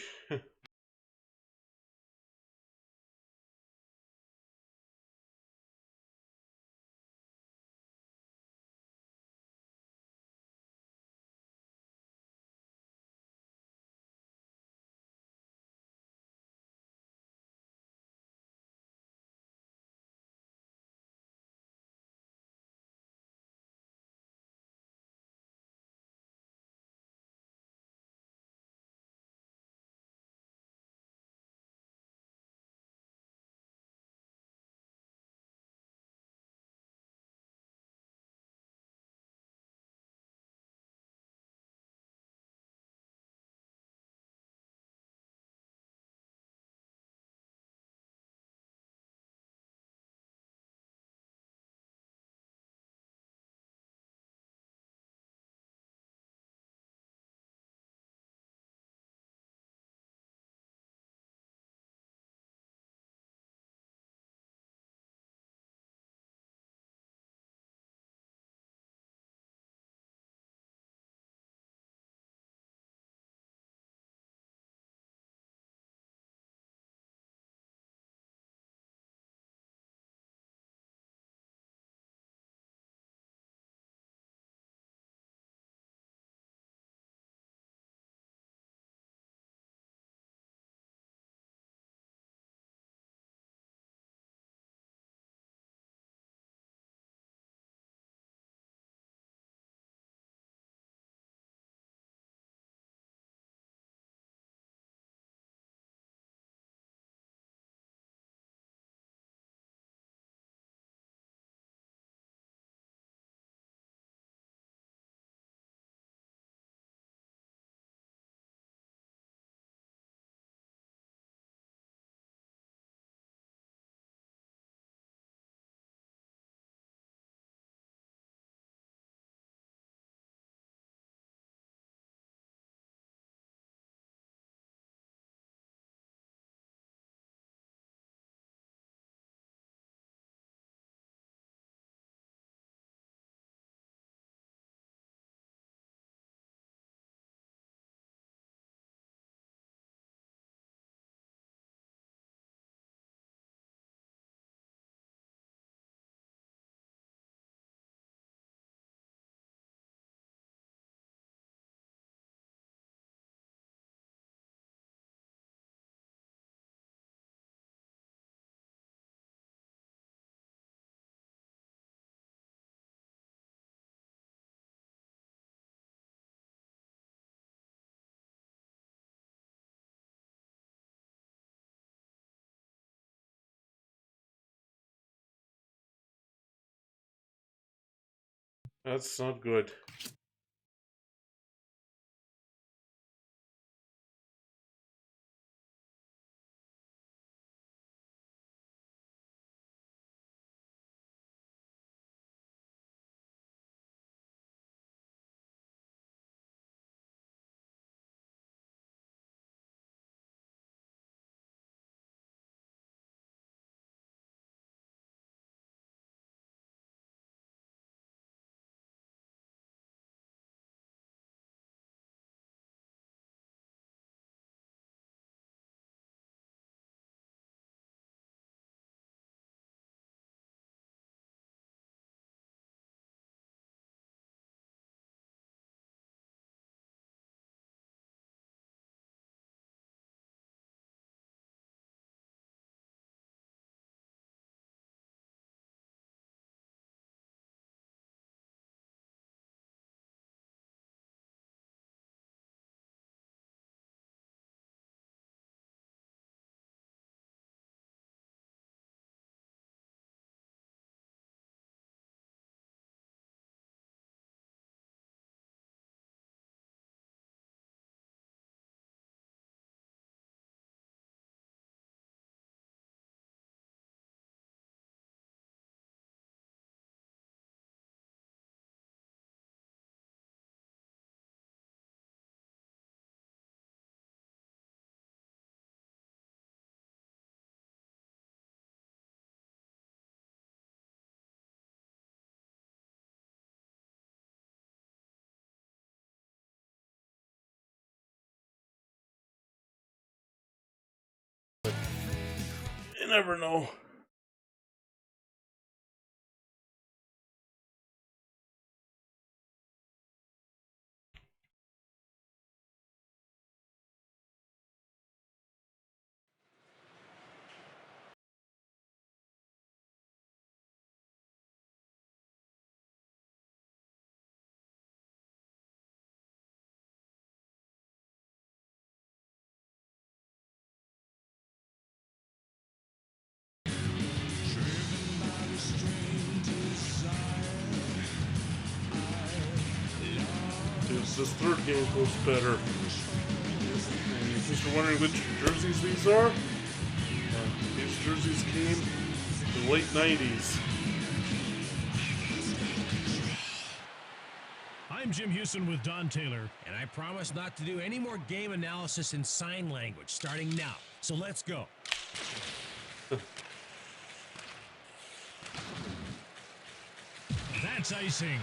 That's not good. You never know. This third game goes better. And in case you're wondering which jerseys these are, these jerseys came in the late 90s. I'm Jim Houston with Don Taylor. And I promise not to do any more game analysis in sign language starting now. So let's go. That's icing.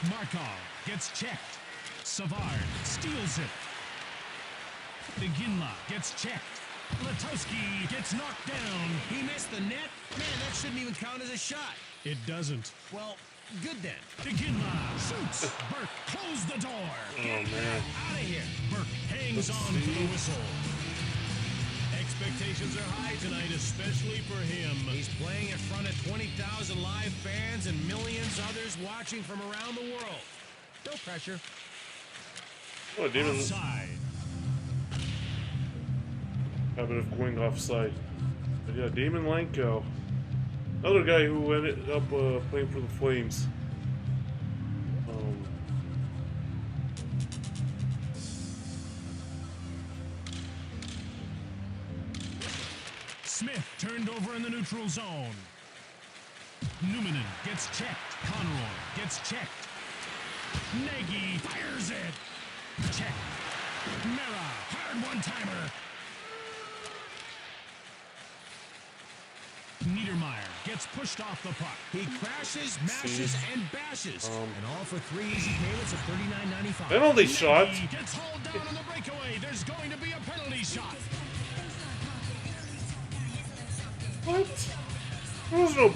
Markov gets checked. Savard steals it. Iginla gets checked. Letowski gets knocked down. He missed the net? Man, that shouldn't even count as a shot. It doesn't. Well, good then. Iginla shoots. Burke, close the door. Oh man. Out of here. Burke hangs on for the whistle. Expectations are high tonight, especially for him. He's playing in front of 20,000 live fans and millions others watching from around the world. No pressure. Oh, Damon. Offside. Habit of going offside. But yeah, Damon Lanko. Another guy who ended up playing for the Flames. Smith turned over in the neutral zone. Numanen gets checked. Conroy gets checked. Nagy fires it. Check. Mera, hard one-timer. Niedermeyer gets pushed off the puck. He crashes, mashes, and bashes. And all for 3 easy payments of $39.95. Penalty shot. Nagy gets hauled down on the breakaway. There's going to be a penalty shot. What? There was no.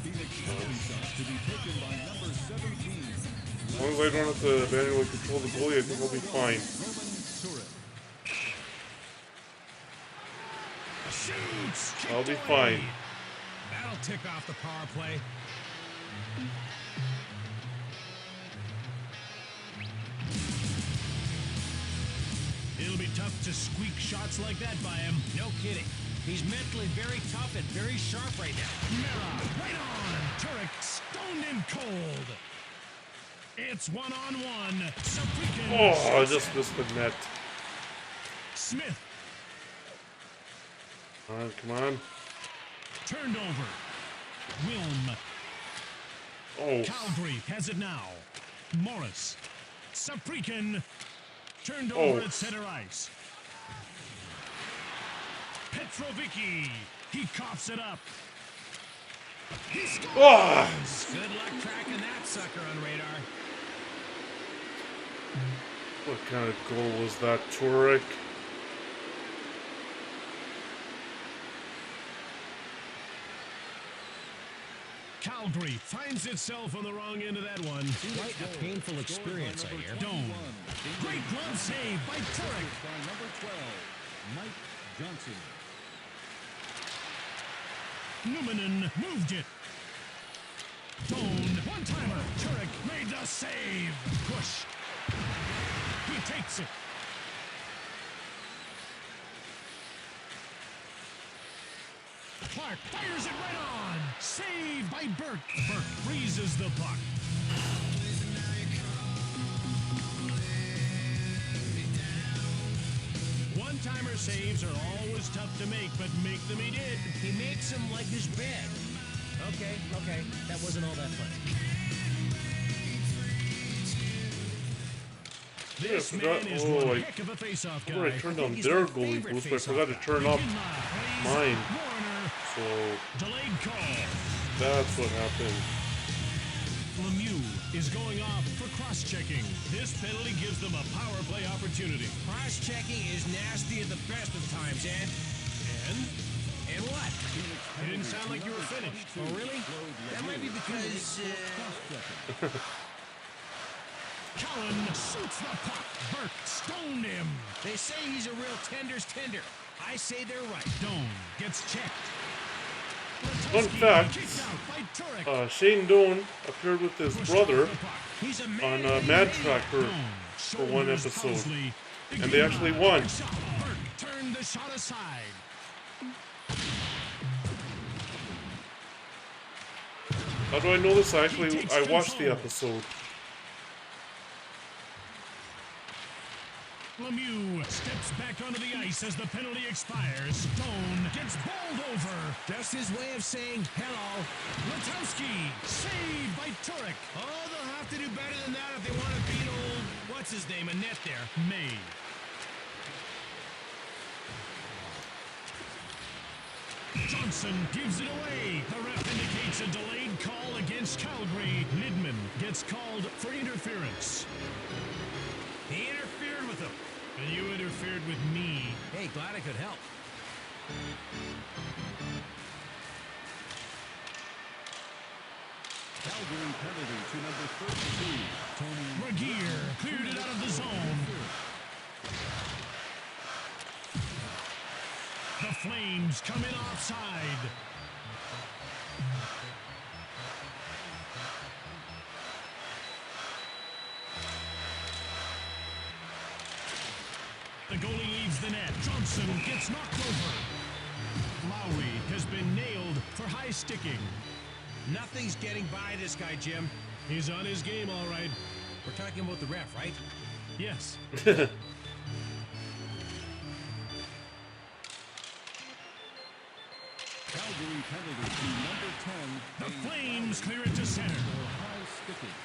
Phoenix penalty shots to be taken by number 17. As long as I don't have to manually control the goalie, I think I'll be fine. Shoots. I'll be Kicked fine. away. That'll tick off the power play. It'll be tough to squeak shots like that by him. No kidding. He's mentally very tough and very sharp right now. Mera, right on. Turek stoned in cold. It's one-on-one. Saprikin. Oh, I just missed the net. Smith Come on. turned over. Wilm. Oh, Calgary has it now. Morris. Saprikin turned over at center ice. Petrovicki. He coughs it up. He scores. ah! Good luck tracking that sucker on radar. What kind of goal was that, Turek? Calgary finds itself on the wrong end of that one. Quite a painful experience, I hear. Dome. Great glove save by Turek. By number 12, Mike Johnson. Numanen moved it. Doan, one-timer. Turek made the save. Push. He takes it. Clark fires it right on. Saved by Burke. Burke freezes the puck. One-timer saves are always tough to make, but make them he did. He makes him like his bed. Okay. That wasn't all that funny. This I forgot. man is Oh, one heck of a face-off guy. I turned on think he's their my goalie favorite boost, but I face-off forgot to guy. turn up Begin live, please. mine. Warner, So delayed call. that's what happened. Lemieux is going off for cross-checking. This penalty gives them a power play opportunity. Cross-checking is nasty at the best of times, Ed. And what? it didn't sound like you were finished. Oh, really? That might be because, Cullen shoots the puck. Burke stoned him. they say he's a real tender's tender. I say they're right. Doan gets checked. Fun fact, Kicked out by Turek. Shane Doan appeared with his brother He's a on man. Mad Tracker Doan for one shoulders episode, Housley. and they actually won. Shot. Burke turned the shot aside. How do I know this? I watched the episode. Lemieux steps back onto the ice as the penalty expires. Stone gets bowled over. Just his way of saying hello. Letowski saved by Turek. Oh, they'll have to do better than that if they want to beat old, what's his name, a net there. May. Johnson gives it away. The ref indicates a delayed call against Calgary. Lidman gets called for interference. He interfered with him. And you interfered with me. Hey, glad I could help. Calgary penalty to number 32. Tony Regier cleared it out of the zone. The Flames come in offside. The goalie leaves the net. Johnson gets knocked over. Lowry has been nailed for high sticking. Nothing's getting by this guy, Jim. He's on his game, all right. We're talking about the ref, right? Yes. Calgary penalty to number 10. The Dane Flames Lowry clear it to center. for high sticking.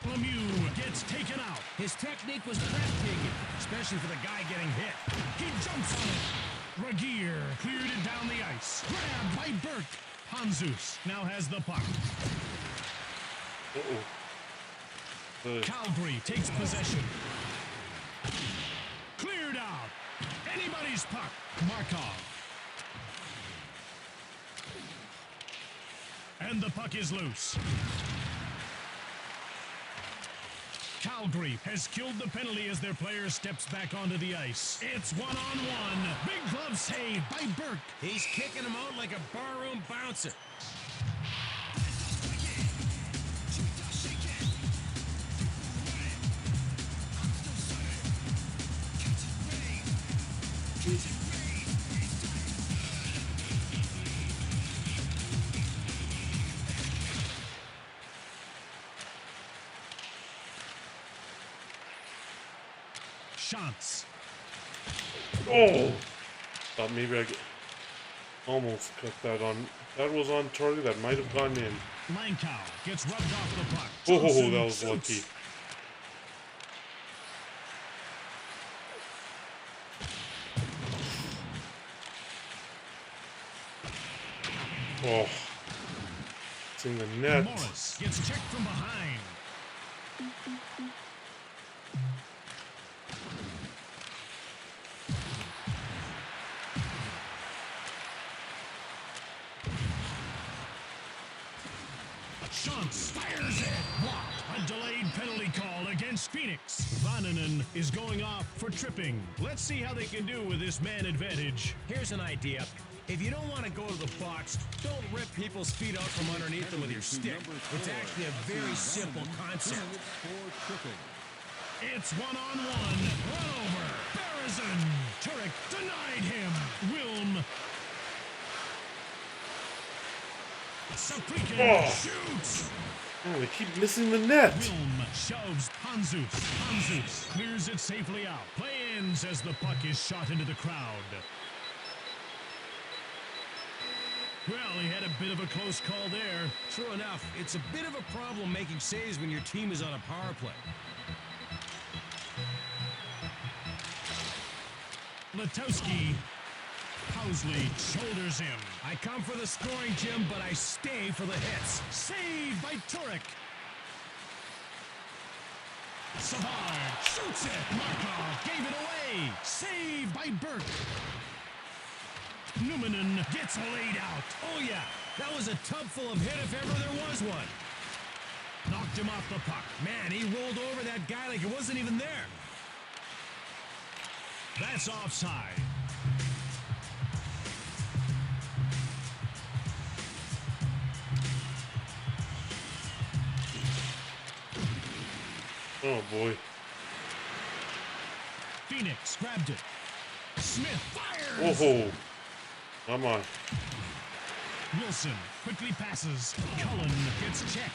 Lemieux gets taken out. His technique was breathtaking, especially for the guy getting hit. He jumps on it. Regier cleared it down the ice. Grabbed by Burke. Hanzus now has the puck. Calgary takes possession. Cleared out. Anybody's puck. Markov. And the puck is loose. Calgary has killed the penalty as their player steps back onto the ice. It's one-on-one. Big glove save by Burke. He's kicking him out like a barroom bouncer. Shots. Oh! Thought maybe I almost cut that on. That was on target. That might have gone in. Lankow gets rubbed off the puck. Oh, Johnson that was shoots. lucky. Oh. It's in the net. Morris gets checked from behind. Schantz fires it. Blocked. A delayed penalty call against Phoenix. Vannanen is going off for tripping. Let's see how they can do with this man advantage. Here's an idea. If you don't want to go to the box, don't rip people's feet out from underneath them with your stick. It's actually a very simple concept. For tripping. It's one-on-one. Run over. Berezin. Turek denied him. Wilm. Saprikin shoots. Oh, they keep missing the net. Wilm shoves Hanzus. Hanzus clears it safely out. Play ends as the puck is shot into the crowd. Well, he had a bit of a close call there. True enough, it's a bit of a problem making saves when your team is on a power play. Latowski. Housley shoulders him. I come for the scoring, Jim, but I stay for the hits. Saved by Turek. Savard shoots it. Markov gave it away. Saved by Burke. Numanen gets laid out. Oh, yeah. That was a tub full of hit if ever there was one. Knocked him off the puck. Man, he rolled over that guy like it wasn't even there. That's offside. Oh boy. Phoenix grabbed it. Smith fires. Whoa. Come on. Wilson quickly passes. Cullen gets checked.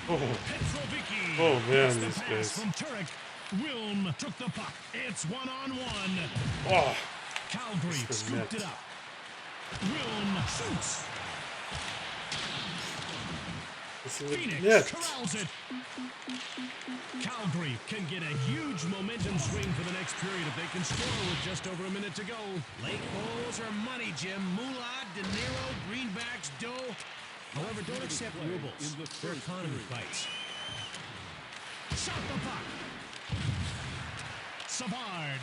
Oh, Petrovicki. oh gets man, the these pass guys. from Turek. Wilm took the puck. It's one-on-one. Oh, Calgary It's the scooped net. it up. Wilm shoots. this is a Phoenix net. corrals it. Calgary can get a huge momentum swing for the next period if they can score with just over a minute to go. Late goals are money, Jim. Moolah, De Niro, greenbacks, dough. However, don't accept rubles. Their economy bites. Shot the puck. Savard.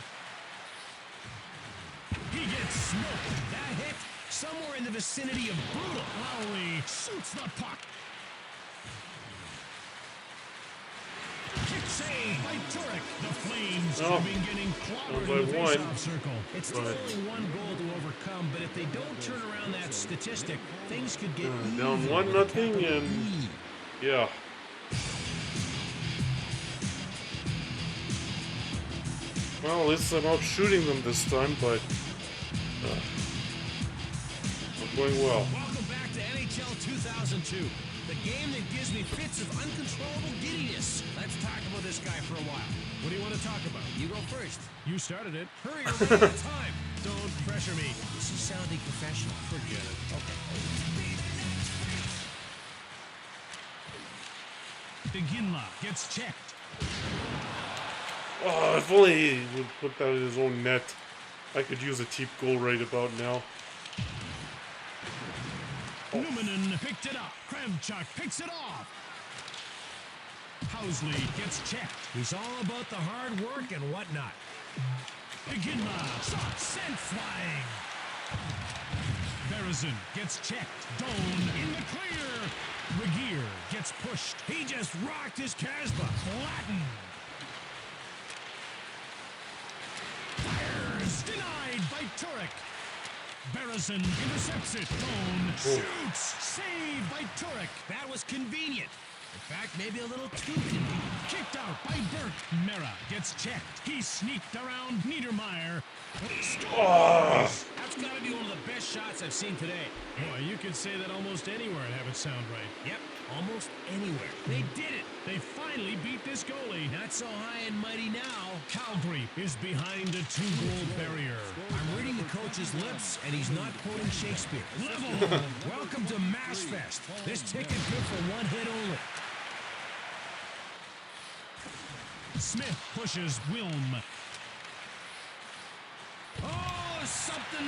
He gets smoked. That hit somewhere in the vicinity of brutal. Lowry shoots the puck. Kick save by Turek. The Flames Oh. have been getting clobbered One in the by one. faceoff circle. It's still Right. only one goal to overcome, but if they don't turn around that statistic, things could get Down evil 1-0 with a capital and- E. Yeah. Well, at least I'm out shooting them this time, but not going well. Welcome back to NHL 2002, the game that gives me fits of uncontrollable giddiness. Let's talk about this guy for a while. What do you want to talk about? You go first. You started it. Hurry or run out of time. Don't pressure me. This is sounding professional. Forget it. Beginla gets checked. Oh, if only he would put that in his own net. I could use a cheap goal right about now. Numanen picked it up. Kravchuk picks it off. Housley gets checked. He's all about the hard work and whatnot. Beginla shot sent flying. Berezin gets checked. Doan in the clear. Regier gets pushed. He just rocked his Casbah. Flattened. Fires. Denied by Turek. Berezin intercepts it. Doan shoots. Saved by Turek. That was convenient. In fact, maybe a little too convenient. Kicked out by Burke. Mera gets checked. He sneaked around Niedermeyer. Scores! That's got to be one of the best shots I've seen today. Boy, you could say that almost anywhere and have it sound right. Yep, almost anywhere. They did it. They finally beat this goalie. Not so high and mighty now. Calgary is behind a 2-goal barrier. I'm reading the coach's lips, and he's not quoting Shakespeare. Level. Welcome to Massfest. This ticket good for one hit only. Smith pushes Wilm. Oh, something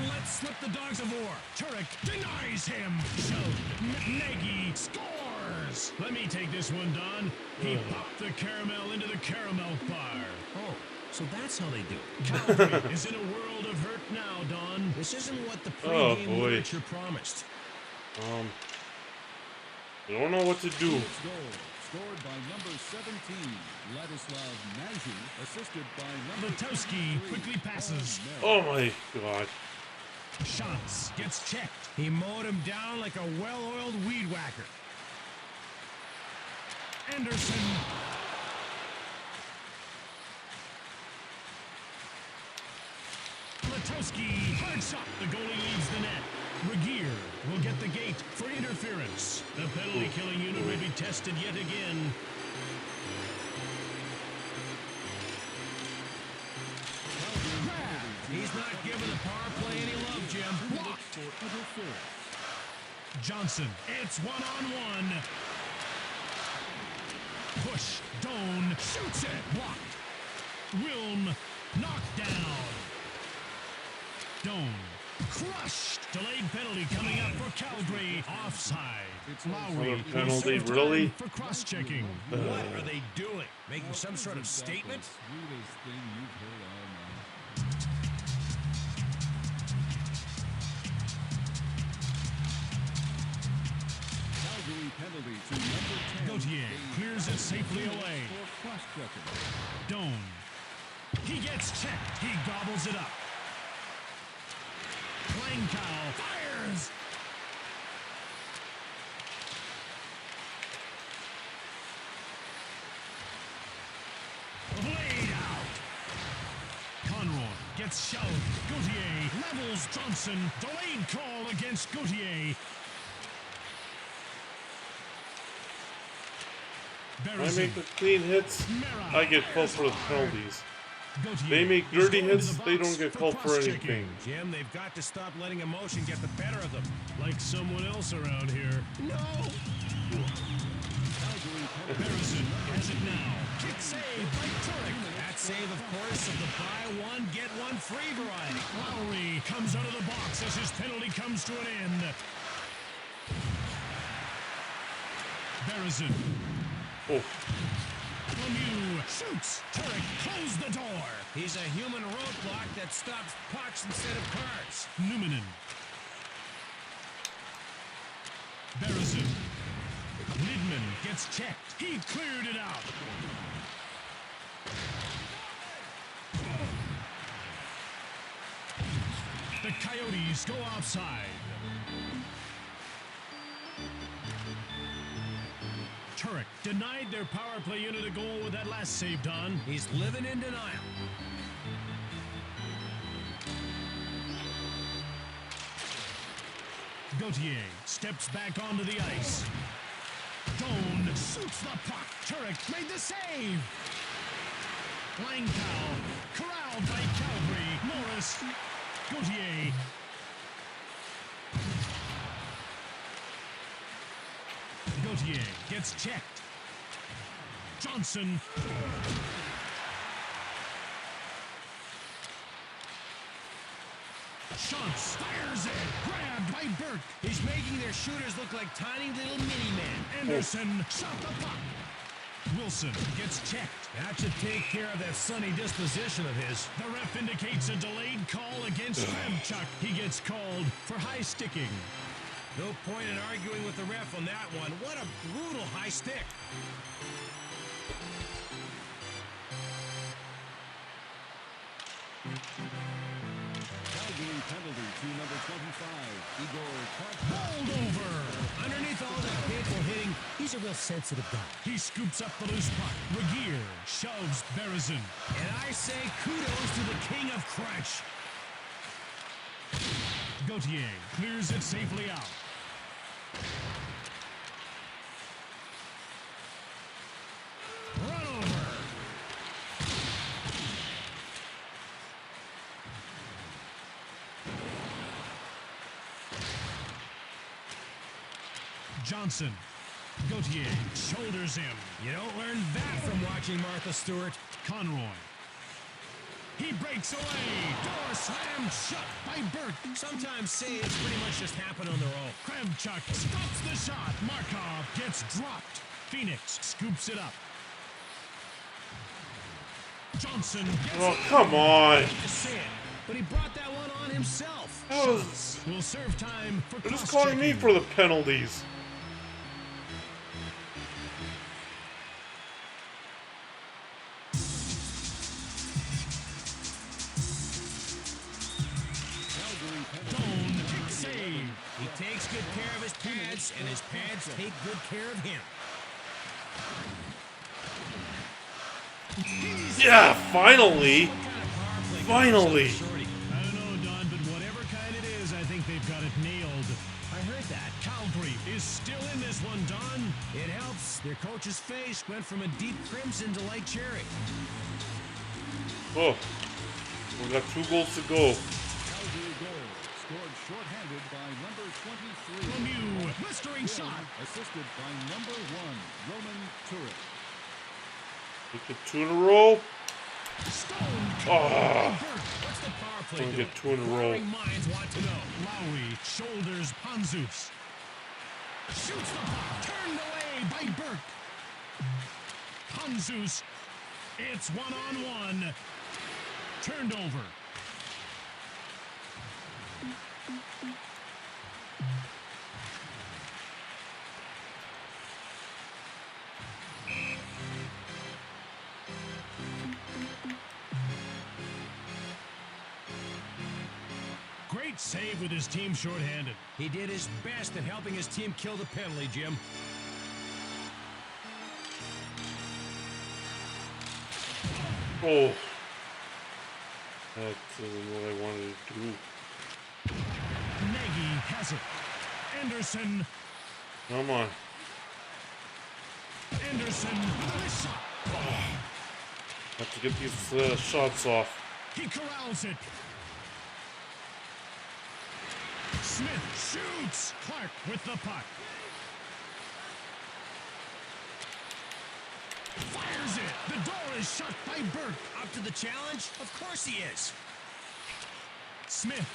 let slip the dogs of war. Turek denies him. Nagy scores. Let me take this one, Don. He popped the caramel into the caramel bar. Oh, so that's how they do it. Calgary is in a world of hurt now, Don. This isn't what the Oh, pregame boy. literature promised. I don't know what to do. Its goal, scored by number 17, Ladislav Nagy, assisted by number Latowski quickly passes. Oh my god. Shots gets checked. He mowed him down like a well-oiled weed whacker. Anderson. Latowski. Hard shot. The goalie leaves the net. Regier will get the gate for interference. The penalty-killing unit will be tested yet again. He's not giving the power play any love, Jim. Blocked. for interference. Johnson, it's one-on-one. Push, Doan, shoots it, blocked. Wilm, knocked down. Doan, crushed. Delayed penalty coming up for Calgary. Offside. Lowry, Another penalty, serve time really? for cross-checking. What are they doing? Making some sort of statement? Sweetest thing you've heard all night. Calgary penalty to number 10. Gauthier clears it safely away. For cross-checking. Doan, he gets checked. He gobbles it up. Langkow fires. Blade out. Conroy gets shoved. Gauthier levels Johnson. Delayed call against Gauthier. When I make the clean hits, I get called for the penalties. They make dirty hits, they don't get called for anything. Jim, they've got to stop letting emotion get the better of them. Like someone else around here. No! Harrison has it now. Kick save by Turek. That save, of course, of the buy one, get one free variety. Lowry comes out of the box as his penalty comes to an end. Harrison. Oh, Lemieux shoots. Turek close the door. He's a human roadblock that stops pucks instead of cars. Numminen. Harrison. Lidman gets checked. He cleared it out. The Coyotes go outside. Turek denied their power play unit a goal with that last save done. He's living in denial. Gauthier steps back onto the ice. Doan shoots the puck. Turek made the save. Langkow corralled by Calgary. Morris. Gauthier. Gauthier gets checked. Johnson. Schultz fires it. Grabbed by Burke. He's making their shooters look like tiny little mini-men. Anderson shot the puck. Wilson gets checked. That should take care of that sunny disposition of his. The ref indicates a delayed call against Kravchuk. He gets called for high sticking. No point in arguing with the ref on that one. What a brutal high stick. Calgary penalty to number 25, Igor Clark. Bowled over. Underneath all that painful hitting, he's a real sensitive guy. He scoops up the loose puck. Regier shoves Berezin. And I say kudos to the king of crunch. Gauthier clears it safely out. Run over. Johnson. Gauthier shoulders him. You don't learn that from watching Martha Stewart. Conroy. He breaks away. Door slammed shut by Burke. Sometimes saves pretty much just happen on their own. Kravchuk stops the shot. Markov gets dropped. Phoenix scoops it up. Johnson gets oh, come on. To say it, but he brought that one on himself. That was, will serve time for they're just calling me for the penalties. Doan kick save. He takes good care of his pads, and his pads take good care of him. Yeah, finally. Finally. I don't know, Don, but whatever kind it is, I think they've got it nailed. I heard that. Calgary is still in this one, Don. It helps. Their coach's face went from a deep crimson to light cherry. Oh, we got 2 goals to go. Calgary goal scored shorthanded by number 23. Lemieux, blistering shot. Assisted by number 1, Roman Turek. We get 2 in a row. Stone. Ah, What's the power play don't doing? get 2 in a row. Inquiring minds want to know. Lowry shoulders Panzus. Shoots the puck. Turned away by Burke. Panzus. It's 1-on-1. Turned over. Great save with his team shorthanded. He did his best at helping his team kill the penalty, Jim. Oh. That isn't what I wanted to do. Nagy has it. Anderson. Come on. Anderson with a wrist shot. Have to get these shots off. He corrals it. Smith shoots. Clark with the puck. Fires it. The door is shut by Burke. Up to the challenge? Of course he is. Smith.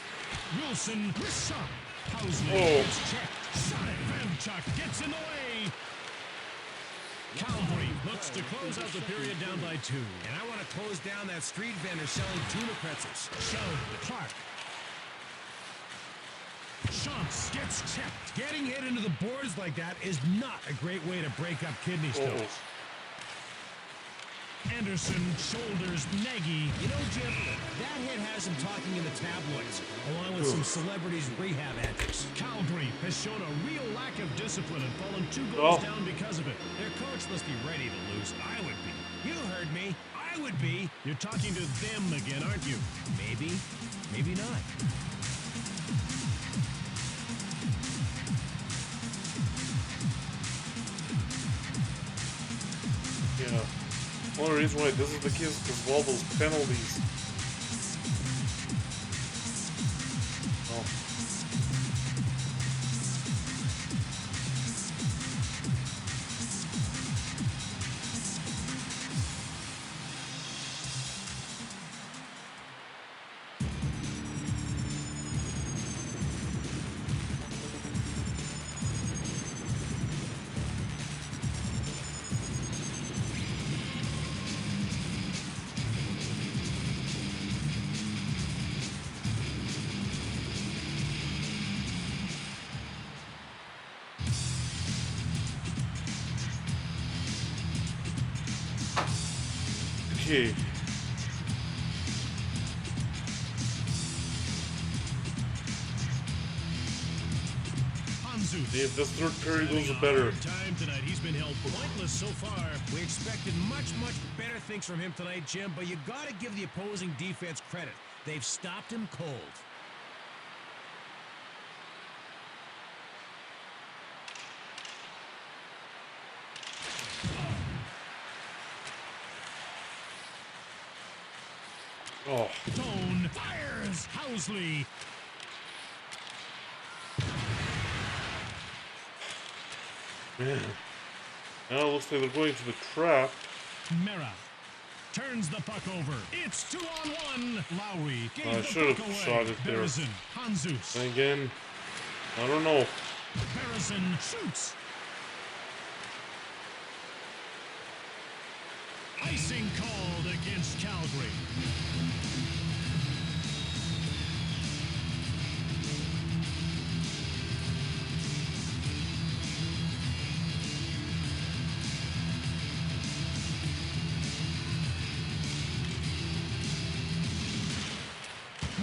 Wilson with shot. Housley Oh. gets checked. Shot it. Kravchuk gets in the way. Calgary looks to close out the period down by 2. And I want to close down that street vendor selling tuna pretzels. Shove. Clark. Schantz gets checked. Getting hit into the boards like that is not a great way to break up kidney stones. Oh. Anderson shoulders Nagy. You know, Jim, that hit has him talking in the tabloids, along with some celebrities' rehab antics. Calgary has shown a real lack of discipline and fallen 2 goals down because of it. Their coach must be ready to lose. I would be. You heard me. I would be. You're talking to them again, aren't you? Maybe. Maybe not. Yeah. One of the reasons why this is the case is because of all those penalties. Oh. Okay. Panzus. If this third period goes better. Hard time tonight. He's been held pointless so far. We expected much better things from him tonight, Jim, but you got to give the opposing defense credit. They've stopped him cold. Oh. Stone fires. Housley. Man. Now it looks like they're going to the trap. Mera turns the puck over. It's 2-on-1. Lowry gave I the should puck have away. shot it there. Berezin. Panzus. And again, I don't know. Berezin shoots. Icing called against Calgary.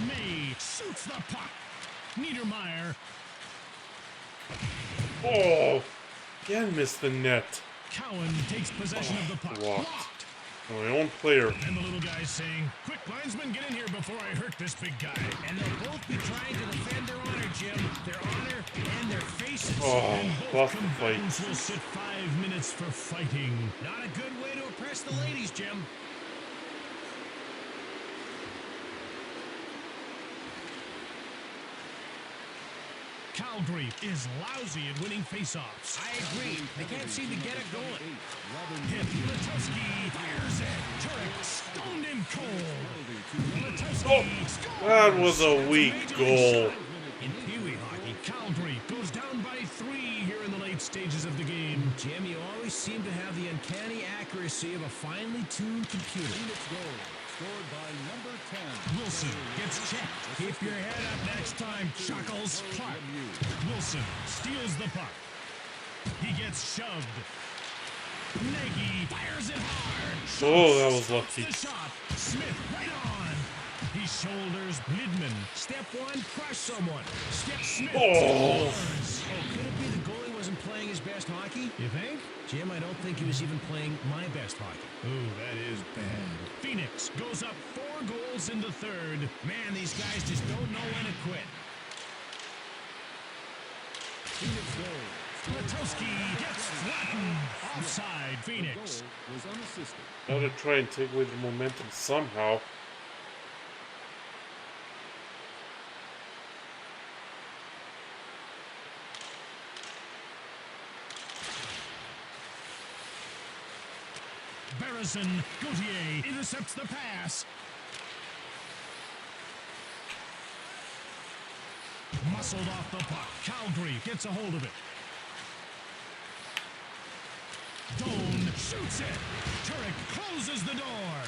May shoots the puck. Niedermeyer. Oh! Again missed the net. Cowan takes possession of the puck. Blocked. Blocked. My own player. And the little guy's saying, quick, linesman, get in here before I hurt this big guy. And they'll both be trying to defend their honor, Jim. Their honor and their faces. Oh, And both lost the fight. combatants will sit 5 minutes for fighting. Not a good way to impress the ladies, Jim. Calgary is lousy at winning faceoffs. I agree. They can't seem to get it going. Hit. Letowski fires it. Turek stoned him cold. Letowski scores. That was a weak goal. In Pee Wee hockey, Calgary goes down by 3 here in the late stages of the game. Jim, you always seem to have the uncanny accuracy of a finely tuned computer. Phoenix goal, scored by number 10. Wilson gets checked. Keep your head up next time, Chuckles. Clark. Wilson steals the puck. He gets shoved. Nagy fires it hard. Oh, that was lucky. The shot. Smith right on. He shoulders Lidman. Step one, crush someone. Step Smith. Oh. Scores. Oh, could it be the goalie wasn't playing his best hockey? You think? Jim, I don't think he was even playing my best hockey. Ooh, that is bad. Phoenix goes up 4 goals in the third. Man, these guys just don't know when to quit. Phoenix goal. Letowski gets flattened. Offside, Phoenix. Goal was unassisted. Gotta try and take away the momentum somehow. Barrison, Gauthier intercepts the pass. Muscled off the puck. Calgary gets a hold of it. Doan shoots it. Turek closes the door.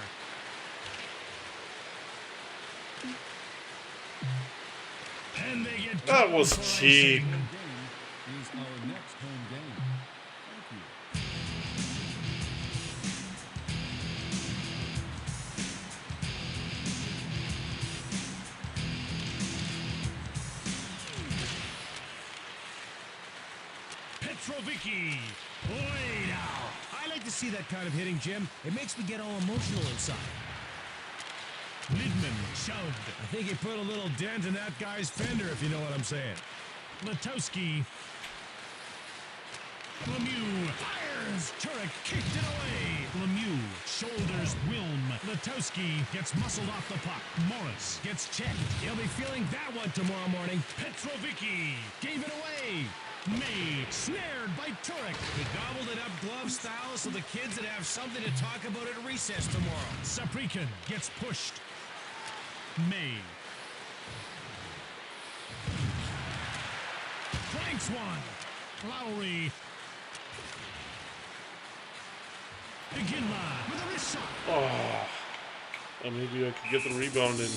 And they get That was goal for cheap. icing. Game is our next home game. Thank you. Petrovicki. Way down. I like to see that kind of hitting, Jim. It makes me get all emotional inside. Lidman shoved. I think he put a little dent in that guy's fender, if you know what I'm saying. Letowski. Lemieux fires. Turek kicked it away. Lemieux shoulders Wilm. Letowski gets muscled off the puck. Morris gets checked. He'll be feeling that one tomorrow morning. Petrovicki gave it away. May snared by Turek. He gobbled it up glove style so the kids would have something to talk about at recess tomorrow. Saprikin gets pushed. May. Flanks one. Lowry. Iginla with a wrist shot. Oh. Well, maybe I could get the rebound in.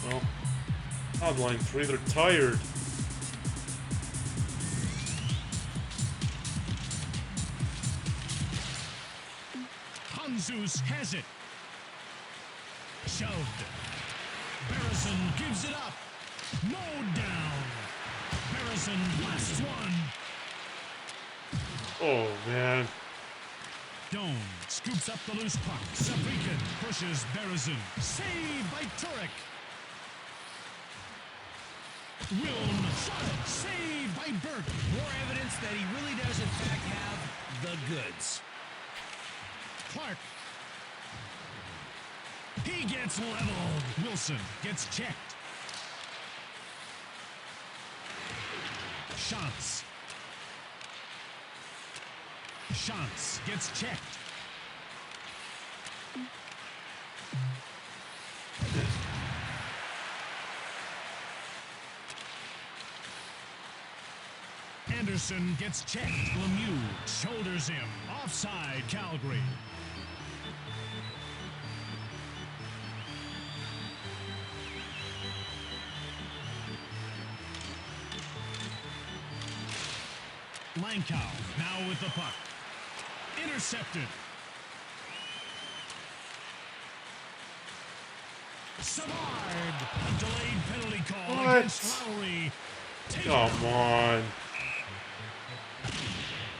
Well, on line 3, they're tired. Hanzus has it. Shoved. Barrison gives it up. Mowed down. Barrison blasts one. Oh, man. Doan scoops up the loose puck. Saprikin pushes Barrison. Saved by Turek. Wilm shot it. Saved by Burke. More evidence that he really does, in fact, have the goods. Clark. He gets leveled. Wilson gets checked. Shantz. Shantz gets checked. Anderson gets checked. Lemieux shoulders him. Offside, Calgary. Lankow now with the puck. Intercepted. Savard. A delayed penalty call What? against Lowry. Taken. Come on.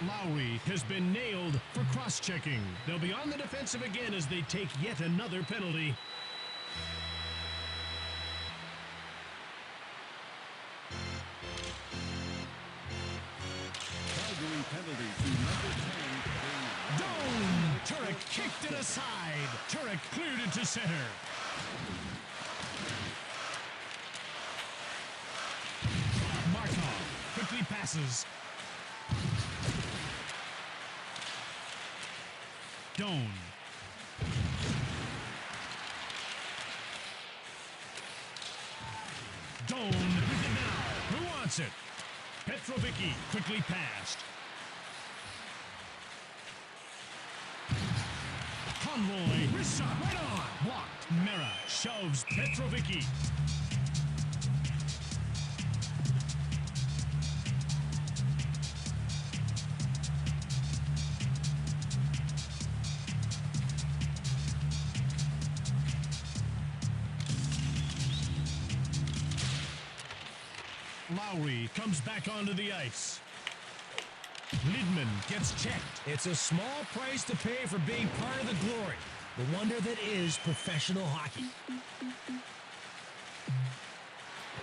Lowry has been nailed for cross-checking. They'll be on the defensive again as they take yet another penalty. Calgary penalty to number 10. Doan! Turek kicked it aside. Turek cleared it to center. passes. Doan. Doan with it now. Who wants it? Petrovicki quickly passed. Conroy, wrist shot, right on. Blocked. Mera shoves Petrovicki. Lowry comes back onto the ice. Lidman gets checked. It's a small price to pay for being part of the glory. The wonder that is professional hockey.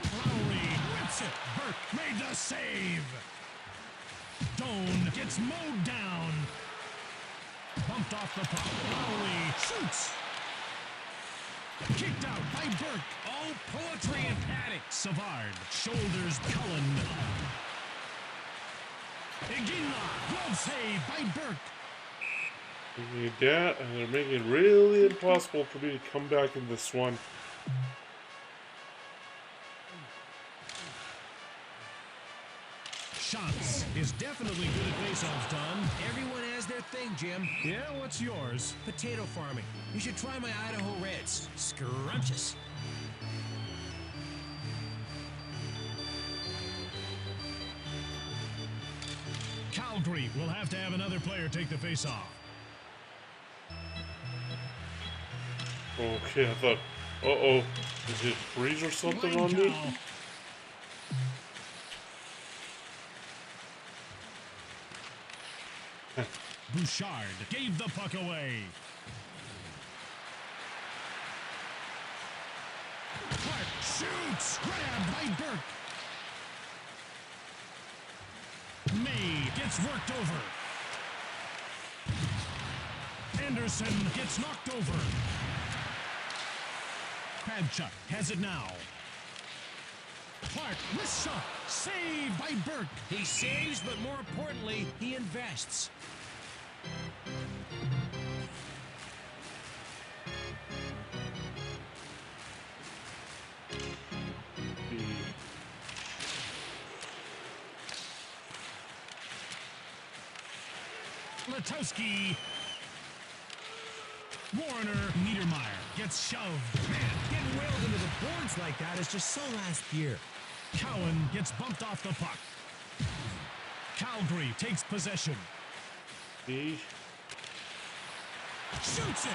Lowry whips it. Burke made the save. Doan gets mowed down. Bumped off the puck. Lowry shoots. Kicked out by Burke. Oh, poetry and padding. Savard shoulders Cullen. Iginla, glove save by Burke. Making it that, and they're making it really impossible for me to come back in this one. Shots is definitely good at faceoffs, Don. Everyone has their thing, Jim. Yeah, what's yours? Potato farming. You should try my Idaho Reds. Scrumptious. Calgary will have to have another player take the faceoff. Okay, I thought, uh-oh, did it freeze or something on me? Cow. Bouchard gave the puck away. Clark shoots. Grabbed by Burke. May gets worked over. Anderson gets knocked over. Kravchuk has it now. Clark, wrist shot, saved by Burke. He saves, but more importantly, he invests. Letowski. Warner. Niedermeyer gets shoved. Man, getting wailed into the boards like that is just so last year. Cowan gets bumped off the puck. Calgary takes possession. Me? Shoots it.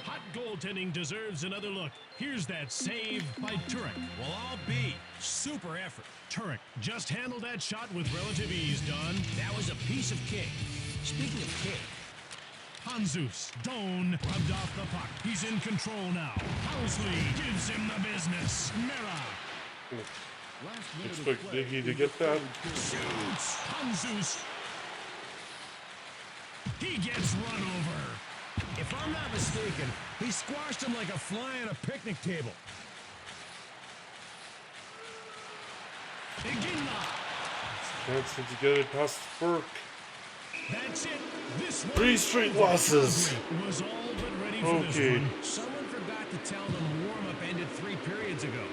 Hot goaltending deserves another look. Here's that save by Turek. Well, I'll be. Super effort. Turek just handled that shot with relative ease, Don. That was a piece of cake. Speaking of cake, Hanzus, Doan rubbed off the puck. He's in control now. Housley gives him the business. Mera Last minute of Expect play. Diggy to get that. shoots. Hanzus. He gets run over. if I'm not mistaken, he squashed him like a fly on a picnic table. Iginla. Chance to get it past Burke. That's it. This one 3 straight losses. was all but ready for this Okay. one. Someone forgot to tell them warm-up ended 3 periods ago.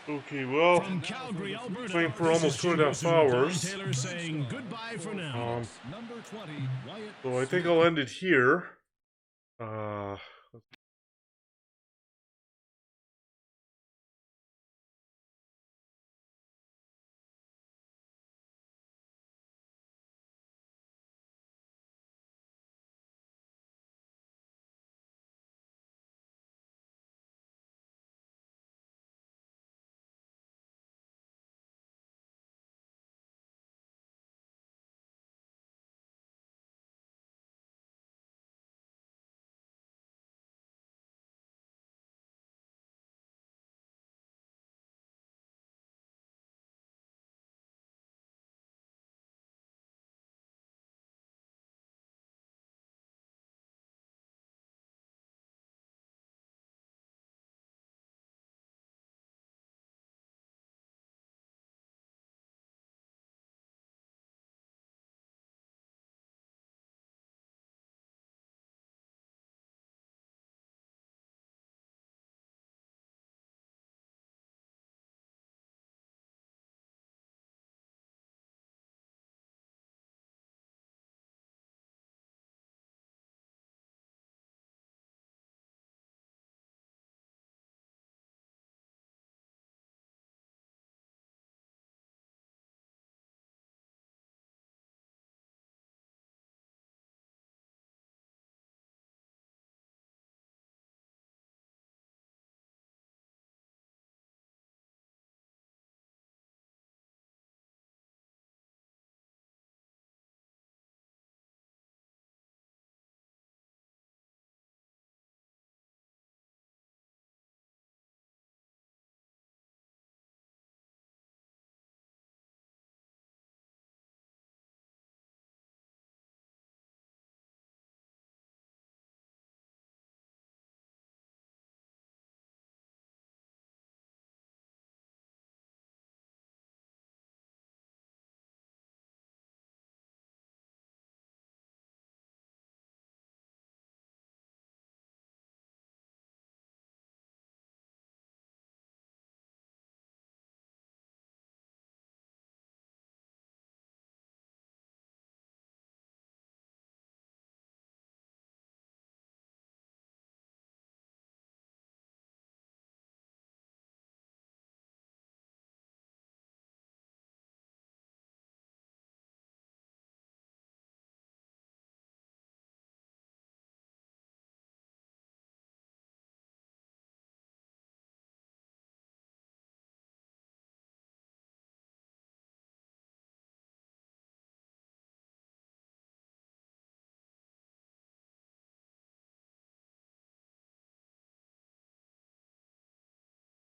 Okay, well, From Calgary, Alberta, playing for this almost is Jim 2.5 Wilson with Don hours. Taylor saying goodbye for now. Number 20, Wyatt. So I think I'll end it here.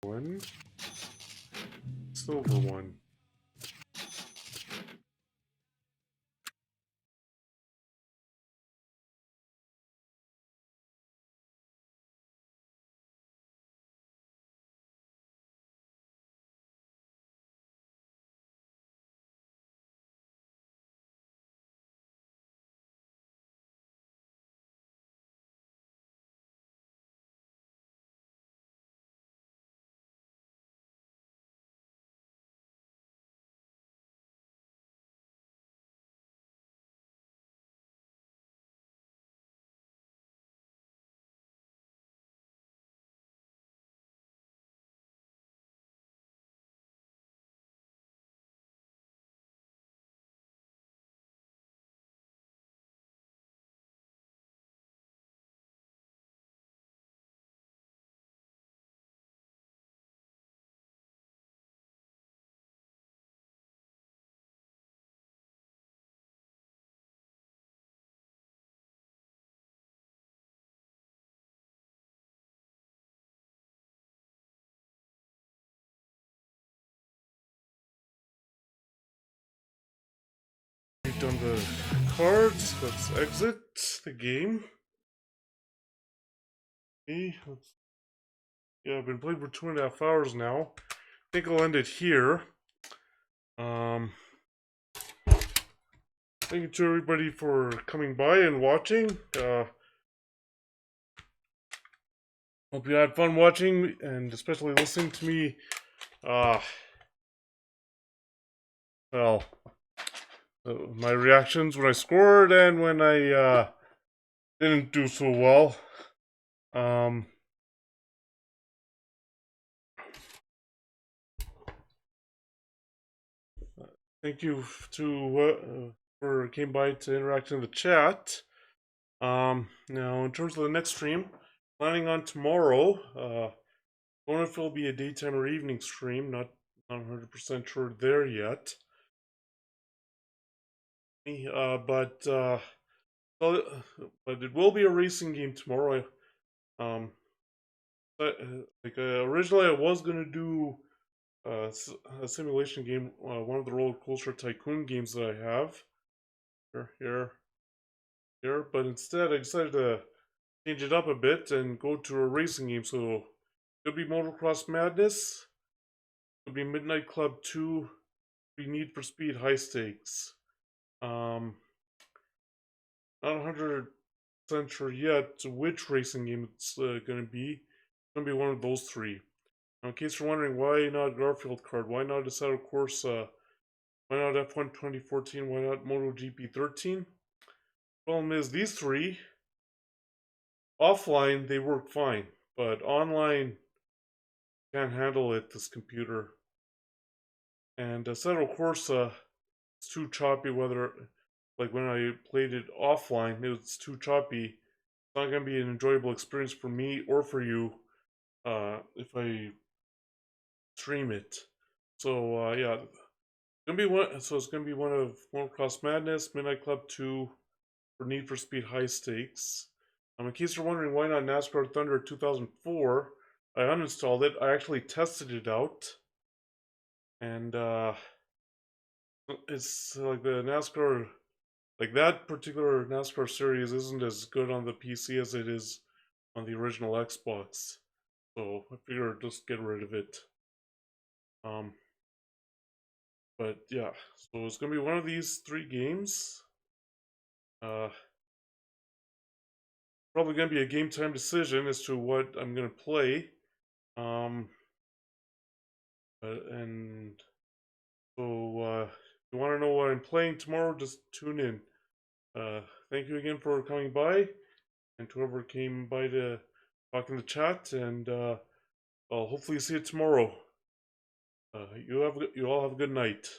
one. Silver one. We've done the cards. Let's exit the game. Okay, yeah, I've been playing for 2.5 hours now. I think I'll end it here. Thank you to everybody for coming by and watching. Hope you had fun watching and especially listening to me. Well, my reactions when I scored and when I didn't do so well. Thank you to for came by to interact in the chat. Now in terms of the next stream, planning on tomorrow. Don't know if it'll be a daytime or evening stream. Not 100% sure there yet. But it will be a racing game tomorrow. Originally I was gonna do a simulation game, one of the roller coaster tycoon games that I have. Here, but instead I decided to change it up a bit and go to a racing game. So it'll be Motocross Madness. It'll be Midnight Club 2. It'll be Need for Speed High Stakes. Not 100% sure yet which racing game it's gonna be. It's gonna be one of those three. Now, in case you're wondering, why not Garfield card? Why not decide, of course, why not F1 2014? Why not MotoGP 13? Problem is, these three, offline, they work fine. But online, can't handle it, this computer. And Assetto Corsa, it's too choppy, like when I played it offline, it's too choppy. It's not going to be an enjoyable experience for me or for you if I stream it. So yeah, it's gonna be one of Motocross Madness, Midnight Club 2, for Need for Speed High Stakes. In case you're wondering why not NASCAR Thunder 2004, I uninstalled it. I actually tested it out, and it's like the NASCAR, like that particular NASCAR series isn't as good on the PC as it is on the original Xbox. So I figured just get rid of it. But yeah, so it's gonna be one of these three games. Probably gonna be a game time decision as to what I'm gonna play. And so if you want to know what I'm playing tomorrow, just tune in. Thank you again for coming by, and to whoever came by to talk in the chat, and I'll hopefully see you tomorrow. You all have a good night.